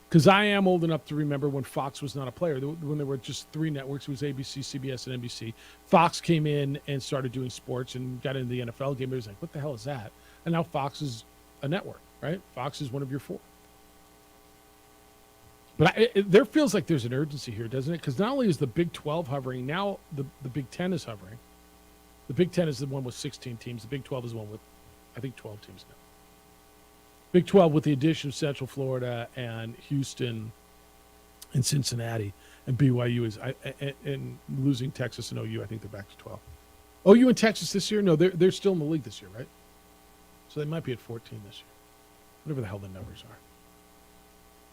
Because I am old enough to remember when Fox was not a player. When there were just 3 networks, it was ABC, CBS, and NBC. Fox came in and started doing sports and got into the NFL game. It was like, what the hell is that? And now Fox is a network, right? Fox is one of your 4. But there feels like there's an urgency here, doesn't it? Because not only is the Big 12 hovering, now the Big 10 is hovering. The Big 10 is the one with 16 teams. The Big 12 is the one with, I think, 12 teams now. Big 12 with the addition of Central Florida and Houston and Cincinnati and BYU is and losing Texas and OU. I think they're back to 12. OU and Texas this year? No, they're still in the league this year, right? So they might be at 14 this year. Whatever the hell the numbers are.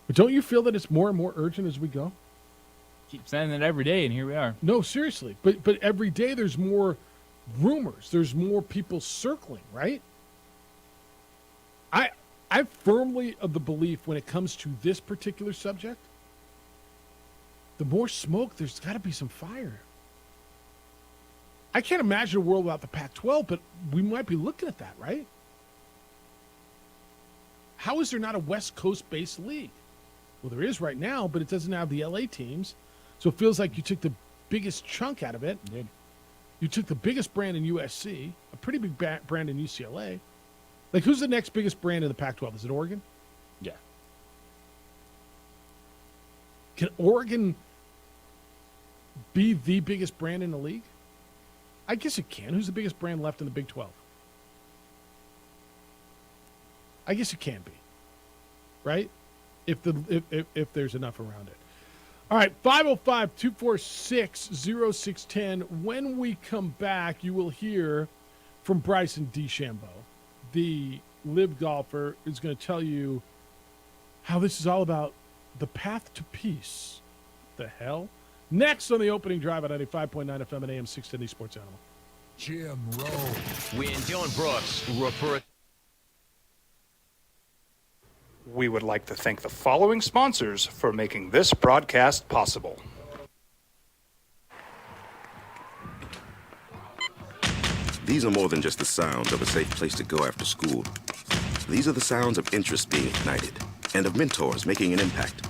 But don't you feel that it's more and more urgent as we go? Keep saying that every day, and here we are. No, seriously. But every day there's more rumors. There's more people circling, right? I'm firmly of the belief when it comes to this particular subject, the more smoke, there's got to be some fire. I can't imagine a world without the Pac-12, but we might be looking at that, right? How is there not a West Coast-based league? Well, there is right now, but it doesn't have the LA teams, so it feels like you took the biggest chunk out of it. You did. You took the biggest brand in USC, a pretty big brand in UCLA. Like, who's the next biggest brand in the Pac-12? Is it Oregon? Yeah. Can Oregon be the biggest brand in the league? I guess it can. Who's the biggest brand left in the Big 12? I guess it can be, right? If there's enough around it. All right, 505-246-0610. When we come back, you will hear from Bryson DeChambeau. The Live golfer is going to tell you how this is all about the path to peace. The hell? Next on the opening drive at 95.9 FM and AM 610 Sports Animal. Jim Rowe. When Dylan Brooks referred. We would like to thank the following sponsors for making this broadcast possible. These are more than just the sounds of a safe place to go after school. These are the sounds of interest being ignited and of mentors making an impact.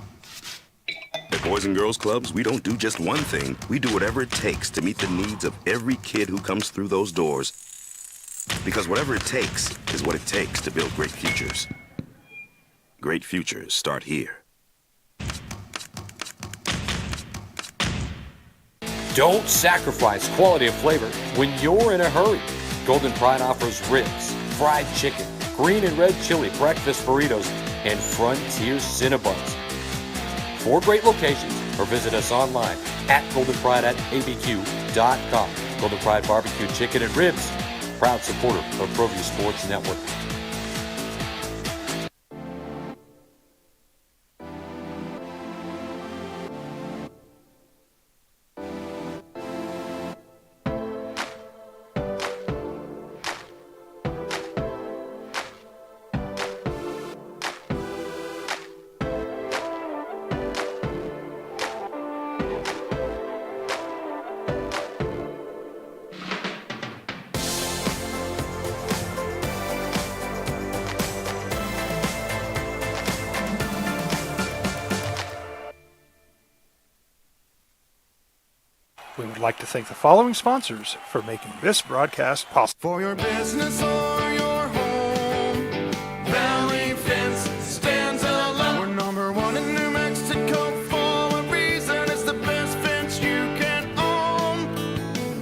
At Boys and Girls Clubs, we don't do just one thing. We do whatever it takes to meet the needs of every kid who comes through those doors. Because whatever it takes is what it takes to build great futures. Great futures start here. Don't sacrifice quality of flavor when you're in a hurry. Golden Pride offers ribs, fried chicken, green and red chili breakfast burritos, and Frontier Cinnabons. 4 great locations, or visit us online at goldenpride@abq.com. Golden Pride Barbecue Chicken and Ribs, proud supporter of ProView Sports Network. We would like to thank the following sponsors for making this broadcast possible. For your business or your home, Valley Fence stands alone. We're #1 in New Mexico for a reason. It's the best fence you can own.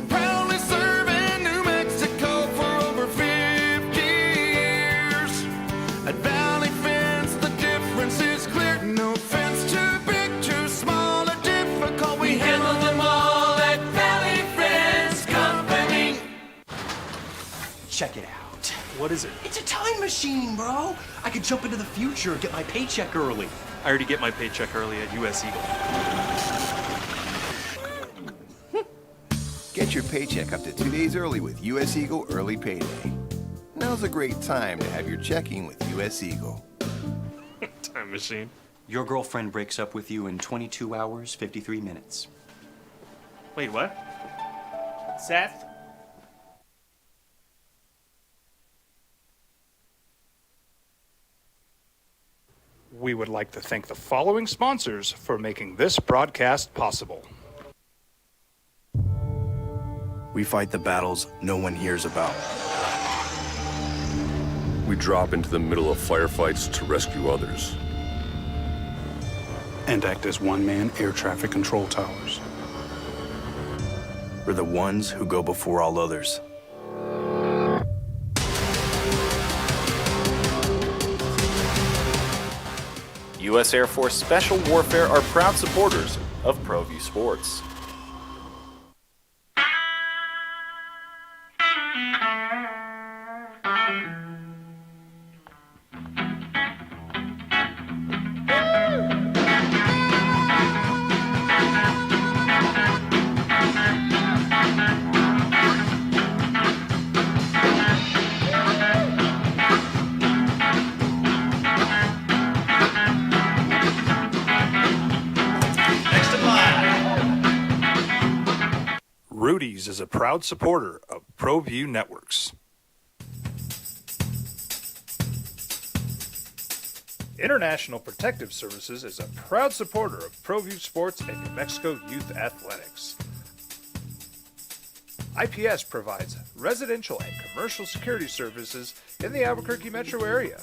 Proudly serving New Mexico for over 50 years. At Valley Fence, the difference is clear. No fence too big, too small, or difficult. We handle them all. Check it out. What is it? It's a time machine, bro. I could jump into the future, get my paycheck early. I already get my paycheck early at US Eagle. Get your paycheck up to 2 days early with US Eagle Early Payday. Now's a great time to have your checking with US Eagle. Time machine. Your girlfriend breaks up with you in 22 hours, 53 minutes. Wait, what? Seth? We would like to thank the following sponsors for making this broadcast possible. We fight the battles no one hears about. We drop into the middle of firefights to rescue others. And act as one-man air traffic control towers. We're the ones who go before all others. U.S. Air Force Special Warfare are proud supporters of ProView Sports. Rudy's is a proud supporter of ProView Networks. International Protective Services is a proud supporter of ProView Sports and New Mexico Youth Athletics. IPS provides residential and commercial security services in the Albuquerque metro area.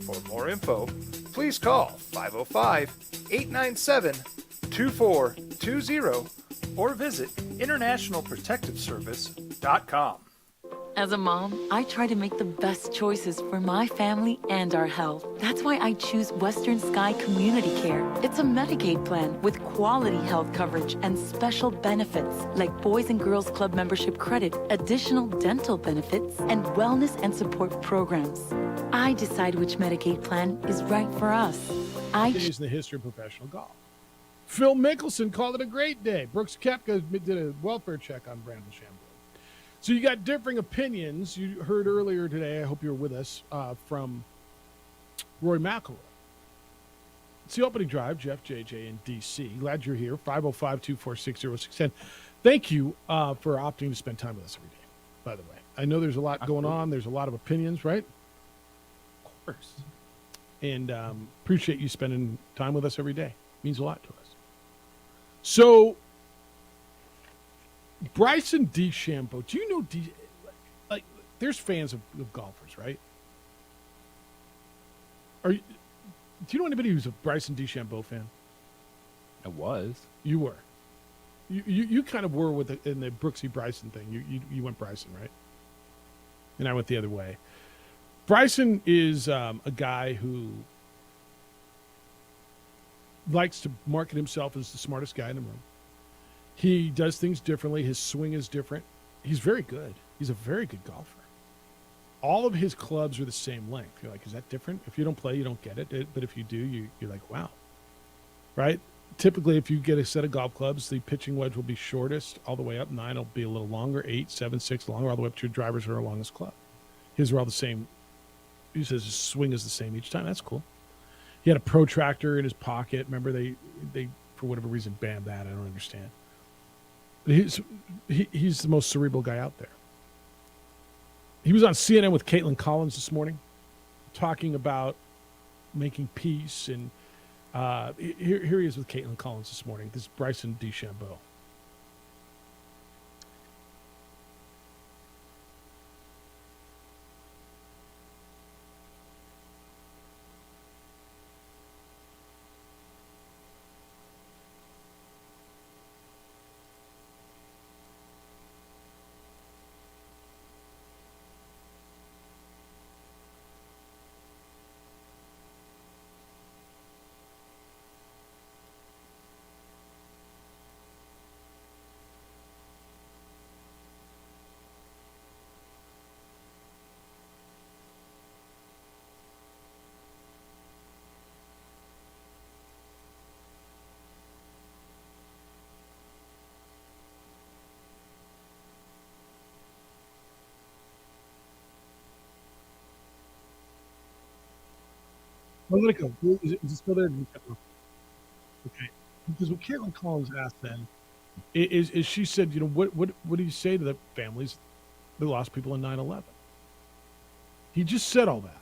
For more info, please call 505-897-2420 or visit internationalprotectiveservice.com. As a mom, I try to make the best choices for my family and our health. That's why I choose Western Sky Community Care. It's a Medicaid plan with quality health coverage and special benefits like Boys and Girls Club membership credit, additional dental benefits, and wellness and support programs. I decide which Medicaid plan is right for us. Days in the history of professional golf. Phil Mickelson called it a great day. Brooks Koepka did a welfare check on Brandon Chamblee. So you got differing opinions. You heard earlier today, I hope you were with us, from Rory McIlroy. It's the opening drive, Jeff, JJ, and DC. Glad you're here. 505-246-0610. Thank you for opting to spend time with us every day, by the way. I know there's a lot going on. There's a lot of opinions, right? Of course. And appreciate you spending time with us every day. Means a lot to us. So, Bryson DeChambeau, do you know, like, there's fans of golfers, right? Do you know anybody who's a Bryson DeChambeau fan? I was. You were. You kind of were in the Brooksy Bryson thing. You went Bryson, right? And I went the other way. Bryson is a guy who likes to market himself as the smartest guy in the room. He does things differently. His swing is different. He's very good. He's a very good golfer. All of his clubs are the same length. You're like, is that different? If you don't play, you don't get it. But if you do, you're like, wow. Right? Typically, if you get a set of golf clubs, the pitching wedge will be shortest all the way up. 9 will be a little longer. 8, 7, 6 longer, all the way up to your drivers are along his club. His are all the same. He says his swing is the same each time. That's cool. He had a protractor in his pocket. Remember, they for whatever reason banned that. I don't understand. But he's the most cerebral guy out there. He was on CNN with Caitlin Collins this morning, talking about making peace. And here he is with Caitlin Collins this morning. This is Bryson DeChambeau. Well, let it go. Is it still there? Okay. Because what Caitlin Collins asked then is she said, what do you say to the families that lost people in 9/11? He just said all that.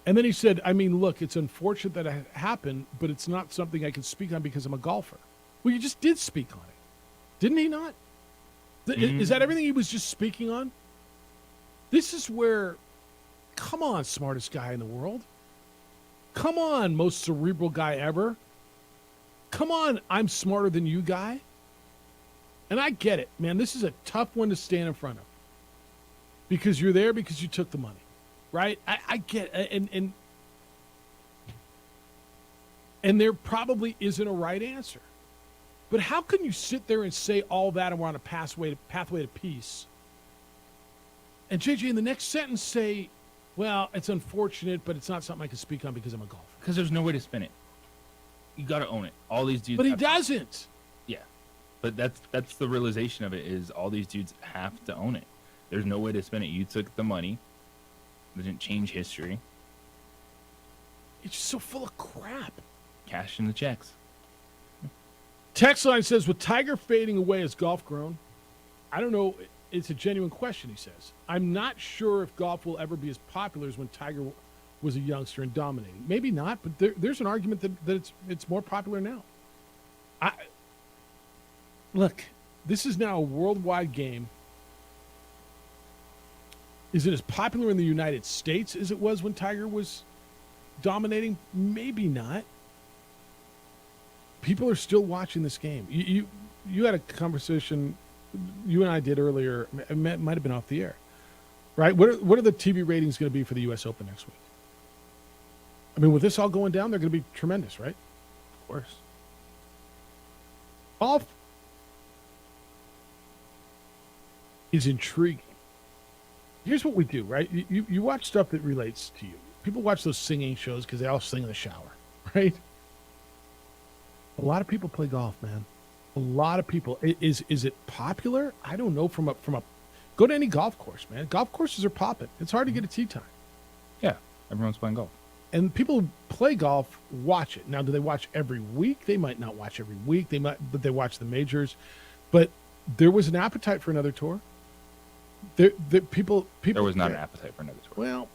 And then he said, I mean, look, it's unfortunate that it happened, but it's not something I can speak on because I'm a golfer. Well, you just did speak on it. Didn't he not? Is that everything he was just speaking on? This is where, come on, smartest guy in the world. Come on, most cerebral guy ever. Come on, I'm smarter than you guy. And I get it, man. This is a tough one to stand in front of. Because you're there because you took the money. Right? I get it. And there probably isn't a right answer. But how can you sit there and say all that and we're on a pathway to peace? And JJ, in the next sentence say, well, it's unfortunate, but it's not something I can speak on because I'm a golfer. Because there's no way to spin it. You got to own it. All these dudes. But he doesn't. Yeah, but that's the realization of it. Is all these dudes have to own it. There's no way to spin it. You took the money. It didn't change history. It's just so full of crap. Cash in the checks. Text line says, with Tiger fading away, has golf grown? I don't know. It's a genuine question, he says. I'm not sure if golf will ever be as popular as when Tiger was a youngster and dominating. Maybe not, but there's an argument that it's more popular now. Look, this is now a worldwide game. Is it as popular in the United States as it was when Tiger was dominating? Maybe not. People are still watching this game. You had a conversation you and I did earlier. It might have been off the air, right? What are the TV ratings going to be for the U.S. Open next week? I mean, with this all going down, they're going to be tremendous, right? Of course. Golf is intriguing. Here's what we do, right? You watch stuff that relates to you. People watch those singing shows because they all sing in the shower, right? A lot of people play golf, man. A lot of people. Is it popular? I don't know. From a go to any golf course, man. Golf courses are popping. It's hard to get a tee time. Yeah, everyone's playing golf. And people who play golf watch it. Now, do they watch every week? They might not watch every week. But they watch the majors. But there was an appetite for another tour. People. There was not an appetite for another tour. Well,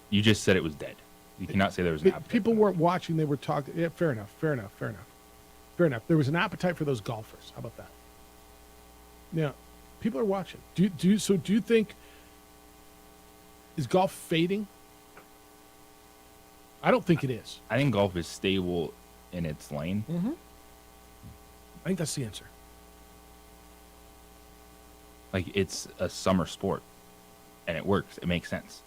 you just said it was dead. You cannot say there was an appetite. People weren't watching; they were talking. Yeah, fair enough. There was an appetite for those golfers. How about that? Yeah, people are watching. Do you think is golf fading? I don't think it is. I think golf is stable in its lane. Mm-hmm. I think that's the answer. Like, it's a summer sport, and it works. It makes sense.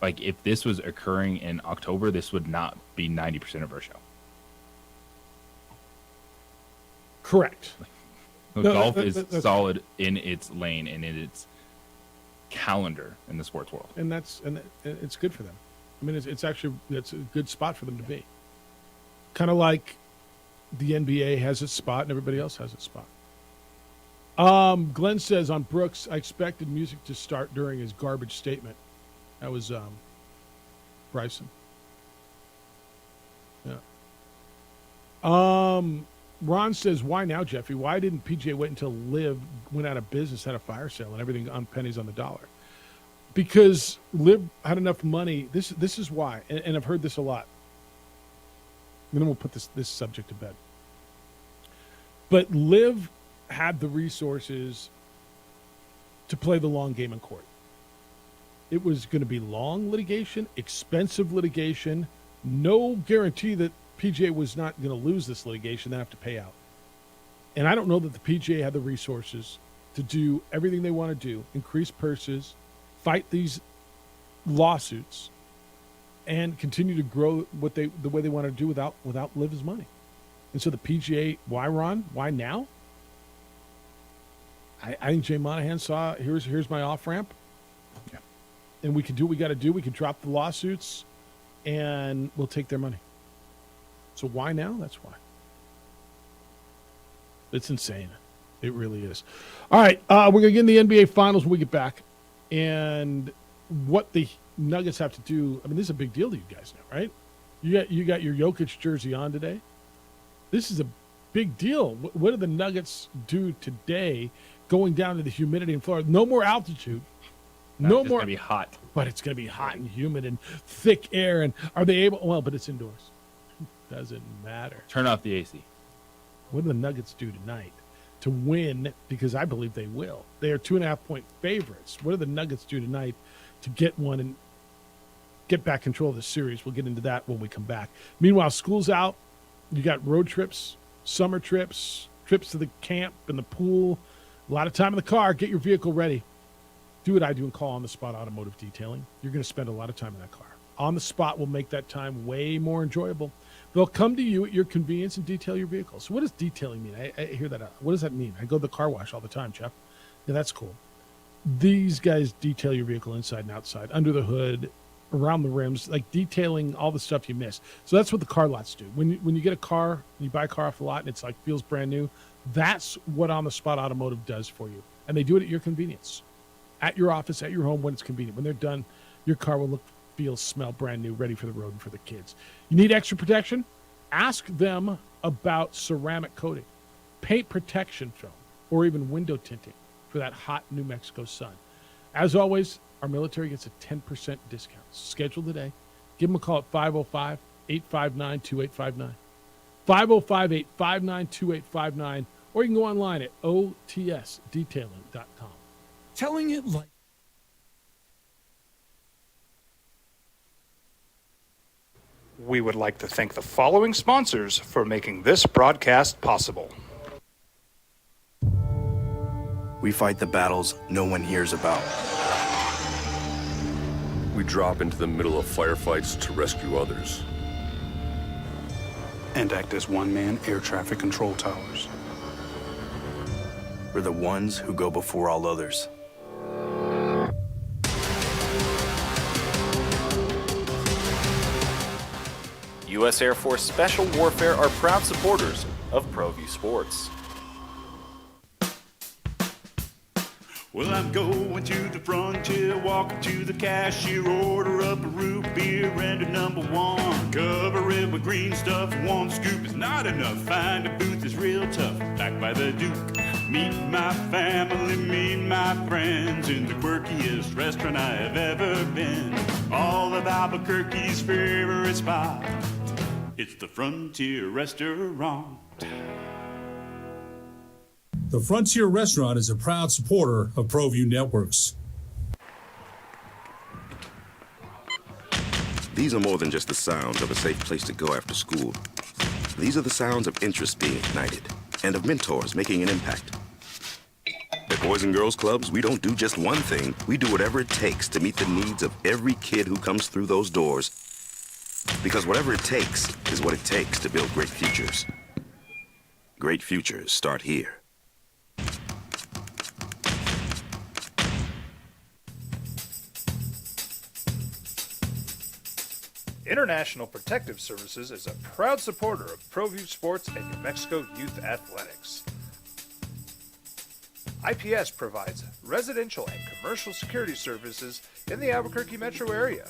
Like, if this was occurring in October, this would not be 90% of our show. Correct. Golf is solid in its lane and in its calendar in the sports world. And it's good for them. I mean, it's a good spot for them to be. Kind of like the NBA has its spot and everybody else has its spot. Glenn says on Brooks, I expected music to start during his garbage statement. That was Bryson. Yeah. Ron says, why now, Jeffy? Why didn't PGA wait until Liv went out of business, had a fire sale, and everything on pennies on the dollar? Because Liv had enough money. This is why, and I've heard this a lot. And then we'll put this subject to bed. But Liv had the resources to play the long game in court. It was going to be long litigation, expensive litigation, no guarantee that PGA was not going to lose this litigation, then have to pay out. And I don't know that the PGA had the resources to do everything they want to do, increase purses, fight these lawsuits, and continue to grow the way they want to do without Liv's money. And so the PGA, why, Ron? Why now? I think Jay Monahan saw, here's my off-ramp. Yeah. And we can do what we got to do. We can drop the lawsuits, and we'll take their money. So why now? That's why. It's insane. It really is. All right, we're going to get in the NBA Finals when we get back. And what the Nuggets have to do, I mean, this is a big deal to you guys now, right? You got your Jokic jersey on today. This is a big deal. What do the Nuggets do today going down to the humidity in Florida? No more altitude. No, it's going to be hot. But it's going to be hot and humid and thick air. And are they able? Well, but it's indoors. Doesn't matter. Turn off the AC. What do the Nuggets do tonight to win? Because I believe they will. They are 2.5-point favorites. What do the Nuggets do tonight to get one and get back control of the series? We'll get into that when we come back. Meanwhile, school's out. You got road trips, summer trips, trips to the camp and the pool. A lot of time in the car. Get your vehicle ready. Do what I do and call On the Spot Automotive Detailing. You're going to spend a lot of time in that car. On the Spot will make that time way more enjoyable. They'll come to you at your convenience and detail your vehicle. So what does detailing mean? I hear that. What does that mean? I go to the car wash all the time, Jeff. Yeah, that's cool. These guys detail your vehicle inside and outside, under the hood, around the rims, like detailing all the stuff you miss. So that's what the car lots do. When you get a car, you buy a car off the lot, and it's like feels brand new, that's what On the Spot Automotive does for you. And they do it at your convenience, at your office, at your home when it's convenient. When they're done, your car will look, feel, smell brand new, ready for the road and for the kids. You need extra protection? Ask them about ceramic coating, paint protection film, or even window tinting for that hot New Mexico sun. As always, our military gets a 10% discount. Schedule today. Give them a call at 505-859-2859. 505-859-2859. Or you can go online at otsdetailing.com. Telling it like... We would like to thank the following sponsors for making this broadcast possible. We fight the battles no one hears about. We drop into the middle of firefights to rescue others. And act as one-man air traffic control towers. We're the ones who go before all others. U.S. Air Force Special Warfare are proud supporters of ProView Sports. Well, I'm going to the frontier, walking to the cashier, order up a root beer and a #1. Cover it with green stuff, one scoop is not enough. Find a booth is real tough, backed by the Duke. Meet my family, meet my friends in the quirkiest restaurant I have ever been. All of Albuquerque's favorite spot. It's the Frontier Restaurant. The Frontier Restaurant is a proud supporter of ProView Networks. These are more than just the sounds of a safe place to go after school. These are the sounds of interest being ignited and of mentors making an impact. At Boys and Girls Clubs, we don't do just one thing. We do whatever it takes to meet the needs of every kid who comes through those doors. Because whatever it takes is what it takes to build great futures. Great futures start here. International Protective Services is a proud supporter of ProView Sports and New Mexico Youth Athletics. IPS provides residential and commercial security services in the Albuquerque metro area.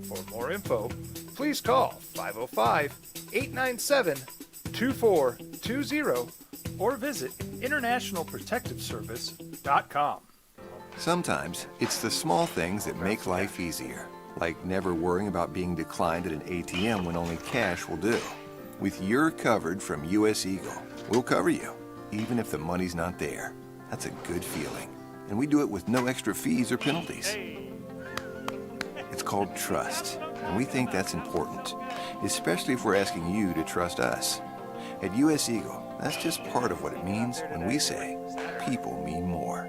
For more info, please call 505-897-2420 or visit internationalprotectiveservice.com. Sometimes it's the small things that make life easier, like never worrying about being declined at an ATM when only cash will do. With your covered from US Eagle, we'll cover you, even if the money's not there. That's a good feeling. And we do it with no extra fees or penalties. It's called trust, and we think that's important, especially if we're asking you to trust us. At US Eagle, that's just part of what it means when we say people mean more.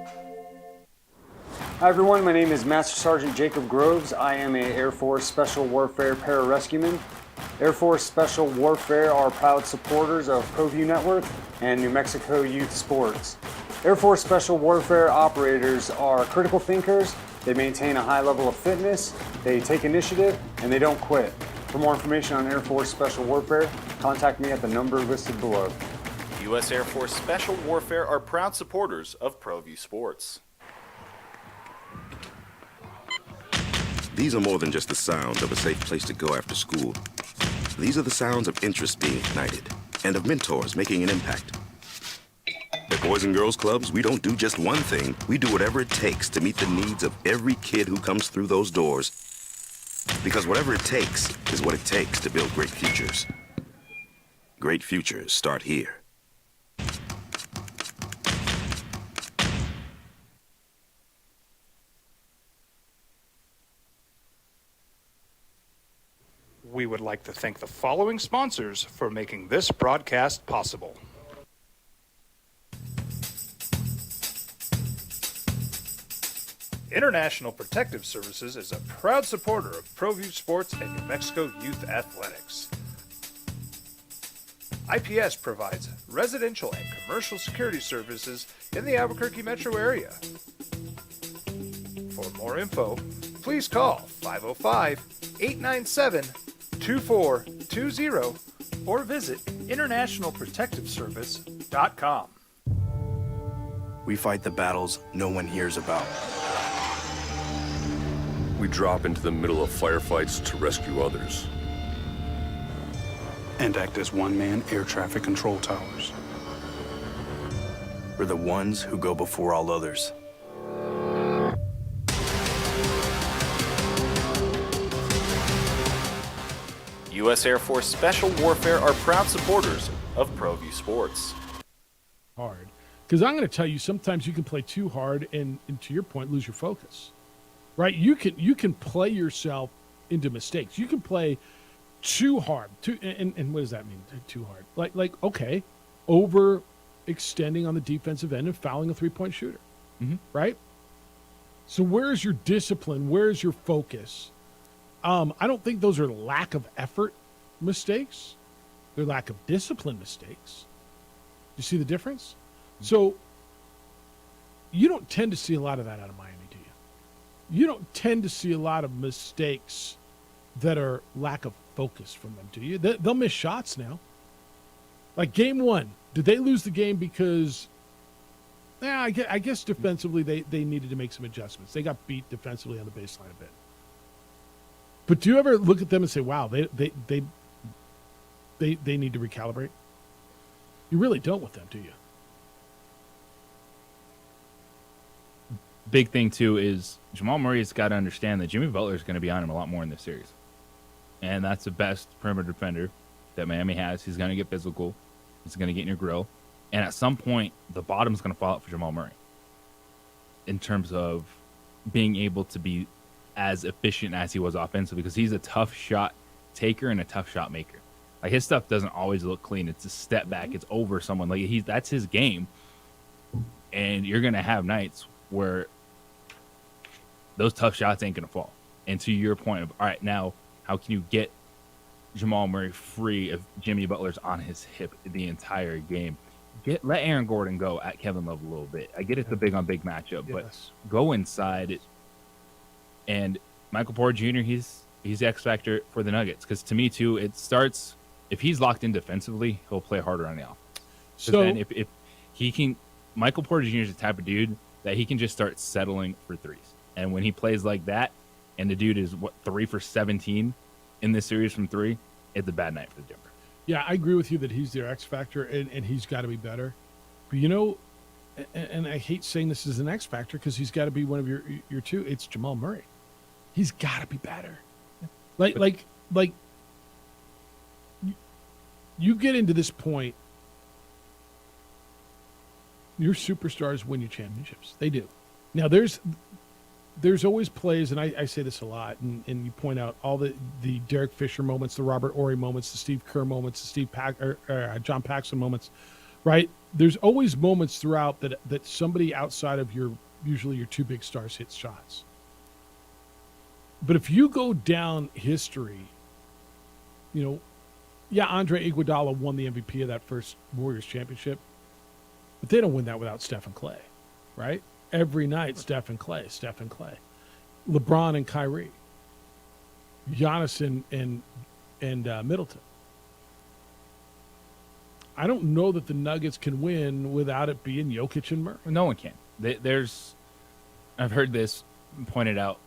Hi everyone, my name is Master Sergeant Jacob Groves. I am an Air Force Special Warfare Pararescueman. Air Force Special Warfare are proud supporters of ProView Network and New Mexico Youth Sports. Air Force Special Warfare operators are critical thinkers. They maintain a high level of fitness, they take initiative, and they don't quit. For more information on Air Force Special Warfare, contact me at the number listed below. U.S. Air Force Special Warfare are proud supporters of ProView Sports. These are more than just the sounds of a safe place to go after school. These are the sounds of interest being ignited and of mentors making an impact. At Boys and Girls Clubs, we don't do just one thing. We do whatever it takes to meet the needs of every kid who comes through those doors. Because whatever it takes is what it takes to build great futures. Great futures start here. We would like to thank the following sponsors for making this broadcast possible. International Protective Services is a proud supporter of ProView Sports and New Mexico Youth Athletics. IPS provides residential and commercial security services in the Albuquerque metro area. For more info, please call 505-897-2420 or visit internationalprotectiveservice.com. We fight the battles no one hears about. We drop into the middle of firefights to rescue others. And act as one-man air traffic control towers. We're the ones who go before all others. U.S. Air Force Special Warfare are proud supporters of ProView Sports. Hard. Because I'm going to tell you, sometimes you can play too hard and to your point, lose your focus. Right? You can play yourself into mistakes. You can play too hard. And what does that mean, too hard? Like okay, overextending on the defensive end and fouling a three-point shooter. Mm-hmm. Right? So where's your discipline? Where's your focus? I don't think those are lack of effort mistakes. They're lack of discipline mistakes. You see the difference? So you don't tend to see a lot of that out of Miami, do you? You don't tend to see a lot of mistakes that are lack of focus from them, do you? They'll miss shots now. Like game one, did they lose the game because, I guess defensively they needed to make some adjustments. They got beat defensively on the baseline a bit. But do you ever look at them and say, wow, they need to recalibrate? You really don't with them, do you? big thing too is Jamal Murray's got to understand that Jimmy Butler is going to be on him a lot more in this series, and that's the best perimeter defender that Miami has. He's going to get physical. He's going to get in your grill, and at some point, the bottom's going to fall out for Jamal Murray in terms of being able to be as efficient as he was offensively, because he's a tough shot taker and a tough shot maker. Like, his stuff doesn't always look clean. It's a step back. It's over someone. Like, that's his game, and you're going to have nights where those tough shots ain't going to fall. And to your point of, all right, now how can you get Jamal Murray free if Jimmy Butler's on his hip the entire game? Let Aaron Gordon go at Kevin Love a little bit. I get it's a big on big matchup, but go inside it. And Michael Porter Jr., he's the X factor for the Nuggets, because to me too, it starts if he's locked in defensively, he'll play harder on the offense. So then if he can, Michael Porter Jr. is the type of dude that he can just start settling for threes. And when he plays like that, and the dude is 3 for 17 in this series from three, it's a bad night for Denver. Yeah, I agree with you that he's their X factor, and he's got to be better. But you know, and I hate saying this is an X factor because he's got to be one of your two. It's Jamal Murray. He's got to be better. Like you get into this point, your superstars win you championships. They do. Now there's always plays, and I say this a lot, and you point out all the Derek Fisher moments, the Robert Horry moments, the Steve Kerr moments, the John Paxson moments, right? There's always moments throughout that somebody outside of usually your two big stars hits shots. But if you go down history, you know, yeah, Andre Iguodala won the MVP of that first Warriors championship, but they don't win that without Steph and Clay, right? Every night, Steph and Clay. LeBron and Kyrie. Giannis and Middleton. I don't know that the Nuggets can win without it being Jokic and Murray. No one can. I've heard this pointed out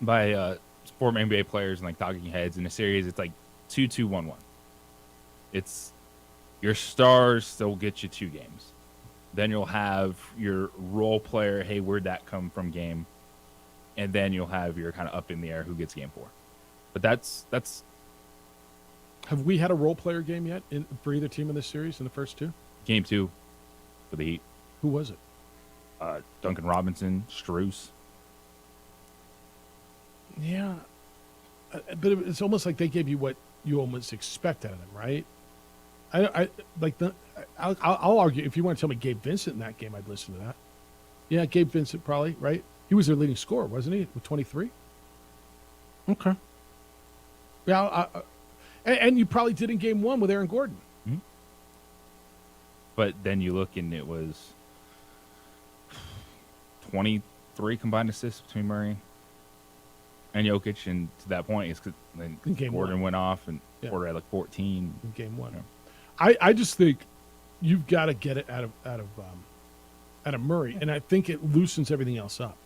by former NBA players and like talking heads in a series. It's like 2-2-1-1. It's your stars still get you 2 games. Then you'll have your role player, hey, where'd that come from game? And then you'll have your kind of up in the air who gets game 4. But that's. Have we had a role player game yet for either team in this series in the first 2? Game 2 for the Heat. Who was it? Duncan Robinson, Strus. Yeah. But it's almost like they gave you what you almost expect out of them, right? I'll argue, if you want to tell me Gabe Vincent in that game, I'd listen to that. Yeah, Gabe Vincent probably, right? He was their leading scorer, wasn't he, with 23? Okay. Yeah, and you probably did in game 1 with Aaron Gordon. Mm-hmm. But then you look and it was 23 combined assists between Murray and Jokic, and to that point, it's because Gordon went off and Porter had like 14 in game 1. You know. I just think you've got to get it out of Murray, and I think it loosens everything else up.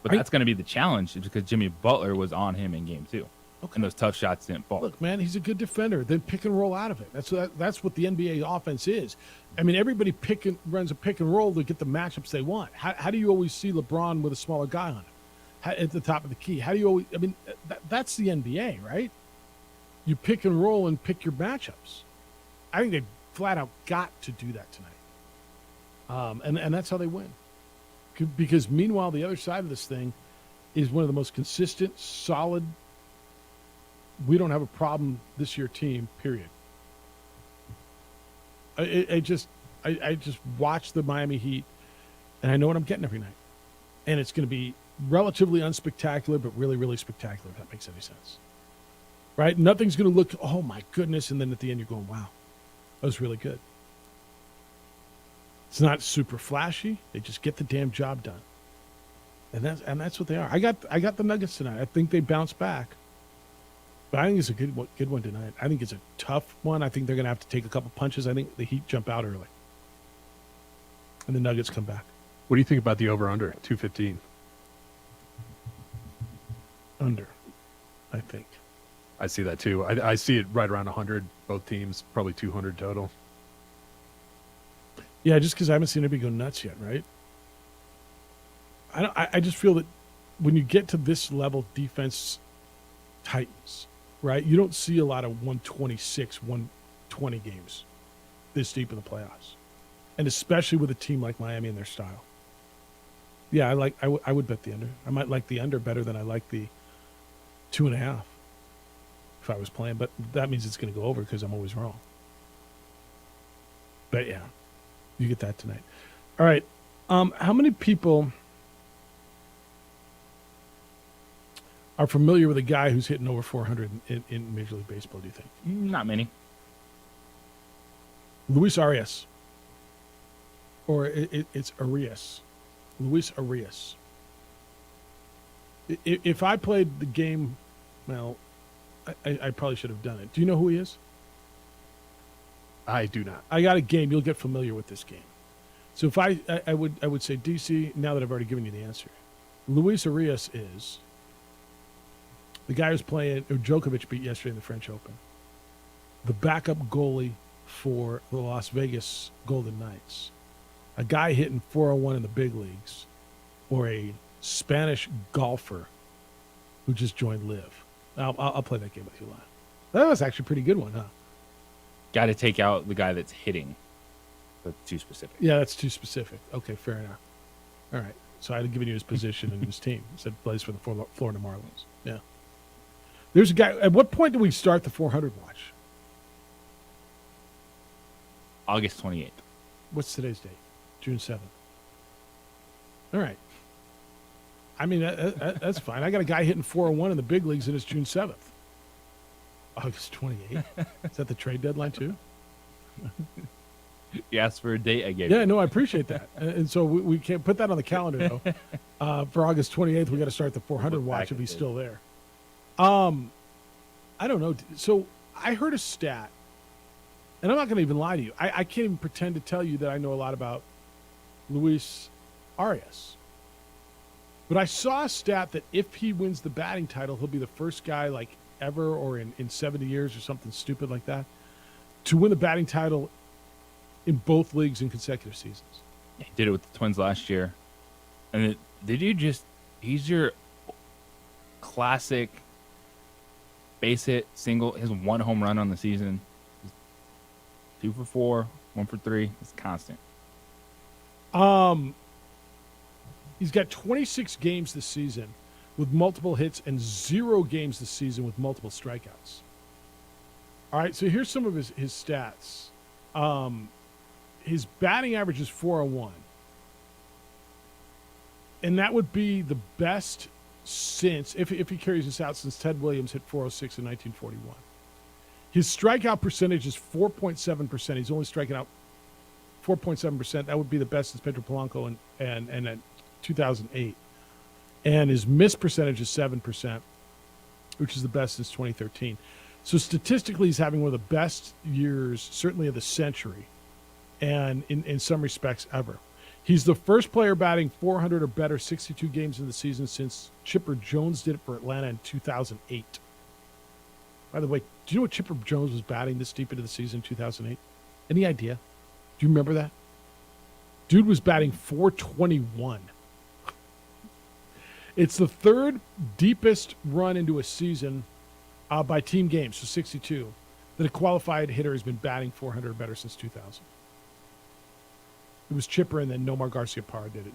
But that's going to be the challenge, because Jimmy Butler was on him in game 2, and those tough shots didn't fall. Look, man, he's a good defender. Then pick and roll out of it. That's what the NBA offense is. I mean, everybody runs a pick and roll to get the matchups they want. How do you always see LeBron with a smaller guy on him at the top of the key? How do you always? I mean, that's the NBA, right? You pick and roll and pick your matchups. I think they flat out got to do that tonight. And that's how they win. Because meanwhile, the other side of this thing is one of the most consistent, solid, we don't have a problem this year team, period. I just watch the Miami Heat, and I know what I'm getting every night. And it's going to be relatively unspectacular, but really, really spectacular, if that makes any sense. Right? Nothing's going to look, oh my goodness, and then at the end you're going, wow, that was really good. It's not super flashy. They just get the damn job done. And that's what they are. I got the Nuggets tonight. I think they bounce back. But I think it's a good one tonight. I think it's a tough one. I think they're going to have to take a couple punches. I think the Heat jump out early. And the Nuggets come back. What do you think about the over-under, 215? Under, I think. I see that too. I see it right around 100, both teams, probably 200 total. Yeah, just because I haven't seen anybody go nuts yet, right? I just feel that when you get to this level, defense tightens, right? You don't see a lot of 126, 120 games this deep in the playoffs, and especially with a team like Miami and their style. Yeah, I would bet the under. I might like the under better than I like the 2.5 if I was playing, but that means it's going to go over because I'm always wrong. But yeah, you get that tonight. All right. How many people are familiar with a guy who's hitting over 400 in Major League Baseball, do you think? Not many. Luis Arias. Or it's Arias. Luis Arias. If I played the game, well, I probably should have done it. Do you know who he is? I do not. I got a game. You'll get familiar with this game. So if I would say, DC, now that I've already given you the answer, Luis Arias is the guy who's playing, or Djokovic beat yesterday in the French Open, the backup goalie for the Las Vegas Golden Knights, a guy hitting 401 in the big leagues, or a Spanish golfer who just joined Live. I'll play that game with you live. That was actually a pretty good one, huh? Got to take out the guy that's hitting. That's too specific. Yeah, that's too specific. Okay, fair enough. All right. So I had given you his position and his team. It said plays for the Florida Marlins. Yeah. There's a guy. At what point do we start the 400 watch? August 28th. What's today's date? June 7th. All right. I mean, that's fine. I got a guy hitting 401 in the big leagues, and it's June 7th. August 28th. Is that the trade deadline, too? You asked for a date, I gave Yeah, you. no, I appreciate that. And so we can't put that on the calendar, though. For August 28th, we got to start the 400 watch if he's still there. I don't know. So I heard a stat, and I'm not going to even lie to you. I can't even pretend to tell you that I know a lot about Luis Arias. But I saw a stat that if he wins the batting title, he'll be the first guy like ever or in 70 years or something stupid like that to win the batting title in both leagues in consecutive seasons. He did it with the Twins last year. And he's your classic base hit, single, his one home run on the season. 2 for 4, 1 for 3. It's constant. He's got 26 games this season with multiple hits and 0 games this season with multiple strikeouts. All right, so here's some of his stats. His batting average is 401. And that would be the best since, if he carries this out, since Ted Williams hit 406 in 1941. His strikeout percentage is 4.7%. He's only striking out 4.7%. That would be the best since Pedro Polanco and at 2008. And his miss percentage is 7%, which is the best since 2013. So statistically, he's having one of the best years, certainly of the century, and in some respects ever. He's the first player batting 400 or better 62 games in the season since Chipper Jones did it for Atlanta in 2008. By the way, do you know what Chipper Jones was batting this deep into the season in 2008? Any idea? Do you remember that? Dude was batting 421. It's the third deepest run into a season by team games, so 62, that a qualified hitter has been batting 400 or better since 2000. It was Chipper, and then Nomar Garciaparra did it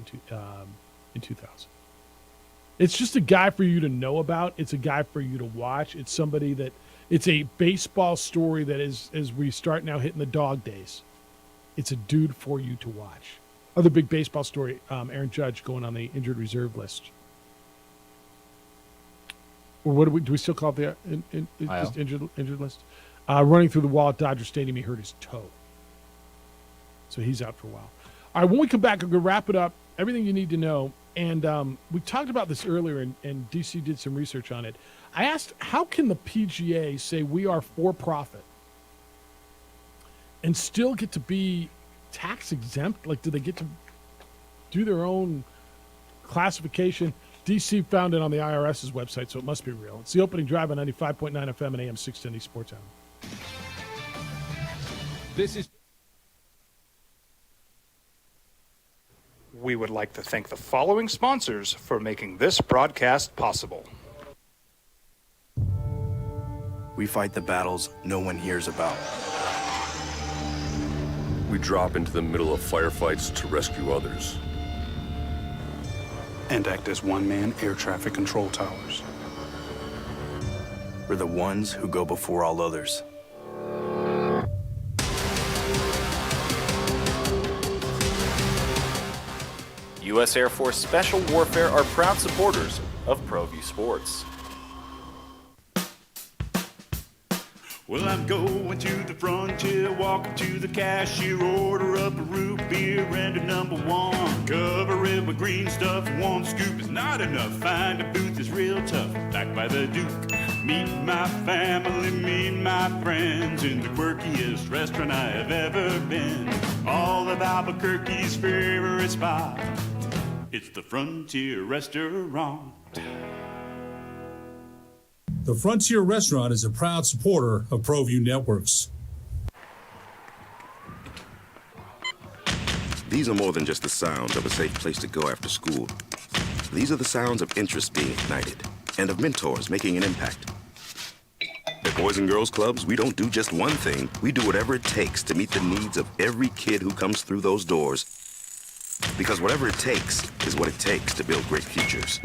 in 2000. It's just a guy for you to know about. It's a guy for you to watch. It's somebody that it's a baseball story that is, as we start now hitting the dog days, it's a dude for you to watch. Other big baseball story, Aaron Judge going on the injured reserve list. Or what do we still call it the just injured list? Running through the wall at Dodger Stadium, he hurt his toe. So he's out for a while. All right, when we come back, I'm going to wrap it up. Everything you need to know. And we talked about this earlier, and DC did some research on it. I asked, how can the PGA say we are for profit and still get to be tax exempt? Like, do they get to do their own classification? DC found it on the IRS's website, so it must be real. It's the opening drive on 95.9 FM and AM 610 Sports Hour. This is We would like to thank the following sponsors for making this broadcast possible. We fight the battles no one hears about. We drop into the middle of firefights to rescue others. And act as one-man air traffic control towers. We're the ones who go before all others. U.S. Air Force Special Warfare are proud supporters of ProView Sports. Well, I'm going to the frontier, walking to the cashier, order up a root beer and a number one. Cover it with green stuff, one scoop is not enough. Find a booth is real tough, back by the Duke. Meet my family, meet my friends in the quirkiest restaurant I have ever been. All of Albuquerque's favorite spot, it's the Frontier Restaurant. The Frontier Restaurant is a proud supporter of ProView Networks. These are more than just the sounds of a safe place to go after school. These are the sounds of interest being ignited and of mentors making an impact. At Boys and Girls Clubs, we don't do just one thing. We do whatever it takes to meet the needs of every kid who comes through those doors. Because whatever it takes is what it takes to build great futures.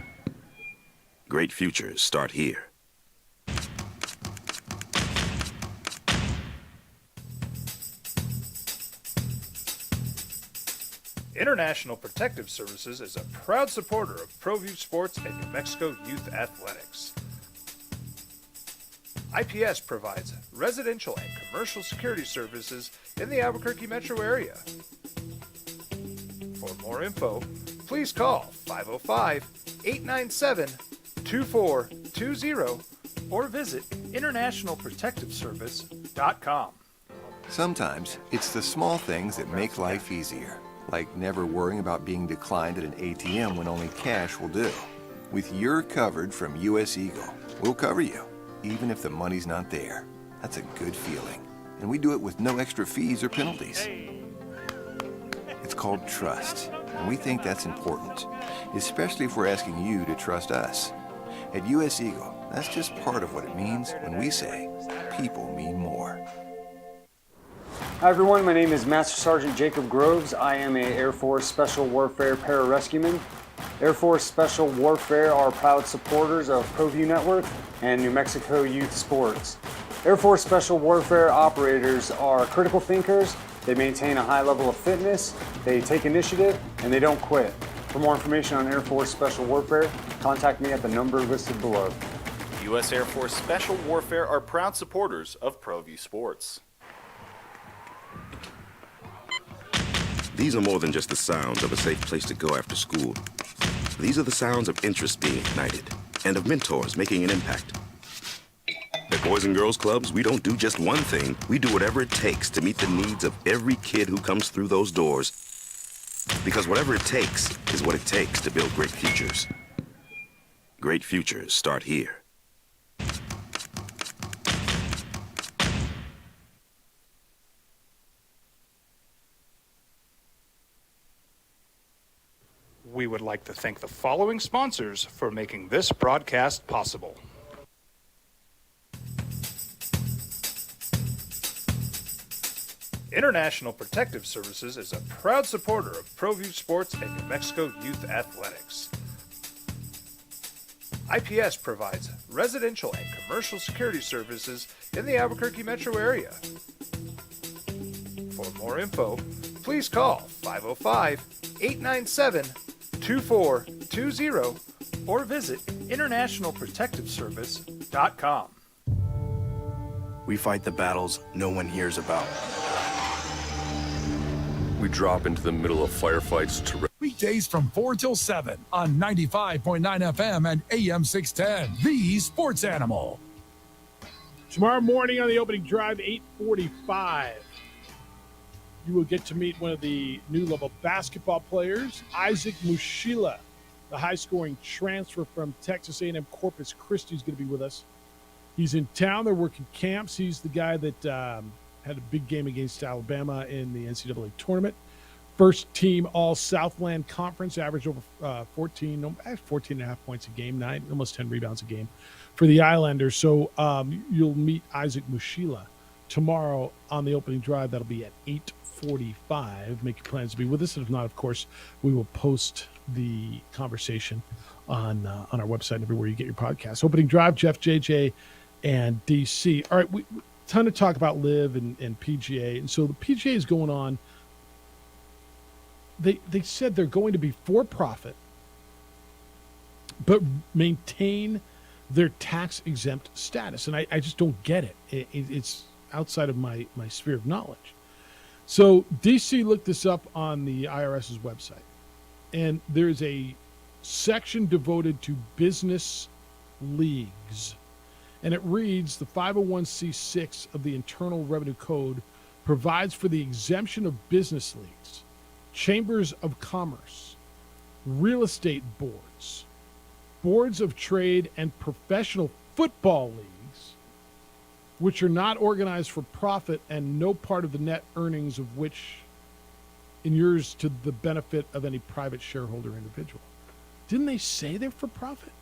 Great futures start here. International Protective Services is a proud supporter of ProView Sports and New Mexico Youth Athletics. IPS provides residential and commercial security services in the Albuquerque metro area. For more info, please call 505-897-2420 or visit internationalprotectiveservice.com. Sometimes it's the small things that make life easier, like never worrying about being declined at an ATM when only cash will do. With your covered from US Eagle, we'll cover you, even if the money's not there. That's a good feeling. And we do it with no extra fees or penalties. It's called trust, and we think that's important, especially if we're asking you to trust us. At US Eagle, that's just part of what it means when we say people mean more. Hi everyone, my name is Master Sergeant Jacob Groves. I am a Air Force Special Warfare Pararescueman. Air Force Special Warfare are proud supporters of ProView Network and New Mexico Youth Sports. Air Force Special Warfare operators are critical thinkers. They maintain a high level of fitness, they take initiative, and they don't quit. For more information on Air Force Special Warfare, contact me at the number listed below. U.S. Air Force Special Warfare are proud supporters of ProView Sports. These are more than just the sounds of a safe place to go after school. These are the sounds of interest being ignited and of mentors making an impact. At Boys and Girls Clubs, we don't do just one thing. We do whatever it takes to meet the needs of every kid who comes through those doors. Because whatever it takes is what it takes to build great futures. Great futures start here. We would like to thank the following sponsors for making this broadcast possible. International Protective Services is a proud supporter of ProView Sports and New Mexico Youth Athletics. IPS provides residential and commercial security services in the Albuquerque metro area. For more info, please call 505-897-2420 or visit internationalprotectiveservice.com. We fight the battles no one hears about. We drop into the middle of firefights to Weekdays from 4 till 7 on 95.9 FM and AM 610. The Sports Animal. Tomorrow morning on the opening drive, 8:45, you will get to meet one of the new level basketball players, Isaac Mushila, the high-scoring transfer from Texas A&M Corpus Christi, is going to be with us. He's in town. They're working camps. He's the guy that had a big game against Alabama in the NCAA tournament. First team all Southland Conference, averaged over 14 and a half points a game, almost 10 rebounds a game for the Islanders. So you'll meet Isaac Mushila tomorrow on the opening drive. That'll be at 8:45. Make your plans to be with us. And if not, of course, we will post the conversation on our website and everywhere you get your podcasts. Opening drive, Jeff, JJ, and DC. All right, we ton of talk about LIV and PGA. And so the PGA is going on. They said they're going to be for profit, but maintain their tax exempt status. And I just don't get it. It's outside of my sphere of knowledge. So DC looked this up on the IRS's website, and there's a section devoted to business leagues. And it reads, the 501c6 of the Internal Revenue Code provides for the exemption of business leagues, chambers of commerce, real estate boards, boards of trade, and professional football leagues, which are not organized for profit and no part of the net earnings of which inures to the benefit of any private shareholder or individual. Didn't they say they're for profit?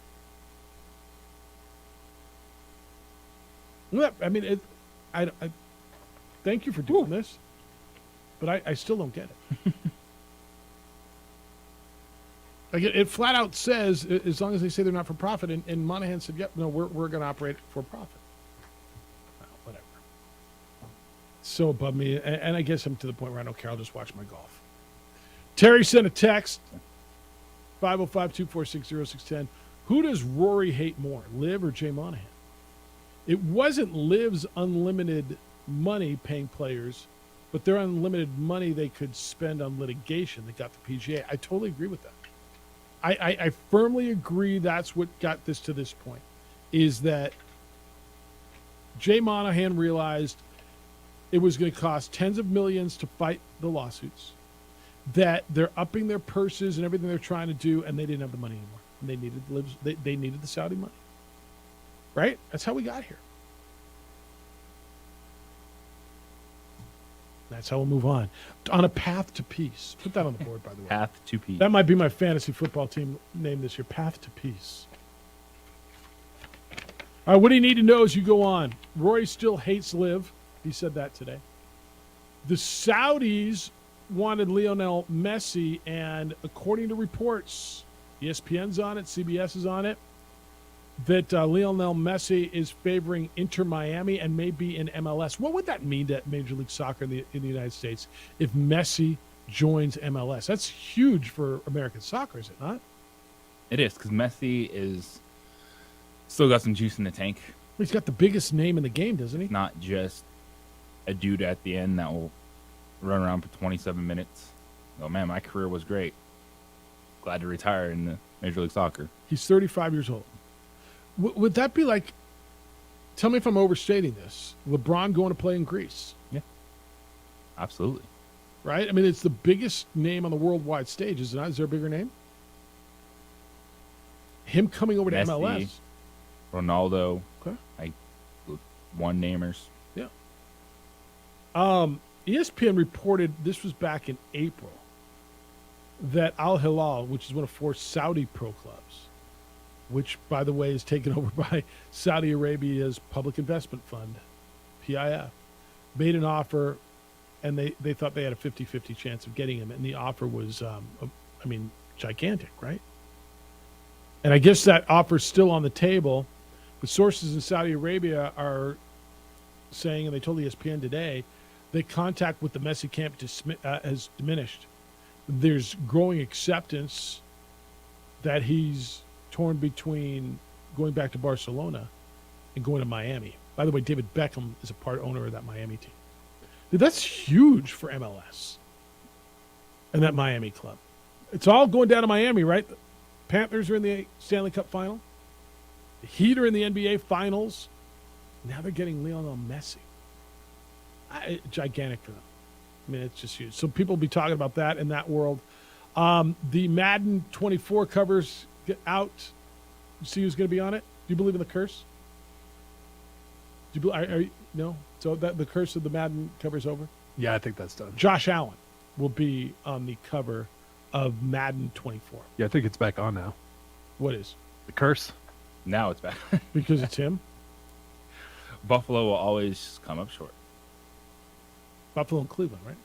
I mean, I thank you for doing this, but I still don't get it. Like it flat out says, as long as they say they're not for profit, and Monahan said, yep, no, we're going to operate for profit. Well, whatever. So above me, and I guess I'm to the point where I don't care. I'll just watch my golf. Terry sent a text, 505-246-0610. Who does Rory hate more, LIV or Jay Monahan? It wasn't LIV's unlimited money paying players, but their unlimited money they could spend on litigation that got the PGA. I totally agree with that. I firmly agree that's what got this to this point, is that Jay Monahan realized it was going to cost tens of millions to fight the lawsuits, that they're upping their purses and everything they're trying to do, and they didn't have the money anymore. And they needed they needed the Saudi money. Right? That's how we got here. That's how we'll move on. On a path to peace. Put that on the board, by the way. Path to peace. That might be my fantasy football team name this year. Path to peace. All right, what do you need to know as you go on? Rory still hates LIV. He said that today. The Saudis wanted Lionel Messi, and according to reports, ESPN's on it, CBS is on it, that Lionel Messi is favoring Inter Miami and may be in MLS. What would that mean to Major League Soccer in the United States if Messi joins MLS? That's huge for American soccer, is it not? It is, because Messi is still got some juice in the tank. He's got the biggest name in the game, doesn't he? Not just a dude at the end that will run around for 27 minutes. Oh, man, my career was great. Glad to retire in the Major League Soccer. He's 35 years old. Would that be like, tell me if I'm overstating this, LeBron going to play in Greece? Yeah, absolutely. Right? I mean, it's the biggest name on the worldwide stage, is it not? Is there a bigger name? Him coming over to Messi, MLS. Ronaldo. Okay. Like one-namers. Yeah. ESPN reported, this was back in April, that Al Hilal, which is one of 4 Saudi pro clubs, which, by the way, is taken over by Saudi Arabia's Public Investment Fund, PIF, made an offer, and they thought they had a 50-50 chance of getting him. And the offer was, gigantic, right? And I guess that offer's still on the table, but sources in Saudi Arabia are saying, and they told ESPN today, that contact with the Messi camp has diminished. There's growing acceptance that he's torn between going back to Barcelona and going to Miami. By the way, David Beckham is a part owner of that Miami team. Dude, that's huge for MLS and that Miami club. It's all going down to Miami, right? The Panthers are in the Stanley Cup final. The Heat are in the NBA finals. Now they're getting Lionel Messi. Gigantic for them. I mean, it's just huge. So people will be talking about that in that world. The Madden 24 covers get out. You see who's going to be on it? Do you believe in the curse? Do you no? So that the curse of the Madden cover's over? Yeah, I think that's done. Josh Allen. will be on the cover of Madden 24. Yeah, I think it's back on now. What is? The curse. Now it's back. Because it's him? Buffalo will always come up short. Buffalo and Cleveland, right?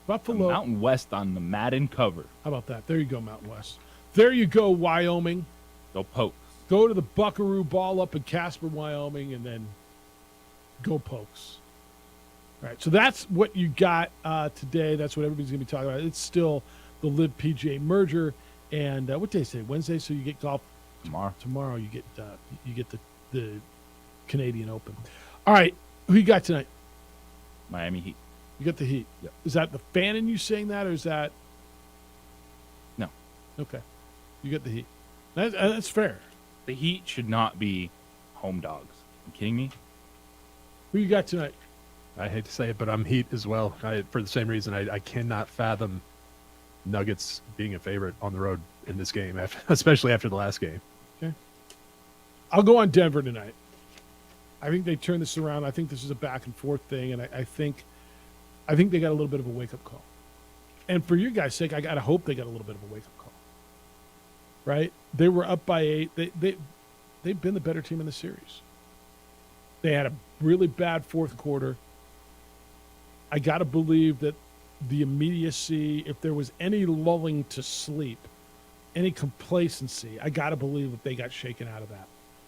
The Buffalo. Mountain West on the Madden cover. How about that? There you go, Mountain West. There you go, Wyoming. Go Pokes. Go to the Buckaroo Ball up in Casper, Wyoming, and then go Pokes. All right, so that's what you got today. That's what everybody's going to be talking about. It's still the Live PGA merger. And what day is today? Wednesday, so you get golf tomorrow. Tomorrow you get the Canadian Open. All right, who you got tonight? Miami Heat. You got the Heat. Yep. Is that the fan in you saying that, or is that? No. Okay, you got the Heat. That's fair. The Heat should not be home dogs. Are you kidding me? Who you got tonight? I hate to say it, but I'm Heat as well. For the same reason, I cannot fathom Nuggets being a favorite on the road in this game, especially after the last game. Okay. I'll go on Denver tonight. I think they turn this around. I think this is a back and forth thing, and I think they got a little bit of a wake up call. And for you guys' sake, I gotta hope they got a little bit of a wake up call. Right? They were up by 8. They've been the better team in the series. They had a really bad fourth quarter. I gotta believe that the immediacy, if there was any lulling to sleep, any complacency, I got to believe that they got shaken out of that.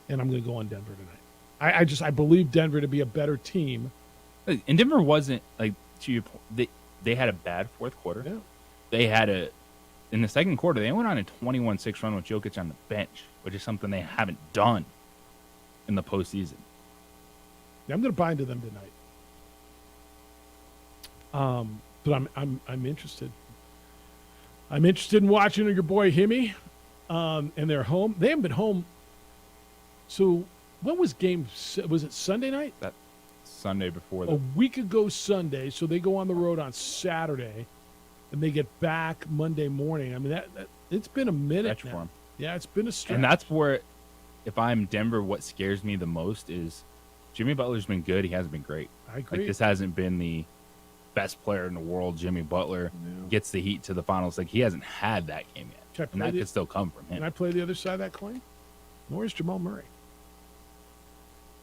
And I'm going to go on Denver tonight. I believe Denver to be a better team. And Denver wasn't, like, to your point, they had a bad fourth quarter. Yeah. They had in the second quarter, they went on a 21-6 run with Jokic on the bench, which is something they haven't done in the postseason. Yeah, I'm going to buy into them tonight. But I'm interested. I'm interested in watching your boy Himmy, and they're home. They haven't been home. So what was game? Was it Sunday night? That Sunday before A that. week ago Sunday. So they go on the road on Saturday, and they get back Monday morning. I mean that it's been a minute Stretch now. for 'em. Yeah, it's been a stretch. And that's where, if I'm Denver, what scares me the most is Jimmy Butler's been good. He hasn't been great. I agree. Like, this hasn't been the best player in the world. Jimmy Butler gets the Heat to the finals. Like, he hasn't had that game yet. And that could still come from him. Can I play the other side of that coin? Where's Jamal Murray?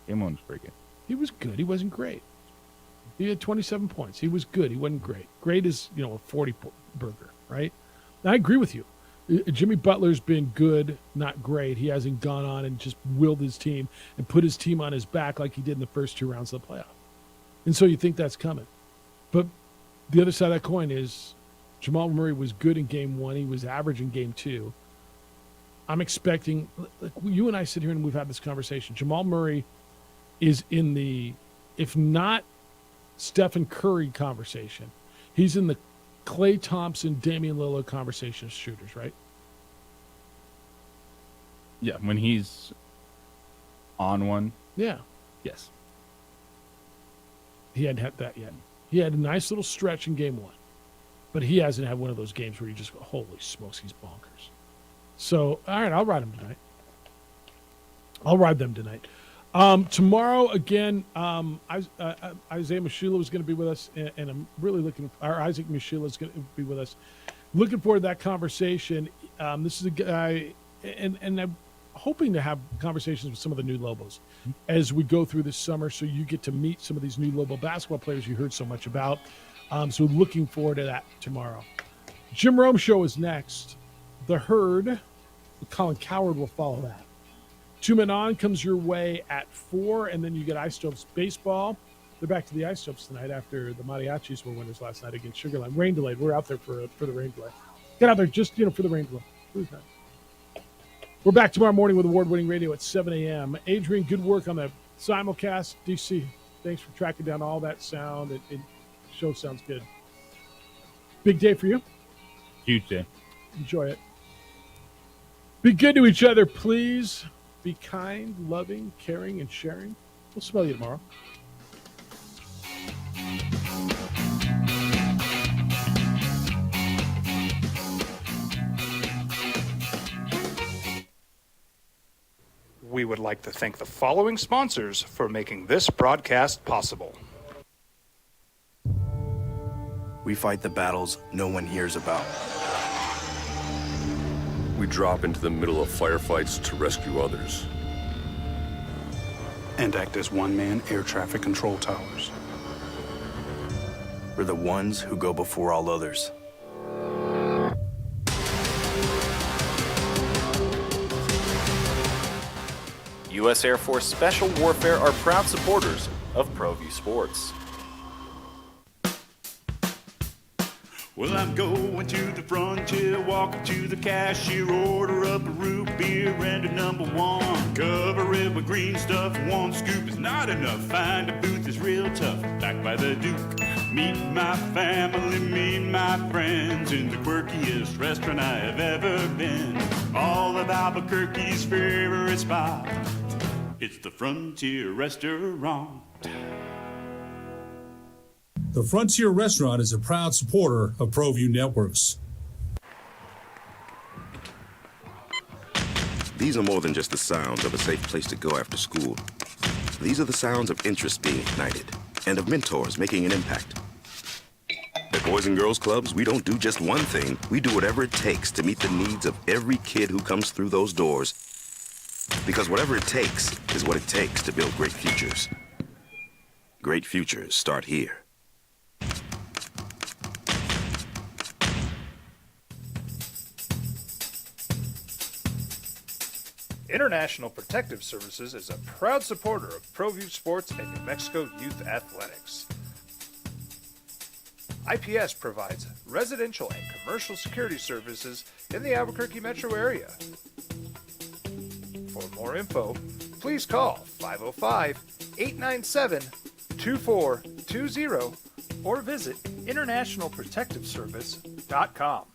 Game one was pretty good. He was good. He wasn't great. He had 27 points. He was good. He wasn't great. Great is, a 40 burger, right? And I agree with you. Jimmy Butler's been good, not great. He hasn't gone on and just willed his team and put his team on his back like he did in the first 2 rounds of the playoff. And so you think that's coming. But the other side of that coin is Jamal Murray was good in game 1. He was average in game 2. I'm expecting, like, you and I sit here and we've had this conversation. Jamal Murray is in the, if not Stephen Curry conversation, he's in the Klay Thompson, Damian Lillard conversation of shooters, right? Yeah, when he's on one. Yeah. Yes. He hadn't had that yet. He had a nice little stretch in game 1, but he hasn't had one of those games where you just go, holy smokes, he's bonkers. So, all right, I'll ride him tonight. I'll ride them tonight. Tomorrow, again, Isaiah Mashula is going to be with us, and I'm really Isaac Mashula is going to be with us. Looking forward to that conversation. This is a guy, and I'm hoping to have conversations with some of the new Lobos as we go through this summer, so you get to meet some of these new Lobo basketball players you heard so much about. So looking forward to that tomorrow. Jim Rome Show is next. The Herd with Colin Coward will follow that. 2 Men On comes your way at 4, and then you get Isotopes baseball. They're back to the Isotopes tonight after the Mariachis were winners last night against Sugar Land. Rain delayed. We're out there for the rain delay. Get out there just for the rain delay. Who's that? We're back tomorrow morning with award-winning radio at 7 a.m. Adrian, good work on the simulcast. DC, thanks for tracking down all that sound. It show sounds good. Big day for you. Huge day. Enjoy it. Be good to each other, please. Be kind, loving, caring, and sharing. We'll smell you tomorrow. We would like to thank the following sponsors for making this broadcast possible. We fight the battles no one hears about. We drop into the middle of firefights to rescue others. And act as one-man air traffic control towers. We're the ones who go before all others. U.S. Air Force Special Warfare are proud supporters of ProView Sports. Well, I'm going to the frontier, walking to the cashier, order up a root beer and a number one. Cover it with green stuff, one scoop is not enough. Find a booth is real tough, back by the Duke. Meet my family, meet my friends in the quirkiest restaurant I have ever been. All of Albuquerque's favorite spot, it's the Frontier Restaurant. The Frontier Restaurant is a proud supporter of ProView Networks. These are more than just the sounds of a safe place to go after school. These are the sounds of interest being ignited and of mentors making an impact. At Boys and Girls Clubs, we don't do just one thing. We do whatever it takes to meet the needs of every kid who comes through those doors. Because whatever it takes is what it takes to build great futures. Great futures start here. International Protective Services is a proud supporter of ProView Sports and New Mexico Youth Athletics. IPS provides residential and commercial security services in the Albuquerque metro area. For more info, please call 505-897-2420 or visit internationalprotectiveservice.com.